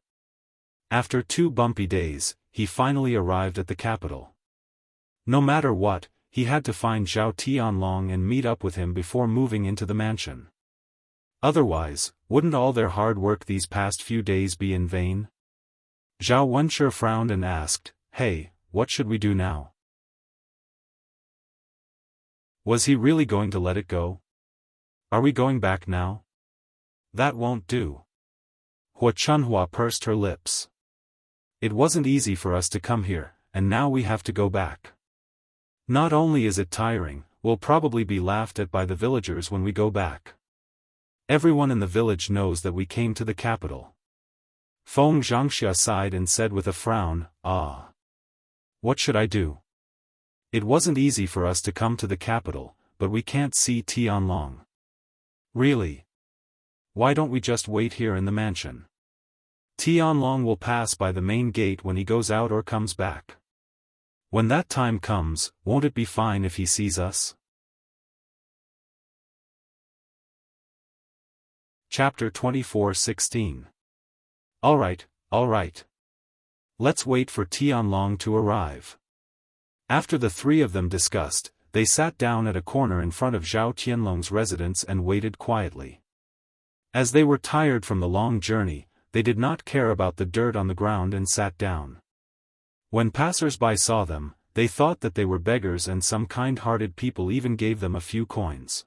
After 2 bumpy days, he finally arrived at the capital. No matter what, he had to find Zhao Tianlong and meet up with him before moving into the mansion. Otherwise, wouldn't all their hard work these past few days be in vain? Zhao Wenshi frowned and asked, "Hey, what should we do now?" Was he really going to let it go? Are we going back now? That won't do. Hua Chunhua pursed her lips. It wasn't easy for us to come here, and now we have to go back. Not only is it tiring, we'll probably be laughed at by the villagers when we go back. Everyone in the village knows that we came to the capital. Feng Zhangxia sighed and said with a frown, "Ah. What should I do? It wasn't easy for us to come to the capital, but we can't see Tianlong. Really? Why don't we just wait here in the mansion? Tianlong will pass by the main gate when he goes out or comes back. When that time comes, won't it be fine if he sees us?" Chapter 24:16. Alright. Let's wait for Tianlong to arrive. After the 3 of them discussed, they sat down at a corner in front of Zhao Tianlong's residence and waited quietly. As they were tired from the long journey, they did not care about the dirt on the ground and sat down. When passers-by saw them, they thought that they were beggars, and some kind-hearted people even gave them a few coins.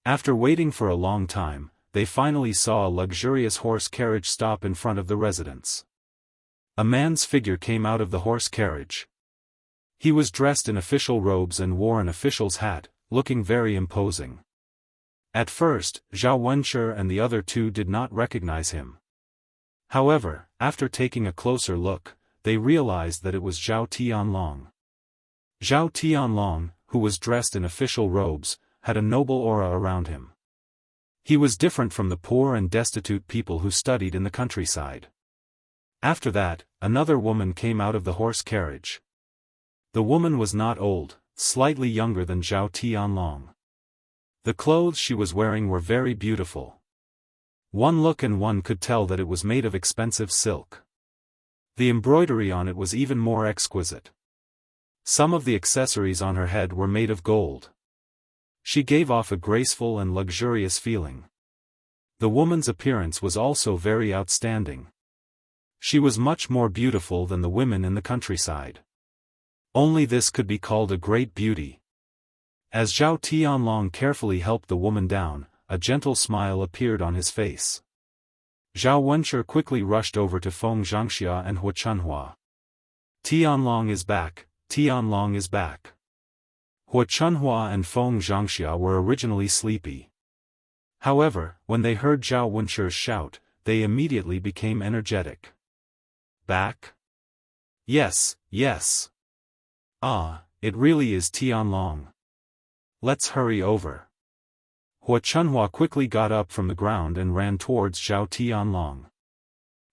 After waiting for a long time, they finally saw a luxurious horse carriage stop in front of the residence. A man's figure came out of the horse carriage. He was dressed in official robes and wore an official's hat, looking very imposing. At first, Zhao Wenshi and the other 2 did not recognize him. However, after taking a closer look, they realized that it was Zhao Tianlong. Zhao Tianlong, who was dressed in official robes, had a noble aura around him. He was different from the poor and destitute people who studied in the countryside. After that, another woman came out of the horse carriage. The woman was not old, slightly younger than Zhao Tianlong. The clothes she was wearing were very beautiful. One look and one could tell that it was made of expensive silk. The embroidery on it was even more exquisite. Some of the accessories on her head were made of gold. She gave off a graceful and luxurious feeling. The woman's appearance was also very outstanding. She was much more beautiful than the women in the countryside. Only this could be called a great beauty. As Zhao Tianlong carefully helped the woman down, a gentle smile appeared on his face. Zhao Wenshi quickly rushed over to Feng Zhangxia and Hua Chunhua. "Tianlong is back, Tianlong is back." Hua Chunhua and Feng Zhangxia were originally sleepy. However, when they heard Zhao Wenshi's shout, they immediately became energetic. "Back? Yes. Ah, it really is Tianlong. Let's hurry over." Hua Chunhua quickly got up from the ground and ran towards Zhao Tianlong.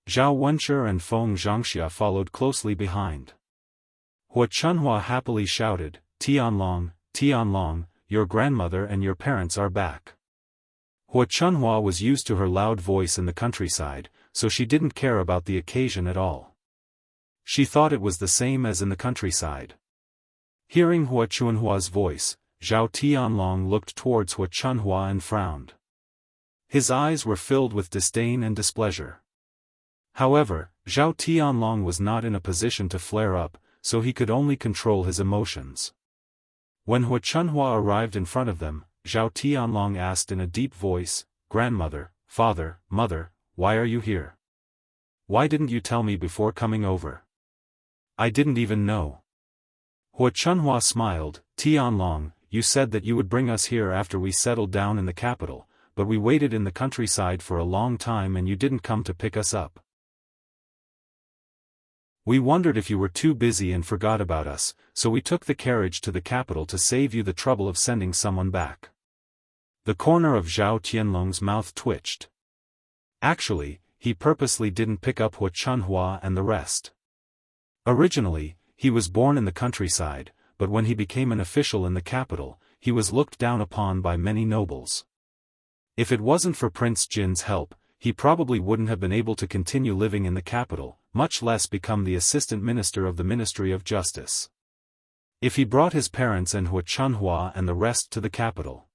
Zhao Wenshi and Feng Zhangxia followed closely behind. Hua Chunhua happily shouted, "Tianlong, Tianlong, your grandmother and your parents are back." Hua Chunhua was used to her loud voice in the countryside, so she didn't care about the occasion at all. She thought it was the same as in the countryside. Hearing Hua Chunhua's voice, Zhao Tianlong looked towards Hua Chunhua and frowned. His eyes were filled with disdain and displeasure. However, Zhao Tianlong was not in a position to flare up, so he could only control his emotions. When Hua Chunhua arrived in front of them, Zhao Tianlong asked in a deep voice, "Grandmother, father, mother, why are you here? Why didn't you tell me before coming over? I didn't even know." Hua Chunhua smiled, "Tianlong, you said that you would bring us here after we settled down in the capital, but we waited in the countryside for a long time and you didn't come to pick us up. We wondered if you were too busy and forgot about us, so we took the carriage to the capital to save you the trouble of sending someone back." The corner of Zhao Tianlong's mouth twitched. Actually, he purposely didn't pick up Hua Chunhua and the rest. Originally, he was born in the countryside, but when he became an official in the capital, he was looked down upon by many nobles. If it wasn't for Prince Jin's help, he probably wouldn't have been able to continue living in the capital, much less become the assistant minister of the Ministry of Justice. If he brought his parents and Hua Chunhua and the rest to the capital,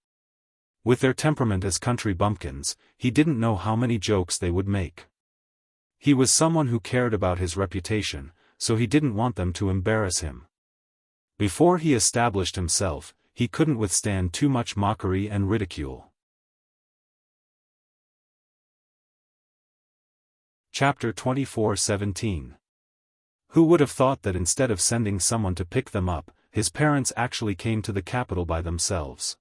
with their temperament as country bumpkins, he didn't know how many jokes they would make. He was someone who cared about his reputation, so he didn't want them to embarrass him. Before he established himself, he couldn't withstand too much mockery and ridicule. Chapter 24:17. Who would have thought that instead of sending someone to pick them up, his parents actually came to the capital by themselves?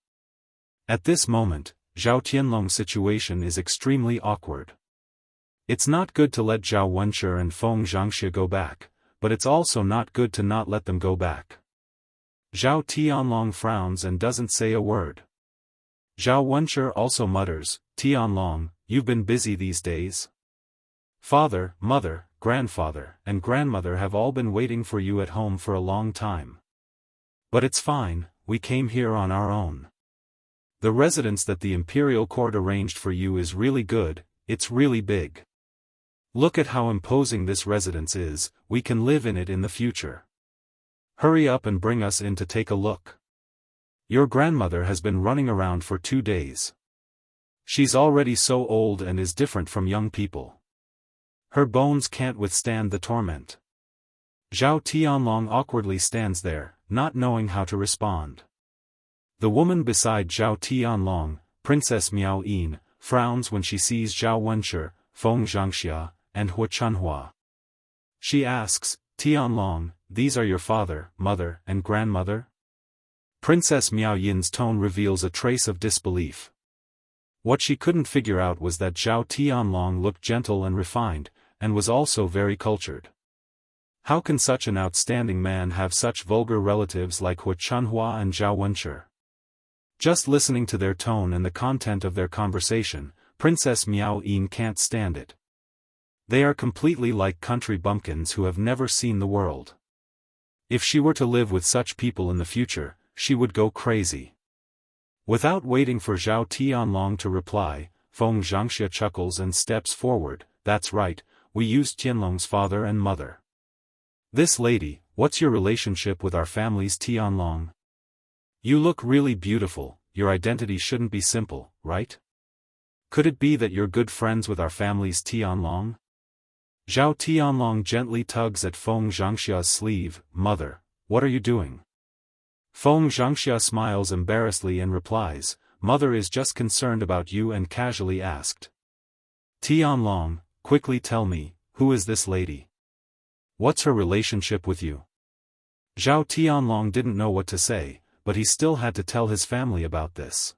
At this moment, Zhao Tianlong's situation is extremely awkward. It's not good to let Zhao Wenshi and Feng Zhangxia go back, but it's also not good to not let them go back. Zhao Tianlong frowns and doesn't say a word. Zhao Wenshi also mutters, "Tianlong, you've been busy these days. Father, mother, grandfather, and grandmother have all been waiting for you at home for a long time. But it's fine, we came here on our own. The residence that the imperial court arranged for you is really good, it's really big. Look at how imposing this residence is, we can live in it in the future. Hurry up and bring us in to take a look. Your grandmother has been running around for 2 days. She's already so old and is different from young people. Her bones can't withstand the torment." Zhao Tianlong awkwardly stands there, not knowing how to respond. The woman beside Zhao Tianlong, Princess Miao Yin, frowns when she sees Zhao Wenshi, Feng Zhangxia, and Hua Chunhua. She asks, "Tianlong, these are your father, mother, and grandmother?" Princess Miao Yin's tone reveals a trace of disbelief. What she couldn't figure out was that Zhao Tianlong looked gentle and refined, and was also very cultured. How can such an outstanding man have such vulgar relatives like Hua Chunhua and Zhao Wenshi? Just listening to their tone and the content of their conversation, Princess Miao Yin can't stand it. They are completely like country bumpkins who have never seen the world. If she were to live with such people in the future, she would go crazy. Without waiting for Zhao Tianlong to reply, Feng Zhangxia chuckles and steps forward. "That's right, we used Tianlong's father and mother. This lady, what's your relationship with our families, Tianlong? You look really beautiful, your identity shouldn't be simple, right? Could it be that you're good friends with our families, Tianlong?" Zhao Tianlong gently tugs at Feng Zhangxia's sleeve. "Mother, what are you doing?" Feng Zhangxia smiles embarrassedly and replies, "Mother is just concerned about you," and casually asked, "Tianlong, quickly tell me, who is this lady? What's her relationship with you?" Zhao Tianlong didn't know what to say, but he still had to tell his family about this.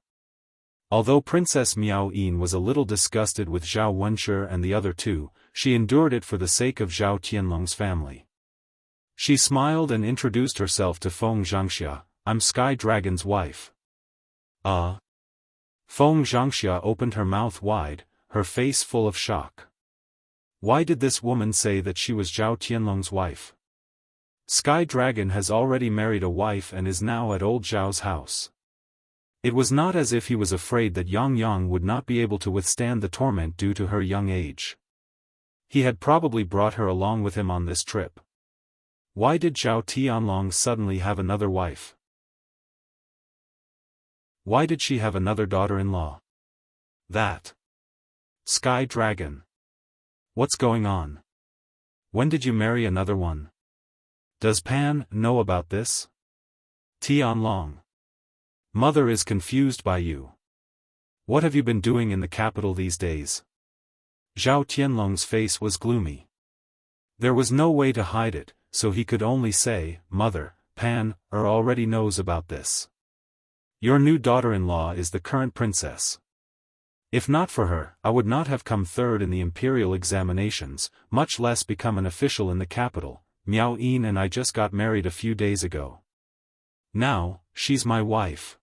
Although Princess Miao Yin was a little disgusted with Zhao Wenshi and the other two, she endured it for the sake of Zhao Tianlong's family. She smiled and introduced herself to Feng Zhangxia. "I'm Sky Dragon's wife." Feng Zhangxia opened her mouth wide, her face full of shock. Why did this woman say that she was Zhao Tianlong's wife? Sky Dragon has already married a wife and is now at old Zhao's house. It was not as if he was afraid that Yang would not be able to withstand the torment due to her young age. He had probably brought her along with him on this trip. Why did Zhao Tianlong suddenly have another wife? Why did she have another daughter-in-law? That Sky Dragon. What's going on? When did you marry another one? Does Pan know about this? Tianlong. Mother is confused by you. What have you been doing in the capital these days? Zhao Tianlong's face was gloomy. There was no way to hide it, so he could only say, "Mother, Pan already knows about this. Your new daughter-in-law is the current princess. If not for her, I would not have come third in the imperial examinations, much less become an official in the capital. Miao Yin and I just got married a few days ago. Now, she's my wife."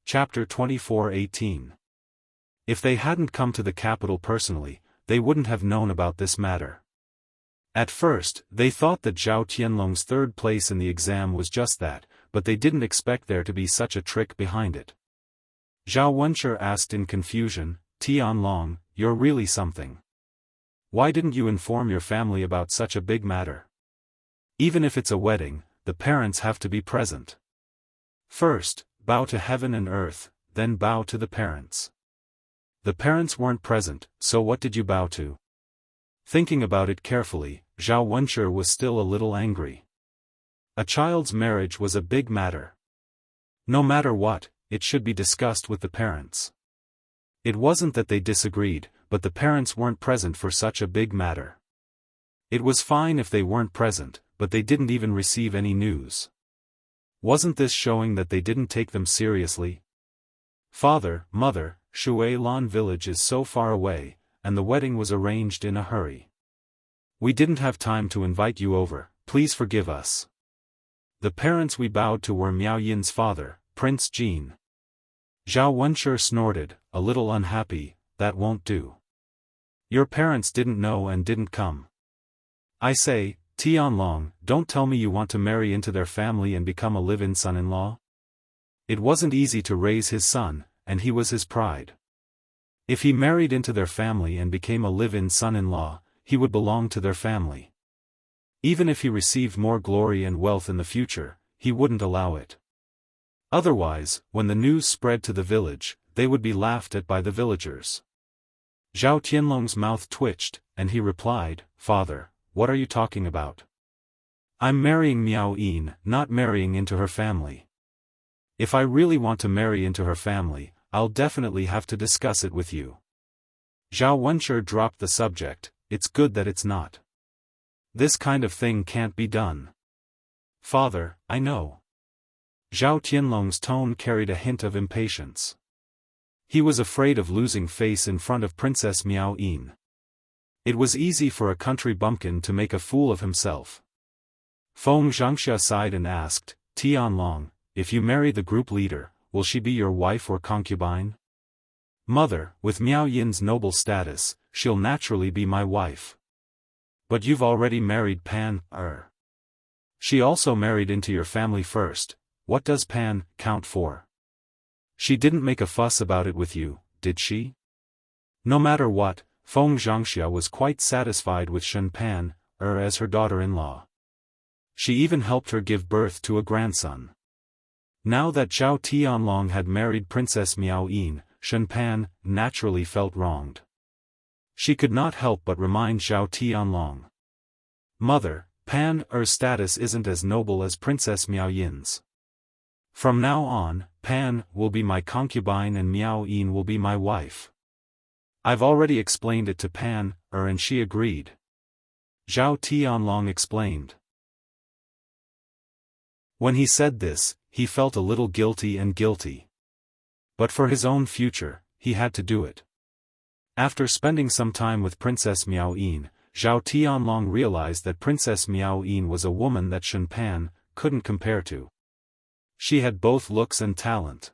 Chapter 24:18. If they hadn't come to the capital personally, they wouldn't have known about this matter. At first, they thought that Zhao Tianlong's third place in the exam was just that, but they didn't expect there to be such a trick behind it. Zhao Wenshi asked in confusion. Tianlong, you're really something. Why didn't you inform your family about such a big matter? Even if it's a wedding, the parents have to be present. First, bow to heaven and earth, then bow to the parents. The parents weren't present, so what did you bow to? Thinking about it carefully, Zhao Wenshi was still a little angry. A child's marriage was a big matter. No matter what, it should be discussed with the parents. It wasn't that they disagreed, but the parents weren't present for such a big matter. It was fine if they weren't present, but they didn't even receive any news. Wasn't this showing that they didn't take them seriously? Father, mother, Shuilan village is so far away, and the wedding was arranged in a hurry. We didn't have time to invite you over, please forgive us. The parents we bowed to were Miao Yin's father, Prince Jin. Zhao Wenshi snorted, a little unhappy. That won't do. Your parents didn't know and didn't come. I say, Tianlong, don't tell me you want to marry into their family and become a live-in son-in-law? It wasn't easy to raise his son, and he was his pride. If he married into their family and became a live-in son-in-law, he would belong to their family. Even if he received more glory and wealth in the future, he wouldn't allow it. Otherwise, when the news spread to the village, they would be laughed at by the villagers. Zhao Tianlong's mouth twitched, and he replied, Father, what are you talking about? I'm marrying Miao Yin, not marrying into her family. If I really want to marry into her family, I'll definitely have to discuss it with you. Zhao Wenshi dropped the subject. It's good that it's not. This kind of thing can't be done. Father, I know. Zhao Tianlong's tone carried a hint of impatience. He was afraid of losing face in front of Princess Miao Yin. It was easy for a country bumpkin to make a fool of himself. Feng Zhangxia sighed and asked, Tianlong, if you marry the group leader, will she be your wife or concubine? Mother, with Miao Yin's noble status, she'll naturally be my wife. But you've already married Pan. She also married into your family first. What does Pan count for? She didn't make a fuss about it with you, did she? No matter what, Feng Zhangxia was quite satisfied with Shen Pan, as her daughter-in-law. She even helped her give birth to a grandson. Now that Zhao Tianlong had married Princess Miao Yin, Shen Pan naturally felt wronged. She could not help but remind Zhao Tianlong. Mother, Pan's status isn't as noble as Princess Miao Yin's. From now on, Pan will be my concubine and Miao Yin will be my wife. I've already explained it to Pan, and she agreed. Zhao Tianlong explained. When he said this, he felt a little guilty. But for his own future, he had to do it. After spending some time with Princess Miao Yin, Zhao Tianlong realized that Princess Miao Yin was a woman that Shen Pan couldn't compare to. She had both looks and talent.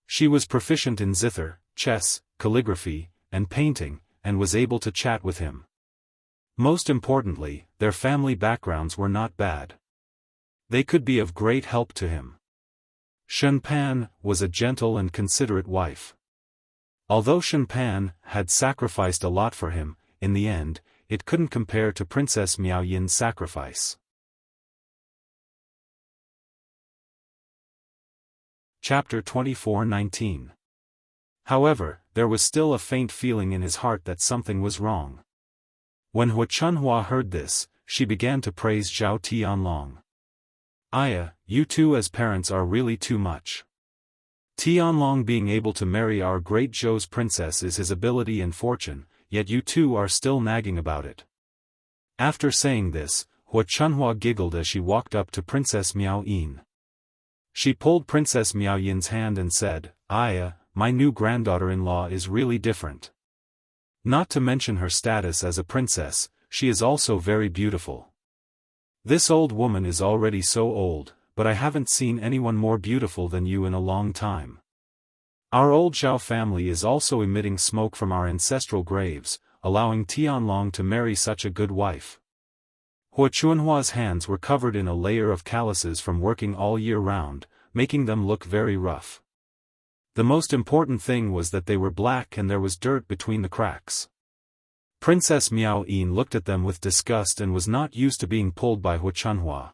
She was proficient in zither, chess, calligraphy, and painting, and was able to chat with him. Most importantly, their family backgrounds were not bad. They could be of great help to him. Shen Pan was a gentle and considerate wife. Although Shen Pan had sacrificed a lot for him, in the end, it couldn't compare to Princess Miao Yin's sacrifice. Chapter 24:19. However, there was still a faint feeling in his heart that something was wrong. When Hua Chunhua heard this, she began to praise Zhao Tianlong. You two as parents are really too much. Tianlong being able to marry our great Zhou's princess is his ability and fortune, yet you two are still nagging about it. After saying this, Hua Chunhua giggled as she walked up to Princess Miao Yin. She pulled Princess Miao Yin's hand and said, my new granddaughter-in-law is really different. Not to mention her status as a princess, she is also very beautiful. This old woman is already so old, but I haven't seen anyone more beautiful than you in a long time. Our old Zhao family is also emitting smoke from our ancestral graves, allowing Tianlong to marry such a good wife. Hua Chunhua's hands were covered in a layer of calluses from working all year round, making them look very rough. The most important thing was that they were black and there was dirt between the cracks. Princess Miao Yin looked at them with disgust and was not used to being pulled by Hu Chunhua.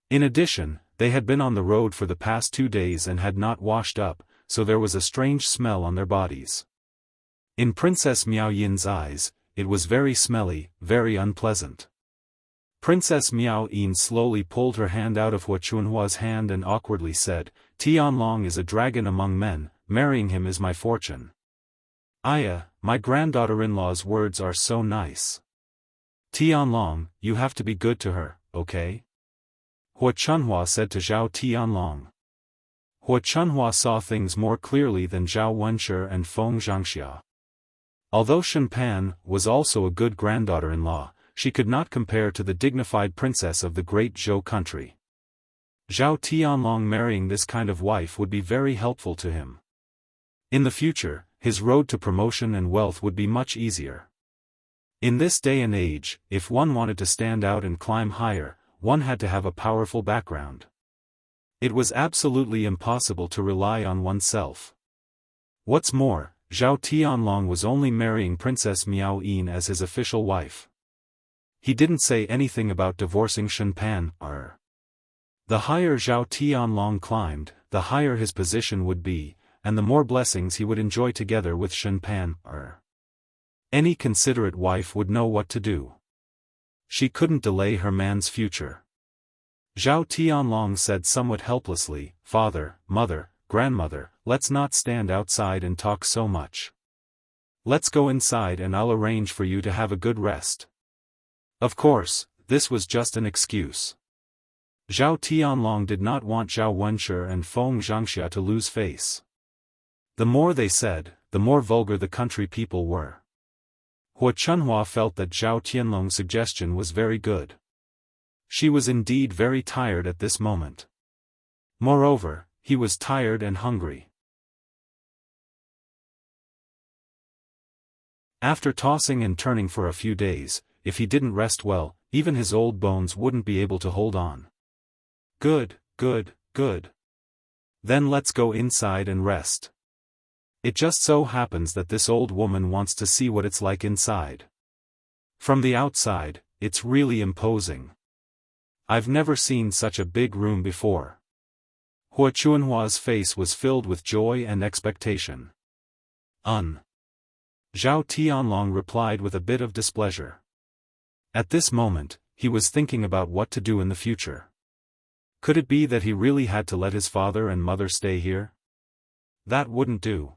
In addition, they had been on the road for the past 2 days and had not washed up, so there was a strange smell on their bodies. In Princess Miao Yin's eyes, it was very smelly, very unpleasant. Princess Miao Yin slowly pulled her hand out of Hu Chunhua's hand and awkwardly said, "Tianlong is a dragon among men, marrying him is my fortune." "Aya, my granddaughter-in-law's words are so nice. Tianlong, you have to be good to her, okay?" Hu Chunhua said to Zhao Tianlong. Hu Chunhua saw things more clearly than Zhao Wenshi and Feng Zhangxia. Although Xiaofan was also a good granddaughter-in-law, she could not compare to the dignified princess of the great Zhou country. Zhao Tianlong marrying this kind of wife would be very helpful to him. In the future, his road to promotion and wealth would be much easier. In this day and age, if one wanted to stand out and climb higher, one had to have a powerful background. It was absolutely impossible to rely on oneself. What's more, Zhao Tianlong was only marrying Princess Miao Yin as his official wife. He didn't say anything about divorcing Xiaofan. The higher Zhao Tianlong climbed, the higher his position would be, and the more blessings he would enjoy together with Xiaofan. Any considerate wife would know what to do. She couldn't delay her man's future. Zhao Tianlong said somewhat helplessly, "Father, mother, grandmother, let's not stand outside and talk so much. Let's go inside and I'll arrange for you to have a good rest." Of course, this was just an excuse. Zhao Tianlong did not want Zhao Wenshi and Feng Zhangxia to lose face. The more they said, the more vulgar the country people were. Hu Chunhua felt that Zhao Tianlong's suggestion was very good. She was indeed very tired at this moment. Moreover, he was tired and hungry. After tossing and turning for a few days, if he didn't rest well, even his old bones wouldn't be able to hold on. Good, good, good. Then let's go inside and rest. It just so happens that this old woman wants to see what it's like inside. From the outside, it's really imposing. I've never seen such a big room before. Hu Chunhua's face was filled with joy and expectation. Zhao Tianlong replied with a bit of displeasure. At this moment, he was thinking about what to do in the future. Could it be that he really had to let his father and mother stay here? That wouldn't do.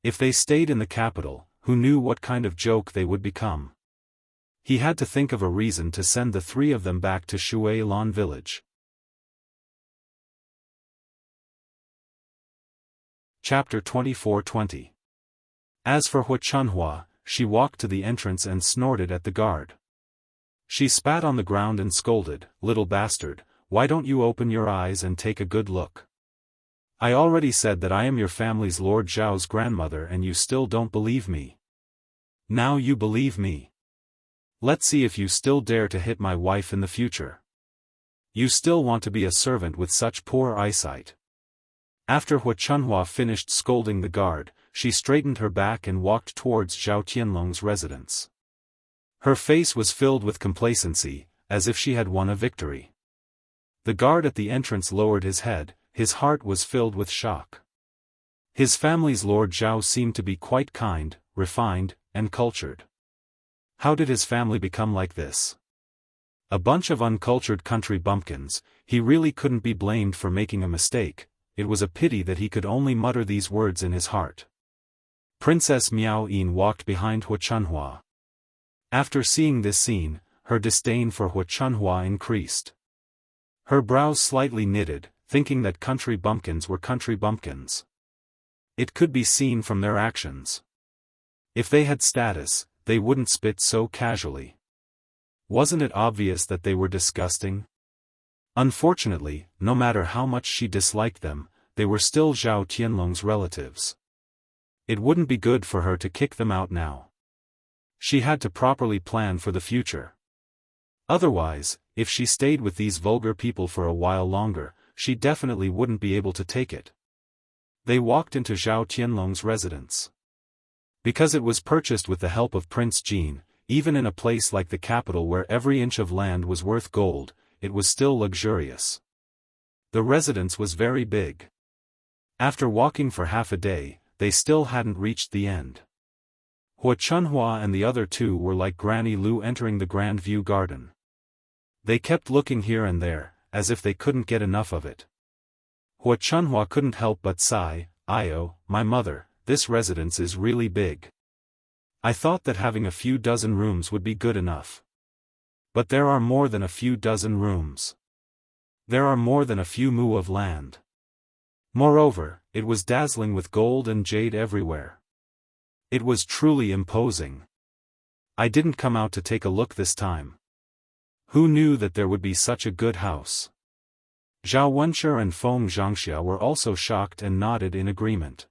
If they stayed in the capital, who knew what kind of joke they would become? He had to think of a reason to send the 3 of them back to Shui Lan village. Chapter 24-20. As for Hu Chunhua, she walked to the entrance and snorted at the guard. She spat on the ground and scolded, "Little bastard, why don't you open your eyes and take a good look? I already said that I am your family's Lord Zhao's grandmother and you still don't believe me. Now you believe me. Let's see if you still dare to hit my wife in the future. You still want to be a servant with such poor eyesight." After Hu Chunhua finished scolding the guard, she straightened her back and walked towards Zhao Tianlong's residence. Her face was filled with complacency, as if she had won a victory. The guard at the entrance lowered his head, his heart was filled with shock. His family's Lord Zhao seemed to be quite kind, refined, and cultured. How did his family become like this? A bunch of uncultured country bumpkins. He really couldn't be blamed for making a mistake. It was a pity that he could only mutter these words in his heart. Princess Miao Yin walked behind Hu Chunhua. After seeing this scene, her disdain for Hu Chunhua increased. Her brows slightly knitted, thinking that country bumpkins were country bumpkins. It could be seen from their actions. If they had status, they wouldn't spit so casually. Wasn't it obvious that they were disgusting? Unfortunately, no matter how much she disliked them, they were still Zhao Tianlong's relatives. It wouldn't be good for her to kick them out now. She had to properly plan for the future. Otherwise, if she stayed with these vulgar people for a while longer, she definitely wouldn't be able to take it. They walked into Zhao Tianlong's residence. Because it was purchased with the help of Prince Jin, even in a place like the capital where every inch of land was worth gold, it was still luxurious. The residence was very big. After walking for half a day, they still hadn't reached the end. Hua Chunhua and the other two were like Granny Lu entering the Grand View Garden. They kept looking here and there, as if they couldn't get enough of it. Hua Chunhua couldn't help but sigh, "Io, my mother, this residence is really big. I thought that having a few dozen rooms would be good enough. But there are more than a few dozen rooms. There are more than a few mu of land. Moreover, it was dazzling with gold and jade everywhere. It was truly imposing. I didn't come out to take a look this time. Who knew that there would be such a good house?" Zhao Wenshi and Feng Zhangxia were also shocked and nodded in agreement.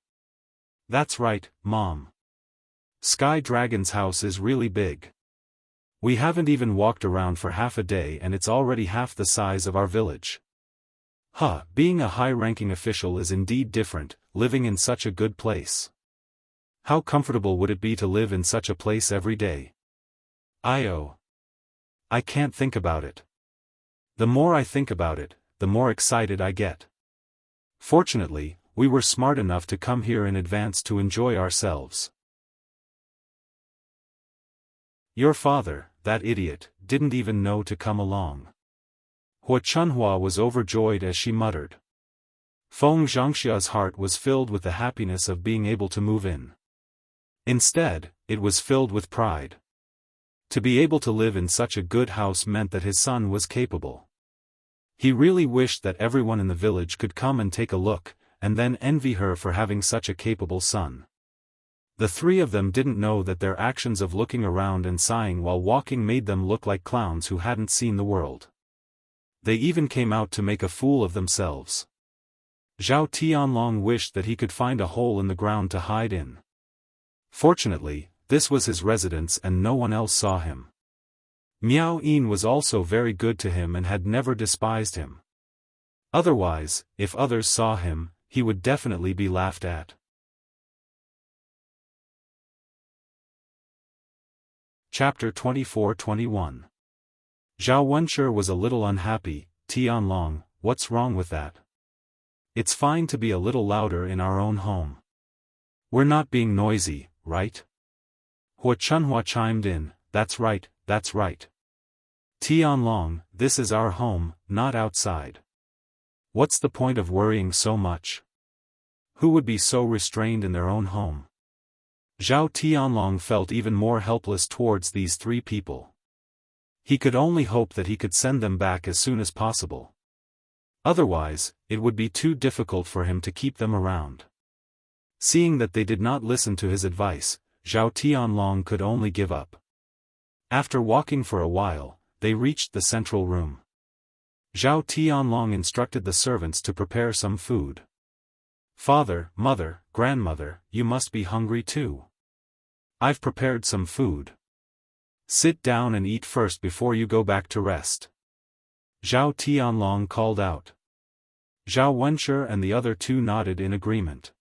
"That's right, Mom. Sky Dragon's house is really big. We haven't even walked around for half a day and it's already half the size of our village. Being a high-ranking official is indeed different, living in such a good place. How comfortable would it be to live in such a place every day? I can't think about it. The more I think about it, the more excited I get. Fortunately, we were smart enough to come here in advance to enjoy ourselves. Your father, that idiot, didn't even know to come along." Hua Chunhua was overjoyed as she muttered. Feng Zhangxia's heart was filled with the happiness of being able to move in. Instead, it was filled with pride. To be able to live in such a good house meant that his son was capable. He really wished that everyone in the village could come and take a look, and then envy her for having such a capable son. The three of them didn't know that their actions of looking around and sighing while walking made them look like clowns who hadn't seen the world. They even came out to make a fool of themselves. Zhao Tianlong wished that he could find a hole in the ground to hide in. Fortunately, this was his residence and no one else saw him. Miao Yin was also very good to him and had never despised him. Otherwise, if others saw him, he would definitely be laughed at. Chapter 24-21. Zhao Wenshi was a little unhappy. "Tianlong, what's wrong with that? It's fine to be a little louder in our own home. We're not being noisy, right?" Hua Chunhua chimed in, That's right. Tianlong, this is our home, not outside. What's the point of worrying so much? Who would be so restrained in their own home?" Zhao Tianlong felt even more helpless towards these three people. He could only hope that he could send them back as soon as possible. Otherwise, it would be too difficult for him to keep them around. Seeing that they did not listen to his advice, Zhao Tianlong could only give up. After walking for a while, they reached the central room. Zhao Tianlong instructed the servants to prepare some food. "Father, mother, grandmother, you must be hungry too. I've prepared some food. Sit down and eat first before you go back to rest." Zhao Tianlong called out. Zhao Wenshi and the other two nodded in agreement.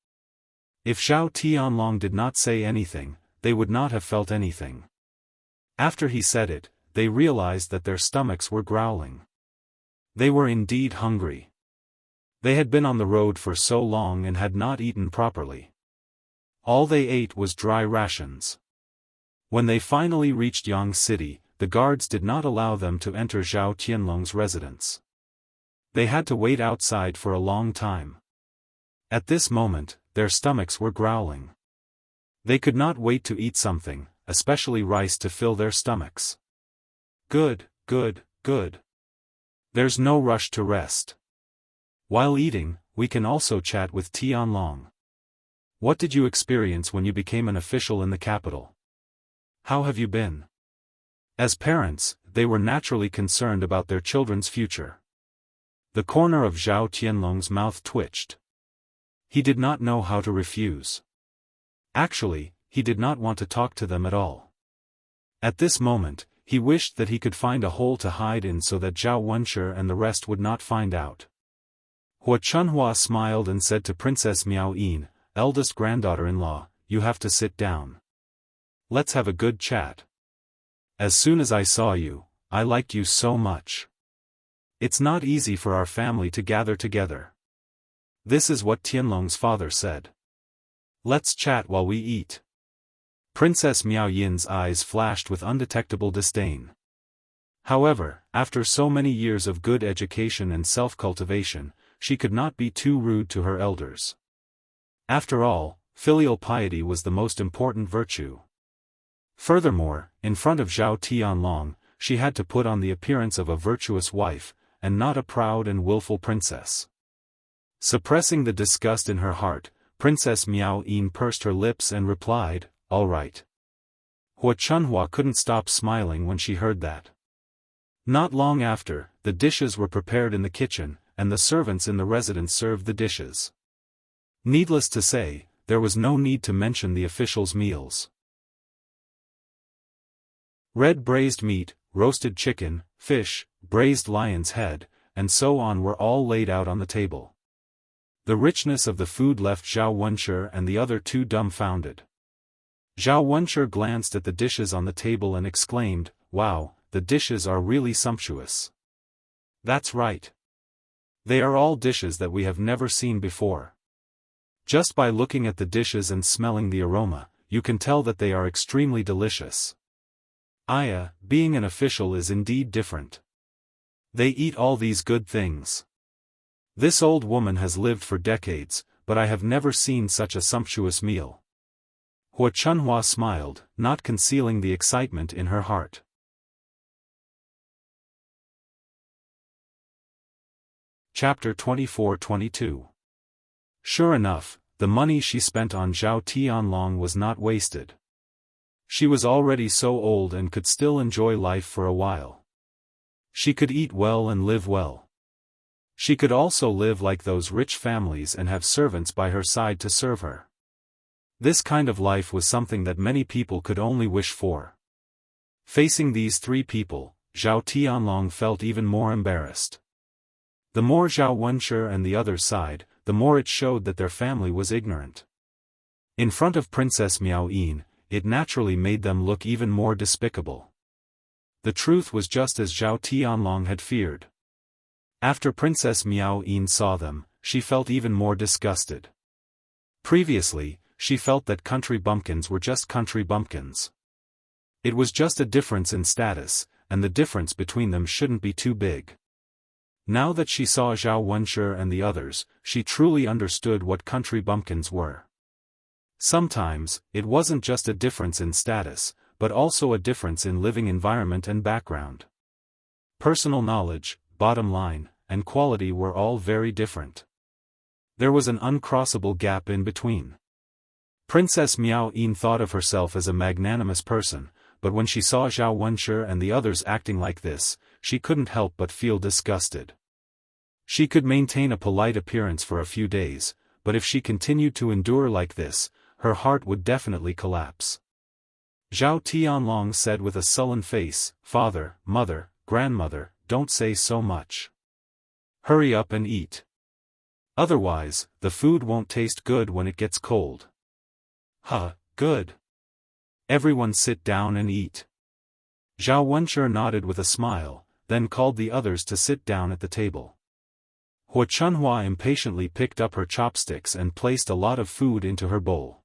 If Zhao Tianlong did not say anything, they would not have felt anything. After he said it, they realized that their stomachs were growling. They were indeed hungry. They had been on the road for so long and had not eaten properly. All they ate was dry rations. When they finally reached Yang City, the guards did not allow them to enter Zhao Tianlong's residence. They had to wait outside for a long time. At this moment, their stomachs were growling. They could not wait to eat something, especially rice to fill their stomachs. Good. There's no rush to rest. While eating, we can also chat with Tianlong. What did you experience when you became an official in the capital? How have you been? As parents, they were naturally concerned about their children's future. The corner of Zhao Tianlong's mouth twitched. He did not know how to refuse. Actually, he did not want to talk to them at all. At this moment, he wished that he could find a hole to hide in so that Zhao Wenshi and the rest would not find out. Hua Chunhua smiled and said to Princess Miao Yin, eldest granddaughter-in-law, you have to sit down. Let's have a good chat. As soon as I saw you, I liked you so much. It's not easy for our family to gather together. This is what Tianlong's father said. Let's chat while we eat. Princess Miao Yin's eyes flashed with undetectable disdain. However, after so many years of good education and self-cultivation, she could not be too rude to her elders. After all, filial piety was the most important virtue. Furthermore, in front of Zhao Tianlong, she had to put on the appearance of a virtuous wife, and not a proud and willful princess. Suppressing the disgust in her heart, Princess Miao Yin pursed her lips and replied, all right. Hua Chunhua couldn't stop smiling when she heard that. Not long after, the dishes were prepared in the kitchen, and the servants in the residence served the dishes. Needless to say, there was no need to mention the officials' meals. Red braised meat, roasted chicken, fish, braised lion's head, and so on were all laid out on the table. The richness of the food left Zhao Wenshi and the other two dumbfounded. Zhao Wenshi glanced at the dishes on the table and exclaimed, wow, the dishes are really sumptuous. That's right. They are all dishes that we have never seen before. Just by looking at the dishes and smelling the aroma, you can tell that they are extremely delicious. Being an official is indeed different. They eat all these good things. This old woman has lived for decades, but I have never seen such a sumptuous meal. Hua Chunhua smiled, not concealing the excitement in her heart. Chapter 24-22. Sure enough, the money she spent on Zhao Tianlong was not wasted. She was already so old and could still enjoy life for a while. She could eat well and live well. She could also live like those rich families and have servants by her side to serve her. This kind of life was something that many people could only wish for. Facing these three people, Zhao Tianlong felt even more embarrassed. The more Zhao Wenshi and the others sighed, the more it showed that their family was ignorant. In front of Princess Miao Yin, it naturally made them look even more despicable. The truth was just as Zhao Tianlong had feared. After Princess Miao Yin saw them, she felt even more disgusted. Previously, she felt that country bumpkins were just country bumpkins. It was just a difference in status, and the difference between them shouldn't be too big. Now that she saw Zhao Wenshi and the others, she truly understood what country bumpkins were. Sometimes, it wasn't just a difference in status, but also a difference in living environment and background. Personal knowledge, bottom line, and quality were all very different. There was an uncrossable gap in between. Princess Miao Yin thought of herself as a magnanimous person, but when she saw Zhao Wenshi and the others acting like this, she couldn't help but feel disgusted. She could maintain a polite appearance for a few days, but if she continued to endure like this, her heart would definitely collapse. Zhao Tianlong said with a sullen face, "Father, mother, grandmother, don't say so much. Hurry up and eat. Otherwise, the food won't taste good when it gets cold." Good. Everyone sit down and eat. Zhao Wenshi nodded with a smile, then called the others to sit down at the table. Hua Chunhua impatiently picked up her chopsticks and placed a lot of food into her bowl.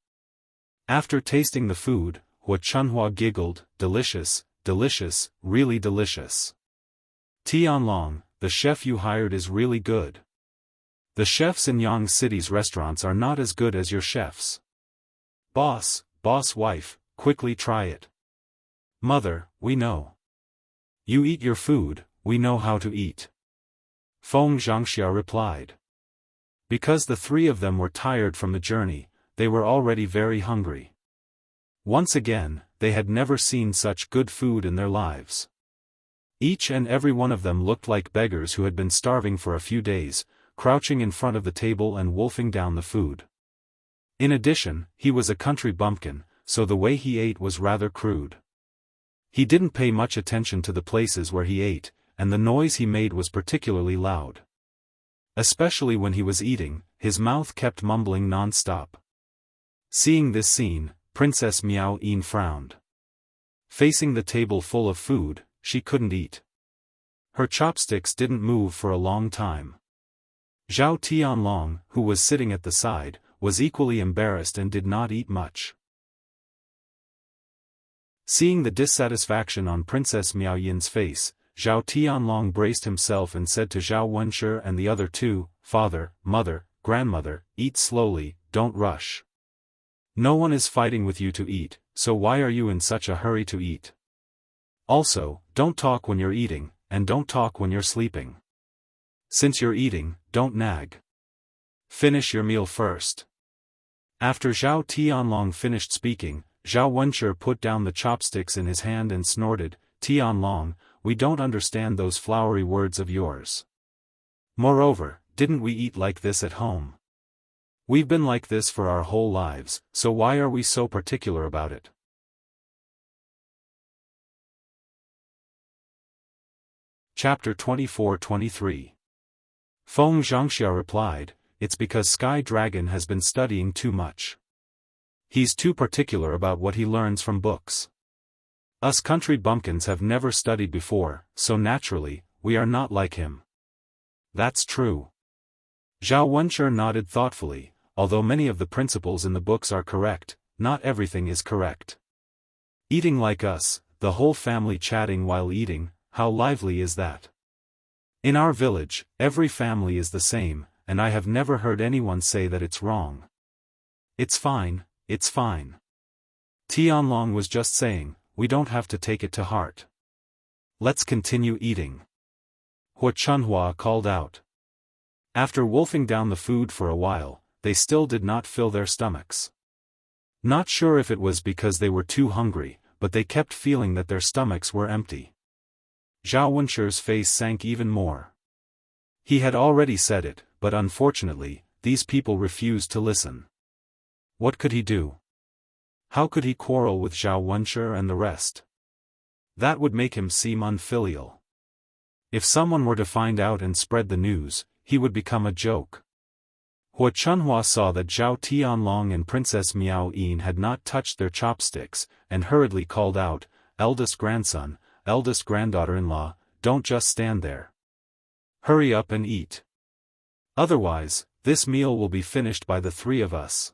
After tasting the food, Hua Chunhua giggled, "Delicious, delicious, really delicious. Tianlong, the chef you hired is really good. The chefs in Yang City's restaurants are not as good as your chefs. Boss wife, quickly try it. Mother, we know. You eat your food, we know how to eat." Feng Zhangxia replied. Because the three of them were tired from the journey, they were already very hungry. Once again, they had never seen such good food in their lives. Each and every one of them looked like beggars who had been starving for a few days, crouching in front of the table and wolfing down the food. In addition, he was a country bumpkin, so the way he ate was rather crude. He didn't pay much attention to the places where he ate, and the noise he made was particularly loud. Especially when he was eating, his mouth kept mumbling non-stop. Seeing this scene, Princess Miao Yin frowned. Facing the table full of food, she couldn't eat. Her chopsticks didn't move for a long time. Zhao Tianlong, who was sitting at the side, was equally embarrassed and did not eat much. Seeing the dissatisfaction on Princess Miao Yin's face, Zhao Tianlong braced himself and said to Zhao Wenshi and the other two, "Father, mother, grandmother, eat slowly, don't rush. No one is fighting with you to eat, so why are you in such a hurry to eat? Also, don't talk when you're eating, and don't talk when you're sleeping. Since you're eating, don't nag. Finish your meal first." After Zhao Tianlong finished speaking, Zhao Wenshi put down the chopsticks in his hand and snorted, "Tianlong, we don't understand those flowery words of yours. Moreover, didn't we eat like this at home? We've been like this for our whole lives, so why are we so particular about it?" Chapter 24-23. Feng Zhangxia replied, "It's because Sky Dragon has been studying too much. He's too particular about what he learns from books. Us country bumpkins have never studied before, so naturally, we are not like him." "That's true." Zhao Wenshi nodded thoughtfully. Although many of the principles in the books are correct, not everything is correct. Eating like us, the whole family chatting while eating, how lively is that? In our village, every family is the same, and I have never heard anyone say that it's wrong. It's fine, it's fine. Tianlong was just saying, we don't have to take it to heart. Let's continue eating. Hu Chunhua called out. After wolfing down the food for a while, they still did not fill their stomachs. Not sure if it was because they were too hungry, but they kept feeling that their stomachs were empty. Zhao Wenshi's face sank even more. He had already said it, but unfortunately, these people refused to listen. What could he do? How could he quarrel with Zhao Wenshi and the rest? That would make him seem unfilial. If someone were to find out and spread the news, he would become a joke. Hu Chunhua saw that Zhao Tianlong and Princess Miao Yin had not touched their chopsticks, and hurriedly called out, "Eldest grandson, eldest granddaughter-in-law, don't just stand there. Hurry up and eat. Otherwise, this meal will be finished by the three of us."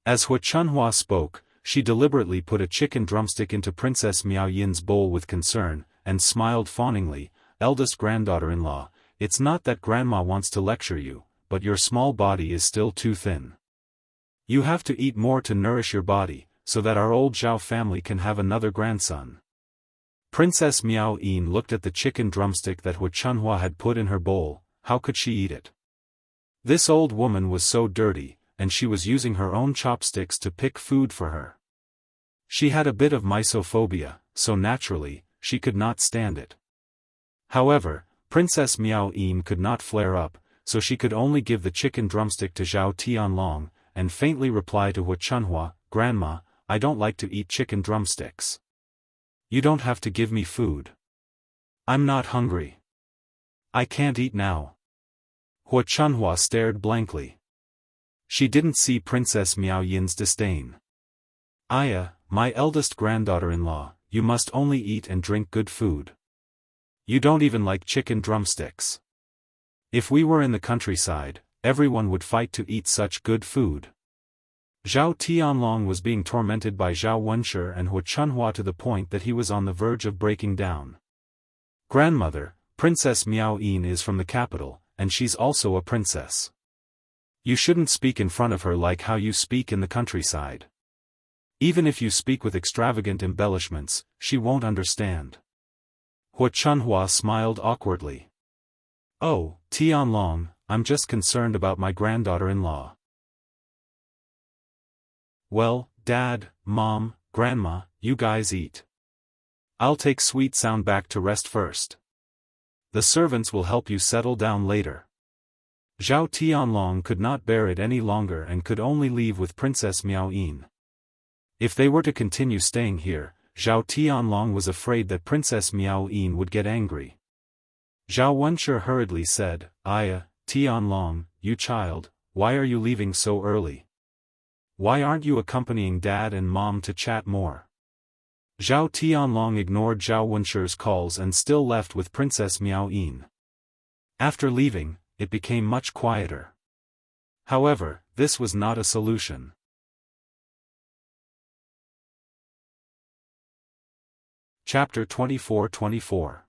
As Hu Chunhua spoke, she deliberately put a chicken drumstick into Princess Miao Yin's bowl with concern, and smiled fawningly, "Eldest granddaughter-in-law, it's not that grandma wants to lecture you, but your small body is still too thin. You have to eat more to nourish your body, so that our old Zhao family can have another grandson." Princess Miao Yin looked at the chicken drumstick that Hu Chunhua had put in her bowl. How could she eat it? This old woman was so dirty, and she was using her own chopsticks to pick food for her. She had a bit of misophobia, so naturally, she could not stand it. However, Princess Miao Yin could not flare up, so she could only give the chicken drumstick to Zhao Tianlong, and faintly reply to Hu Chunhua, "Grandma, I don't like to eat chicken drumsticks. You don't have to give me food. I'm not hungry. I can't eat now." Hu Chunhua stared blankly. She didn't see Princess Miao Yin's disdain. "Aya, my eldest granddaughter-in-law, you must only eat and drink good food. You don't even like chicken drumsticks. If we were in the countryside, everyone would fight to eat such good food." Zhao Tianlong was being tormented by Zhao Wenshi and Hu Chunhua to the point that he was on the verge of breaking down. "Grandmother, Princess Miao Yin is from the capital, and she's also a princess. You shouldn't speak in front of her like how you speak in the countryside. Even if you speak with extravagant embellishments, she won't understand." Hu Chunhua smiled awkwardly. "Oh, Tianlong, I'm just concerned about my granddaughter-in-law." "Well, Dad, Mom, Grandma, you guys eat. I'll take Sweet Sound back to rest first. The servants will help you settle down later." Zhao Tianlong could not bear it any longer and could only leave with Princess Miao Yin. If they were to continue staying here, Zhao Tianlong was afraid that Princess Miao Yin would get angry. Zhao Wenshi hurriedly said, "Aya, Tianlong, you child, why are you leaving so early? Why aren't you accompanying Dad and Mom to chat more? Zhao Tianlong ignored Zhao Wunshi's calls and still left with Princess Miao Yin. After leaving, it became much quieter. However, this was not a solution. Chapter 24-24.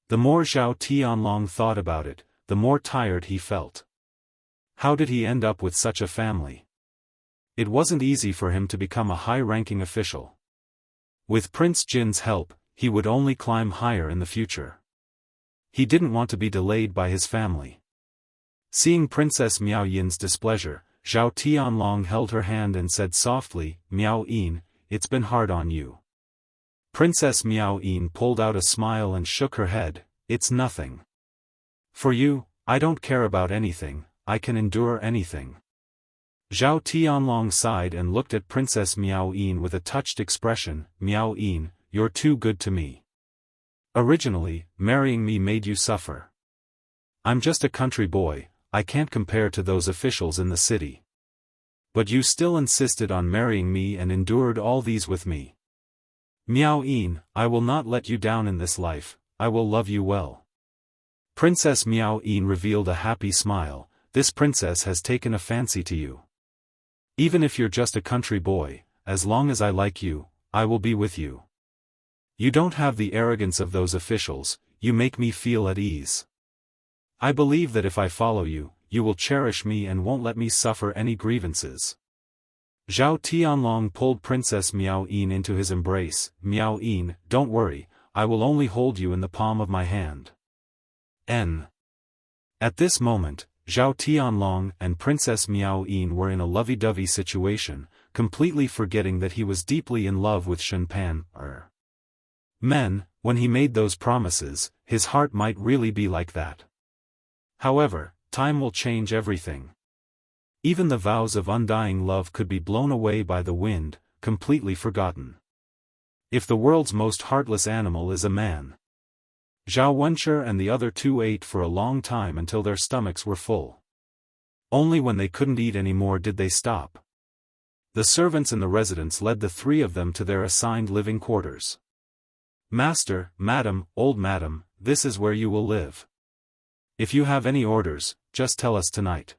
The more Zhao Tianlong thought about it, the more tired he felt. How did he end up with such a family? It wasn't easy for him to become a high-ranking official. With Prince Jin's help, he would only climb higher in the future. He didn't want to be delayed by his family. Seeing Princess Miao Yin's displeasure, Zhao Tianlong held her hand and said softly, "Miao Yin, it's been hard on you." Princess Miao Yin pulled out a smile and shook her head. "It's nothing. For you, I don't care about anything, I can endure anything." Zhao Tianlong sighed and looked at Princess Miao Yin with a touched expression. "Miao Yin, you're too good to me. Originally, marrying me made you suffer. I'm just a country boy, I can't compare to those officials in the city. But you still insisted on marrying me and endured all these with me. Miao Yin, I will not let you down in this life, I will love you well." Princess Miao Yin revealed a happy smile. "This princess has taken a fancy to you. Even if you're just a country boy, as long as I like you, I will be with you. You don't have the arrogance of those officials, you make me feel at ease. I believe that if I follow you, you will cherish me and won't let me suffer any grievances." Zhao Tianlong pulled Princess Miao Yin into his embrace. "Miao Yin, don't worry, I will only hold you in the palm of my hand." At this moment, Zhao Tianlong and Princess Miao Yin were in a lovey-dovey situation, completely forgetting that he was deeply in love with Xiaofan. When he made those promises, his heart might really be like that. However, time will change everything. Even the vows of undying love could be blown away by the wind, completely forgotten. If the world's most heartless animal is a man. Zhao Wenshi and the other two ate for a long time until their stomachs were full. Only when they couldn't eat anymore did they stop. The servants in the residence led the three of them to their assigned living quarters. "Master, Madam, old Madam, this is where you will live. If you have any orders, just tell us tonight."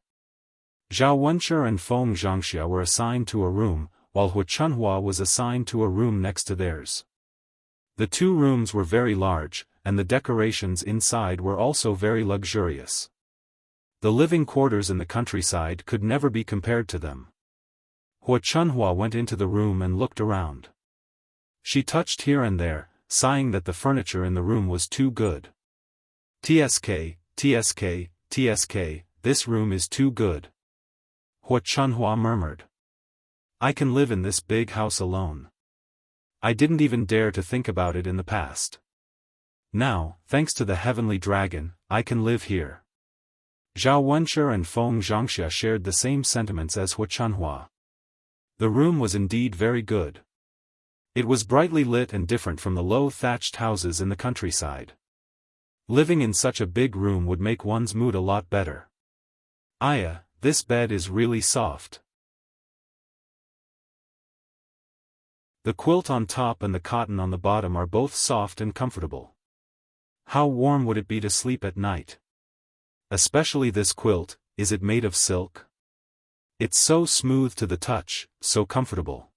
Zhao Wenshi and Feng Zhangxia were assigned to a room, while Hu Chunhua was assigned to a room next to theirs. The two rooms were very large, and the decorations inside were also very luxurious. The living quarters in the countryside could never be compared to them. Hu Chunhua went into the room and looked around. She touched here and there, sighing that the furniture in the room was too good. "Tsk, tsk, tsk, this room is too good," Hu Chunhua murmured. "I can live in this big house alone. I didn't even dare to think about it in the past. Now, thanks to the heavenly dragon, I can live here." Zhao Wenshi and Feng Zhangxia shared the same sentiments as Hu Chunhua. The room was indeed very good. It was brightly lit and different from the low thatched houses in the countryside. Living in such a big room would make one's mood a lot better. "Aya, this bed is really soft. The quilt on top and the cotton on the bottom are both soft and comfortable. How warm would it be to sleep at night? Especially this quilt, is it made of silk? It's so smooth to the touch, so comfortable."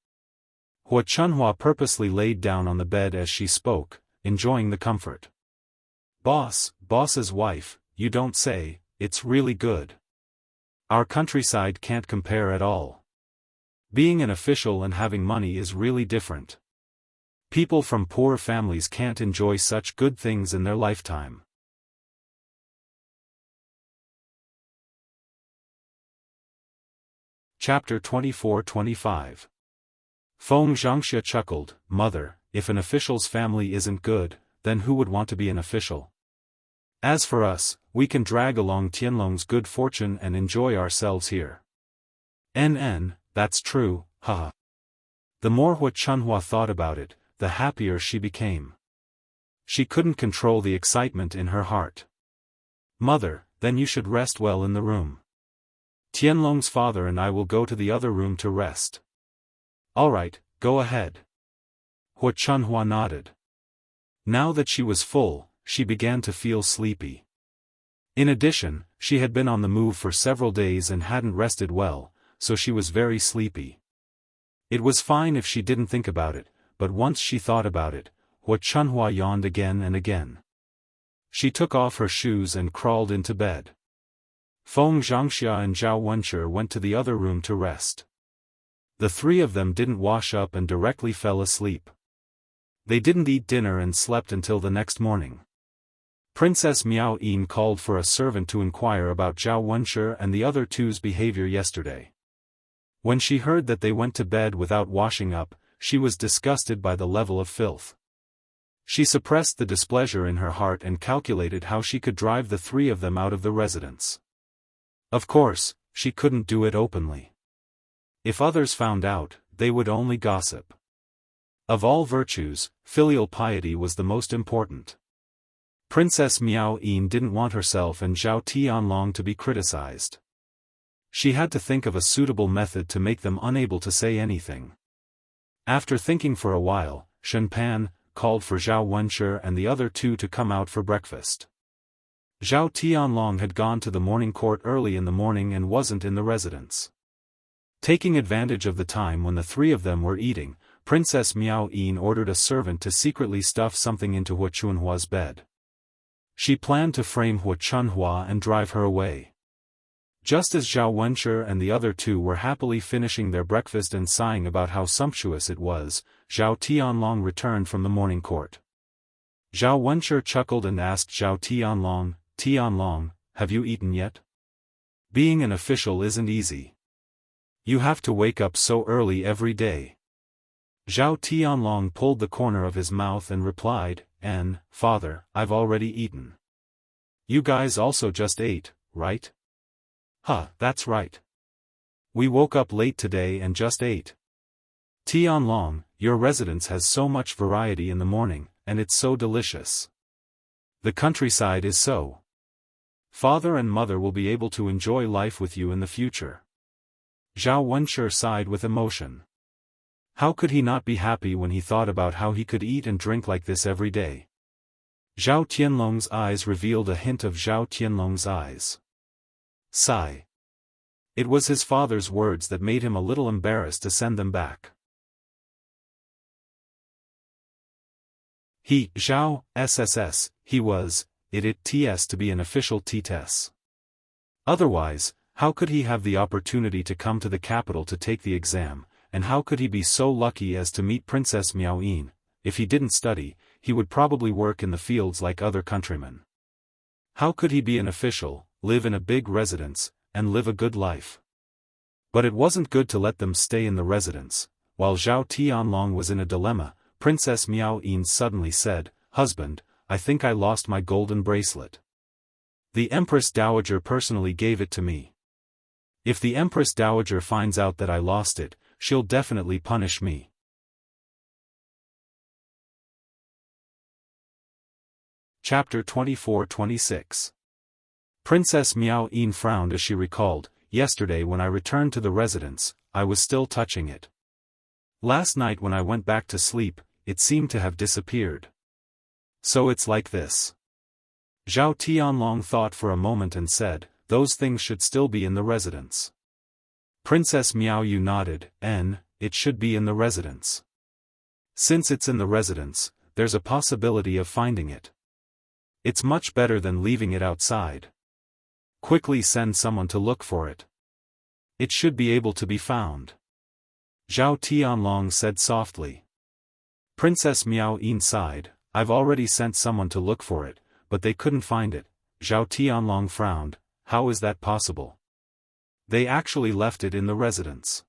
Hu Chunhua purposely laid down on the bed as she spoke, enjoying the comfort. Boss's wife, you don't say, it's really good. Our countryside can't compare at all. Being an official and having money is really different. People from poor families can't enjoy such good things in their lifetime." Chapter 24-25. Feng Zhangxia chuckled. "Mother, if an official's family isn't good, then who would want to be an official? As for us, we can drag along Tianlong's good fortune and enjoy ourselves here." That's true, haha. The more Hu Chunhua thought about it, the happier she became. She couldn't control the excitement in her heart. "Mother, then you should rest well in the room. Tianlong's father and I will go to the other room to rest. All right, go ahead. Hua Chunhua nodded. Now that she was full, she began to feel sleepy. In addition, she had been on the move for several days and hadn't rested well, so she was very sleepy. It was fine if she didn't think about it, but once she thought about it, Hua Chunhua yawned again and again. She took off her shoes and crawled into bed. Feng Zhangxia and Zhao Wenshi went to the other room to rest. The three of them didn't wash up and directly fell asleep. They didn't eat dinner and slept until the next morning. Princess Miao Yin called for a servant to inquire about Zhao Wenshi and the other two's behavior yesterday. When she heard that they went to bed without washing up, she was disgusted by the level of filth. She suppressed the displeasure in her heart and calculated how she could drive the three of them out of the residence. Of course, she couldn't do it openly. If others found out, they would only gossip. Of all virtues, filial piety was the most important. Princess Miao Yin didn't want herself and Zhao Tianlong to be criticized. She had to think of a suitable method to make them unable to say anything. After thinking for a while, Shen Pan called for Zhao Wenshi and the other two to come out for breakfast. Zhao Tianlong had gone to the morning court early in the morning and wasn't in the residence. Taking advantage of the time when the three of them were eating, Princess Miao Yin ordered a servant to secretly stuff something into Hua Chunhua's bed. She planned to frame Hua Chunhua and drive her away. Just as Zhao Wenshi and the other two were happily finishing their breakfast and sighing about how sumptuous it was, Zhao Tianlong returned from the morning court. Zhao Wenshi chuckled and asked Zhao Tianlong, "Tianlong, have you eaten yet? Being an official isn't easy. You have to wake up so early every day." Zhao Tianlong pulled the corner of his mouth and replied, "Father, I've already eaten." "You guys also just ate, right?" "Huh, that's right. We woke up late today and just ate." "Tianlong, your residence has so much variety in the morning, and it's so delicious. The countryside is so. Father and mother will be able to enjoy life with you in the future." Zhao Wenshi sighed with emotion. How could he not be happy when he thought about how he could eat and drink like this every day? Zhao Tianlong's eyes revealed a hint of Zhao Tianlong's eyes. Sigh. It was his father's words that made him a little embarrassed to send them back. Zhao, SSS, he was, it ts to be an official ts. Otherwise, how could he have the opportunity to come to the capital to take the exam, and how could he be so lucky as to meet Princess Miao Yin? If he didn't study, he would probably work in the fields like other countrymen. How could he be an official, live in a big residence, and live a good life? But it wasn't good to let them stay in the residence. While Zhao Tianlong was in a dilemma, Princess Miao Yin suddenly said, "Husband, I think I lost my golden bracelet. The Empress Dowager personally gave it to me. If the Empress Dowager finds out that I lost it, she'll definitely punish me." Chapter 24-26. Princess Miao Yin frowned as she recalled, "Yesterday when I returned to the residence, I was still touching it. Last night when I went back to sleep, it seemed to have disappeared. So it's like this." Zhao Tianlong thought for a moment and said, "Those things should still be in the residence." Princess Miao Yu nodded, "It should be in the residence. Since it's in the residence, there's a possibility of finding it. It's much better than leaving it outside. Quickly send someone to look for it. It should be able to be found." Zhao Tianlong said softly. Princess Miao Yin sighed, "I've already sent someone to look for it, but they couldn't find it." Zhao Tianlong frowned, "How is that possible? They actually left it in the residence.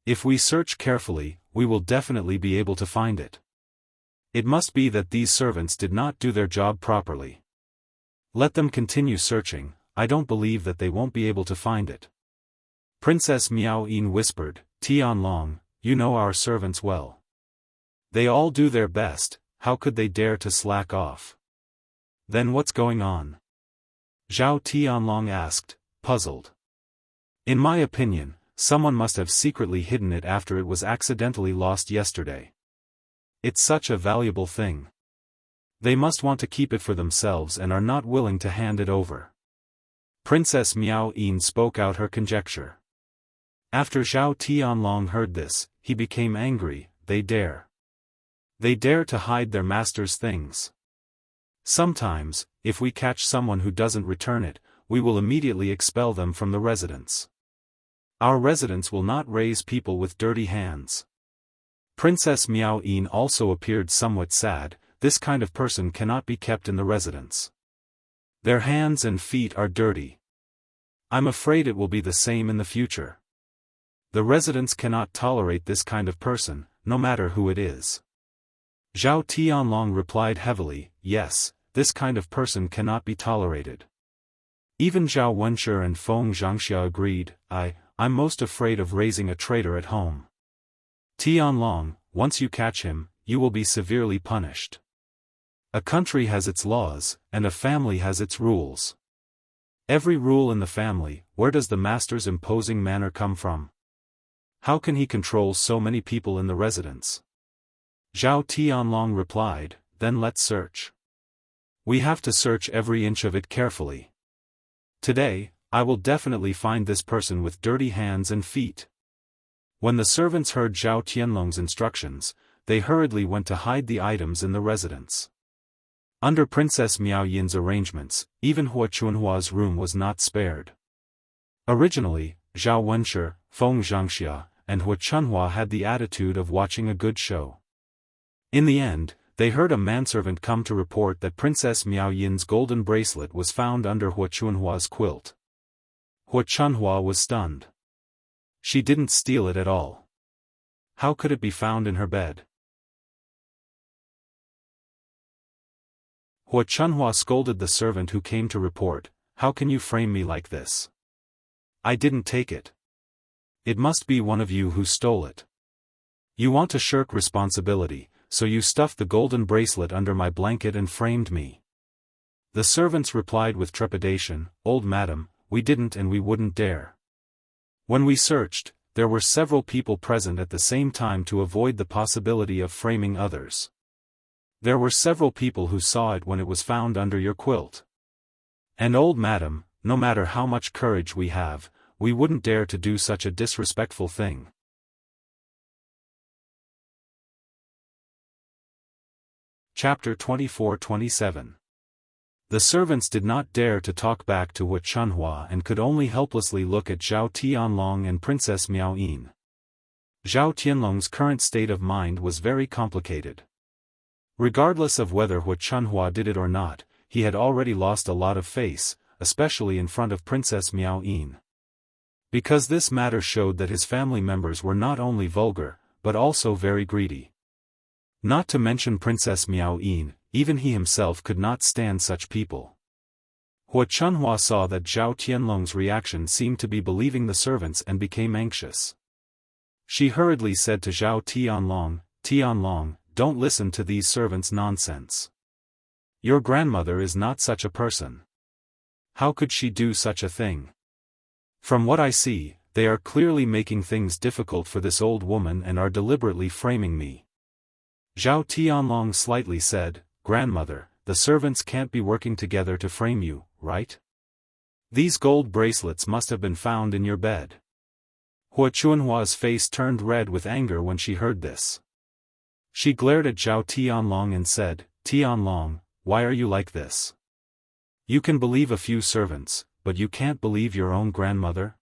If we search carefully, we will definitely be able to find it. It must be that these servants did not do their job properly. Let them continue searching, I don't believe that they won't be able to find it." Princess Miao Yin whispered, "Tianlong, you know our servants well. They all do their best, how could they dare to slack off? Then what's going on?" Zhao Tianlong asked, puzzled. In my opinion, someone must have secretly hidden it after it was accidentally lost yesterday. It's such a valuable thing. They must want to keep it for themselves and are not willing to hand it over. Princess Miao Yin spoke out her conjecture. After Zhao Tianlong heard this, he became angry. They dare to hide their master's things. Sometimes, if we catch someone who doesn't return it, we will immediately expel them from the residence. Our residence will not raise people with dirty hands. Princess Miao Yin also appeared somewhat sad. This kind of person cannot be kept in the residence. Their hands and feet are dirty. I'm afraid it will be the same in the future. The residents cannot tolerate this kind of person, no matter who it is. Zhao Tianlong replied heavily, yes, this kind of person cannot be tolerated. Even Zhao Wenshi and Feng Zhangxia agreed. I'm most afraid of raising a traitor at home. Tianlong, once you catch him, you will be severely punished. A country has its laws, and a family has its rules. Every rule in the family, where does the master's imposing manner come from? How can he control so many people in the residence? Zhao Tianlong replied, then let's search. We have to search every inch of it carefully. Today, I will definitely find this person with dirty hands and feet. When the servants heard Zhao Tianlong's instructions, they hurriedly went to hide the items in the residence. Under Princess Miao Yin's arrangements, even Hua Chunhua's room was not spared. Originally, Zhao Wenshi, Feng Zhangxia, and Hua Chunhua had the attitude of watching a good show. In the end, they heard a manservant come to report that Princess Miao Yin's golden bracelet was found under Hua Chunhua's quilt. Hua Chunhua was stunned. She didn't steal it at all. How could it be found in her bed? Hua Chunhua scolded the servant who came to report, how can you frame me like this? I didn't take it. It must be one of you who stole it. You want to shirk responsibility, so you stuffed the golden bracelet under my blanket and framed me. The servants replied with trepidation, Old madam, we didn't and we wouldn't dare. When we searched, there were several people present at the same time to avoid the possibility of framing others. There were several people who saw it when it was found under your quilt. And old madam, no matter how much courage we have, we wouldn't dare to do such a disrespectful thing. Chapter 24-27. The servants did not dare to talk back to Hua Chunhua and could only helplessly look at Zhao Tianlong and Princess Miao Yin. Zhao Tianlong's current state of mind was very complicated. Regardless of whether Hua Chunhua did it or not, he had already lost a lot of face, especially in front of Princess Miao Yin. Because this matter showed that his family members were not only vulgar, but also very greedy. Not to mention Princess Miao Yin, even he himself could not stand such people. Hua Chunhua saw that Zhao Tianlong's reaction seemed to be believing the servants and became anxious. She hurriedly said to Zhao Tianlong, Tianlong, don't listen to these servants' nonsense. Your grandmother is not such a person. How could she do such a thing? From what I see, they are clearly making things difficult for this old woman and are deliberately framing me. Zhao Tianlong slightly said, Grandmother, the servants can't be working together to frame you, right? These gold bracelets must have been found in your bed. Hua Chunhua's face turned red with anger when she heard this. She glared at Zhao Tianlong and said, Tianlong, why are you like this? You can believe a few servants, but you can't believe your own grandmother?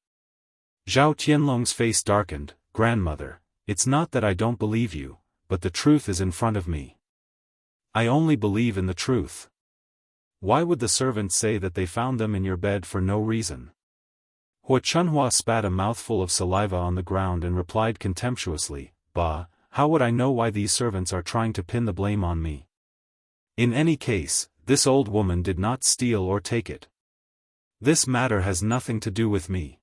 Zhao Tianlong's face darkened, Grandmother, it's not that I don't believe you, but the truth is in front of me. I only believe in the truth. Why would the servants say that they found them in your bed for no reason? Hua Chunhua spat a mouthful of saliva on the ground and replied contemptuously, Bah, how would I know why these servants are trying to pin the blame on me? In any case, this old woman did not steal or take it. This matter has nothing to do with me.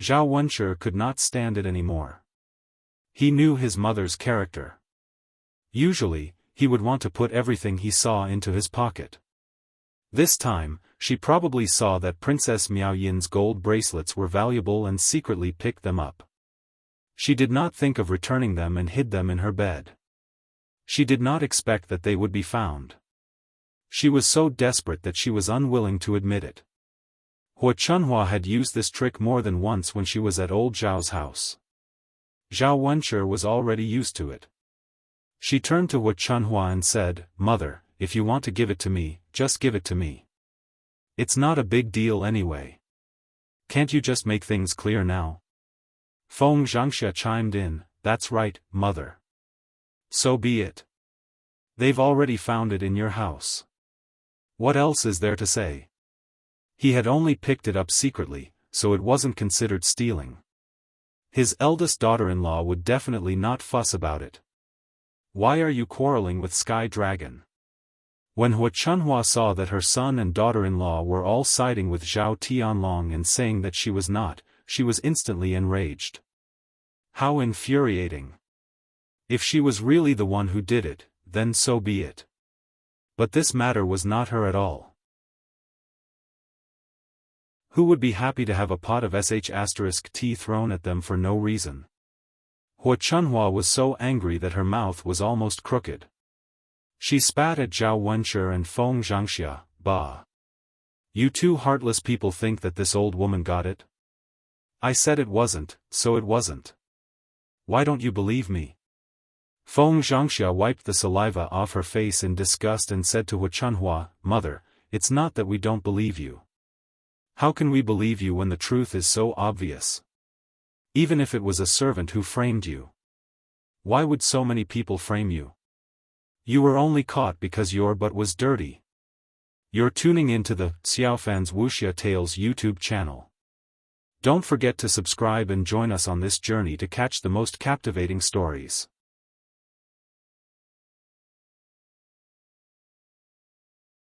Zhao Wenshi could not stand it anymore. He knew his mother's character. Usually, he would want to put everything he saw into his pocket. This time, she probably saw that Princess Miaoyin's gold bracelets were valuable and secretly picked them up. She did not think of returning them and hid them in her bed. She did not expect that they would be found. She was so desperate that she was unwilling to admit it. Hua Chunhua had used this trick more than once when she was at old Zhao's house. Zhao Wenshi was already used to it. She turned to Hua Chunhua and said, "Mother, if you want to give it to me, just give it to me. It's not a big deal anyway. Can't you just make things clear now?" Feng Zhangxia chimed in, "That's right, mother. So be it. They've already found it in your house. What else is there to say? He had only picked it up secretly, so it wasn't considered stealing. His eldest daughter-in-law would definitely not fuss about it. Why are you quarreling with Sky Dragon?" When Hua Chunhua saw that her son and daughter-in-law were all siding with Zhao Tianlong and saying that she was not, she was instantly enraged. How infuriating. If she was really the one who did it, then so be it. But this matter was not her at all. Who would be happy to have a pot of sh*t thrown at them for no reason? Hua Chunhua was so angry that her mouth was almost crooked. She spat at Zhao Wenshi and Feng Zhangxia. "Bah! You two heartless people think that this old woman got it? I said it wasn't, so it wasn't. Why don't you believe me?" Feng Zhangxia wiped the saliva off her face in disgust and said to Hua Chunhua, "Mother, it's not that we don't believe you. How can we believe you when the truth is so obvious? Even if it was a servant who framed you. Why would so many people frame you? You were only caught because your butt was dirty." You're tuning into the Xiaofan's Wuxia Tales YouTube channel. Don't forget to subscribe and join us on this journey to catch the most captivating stories.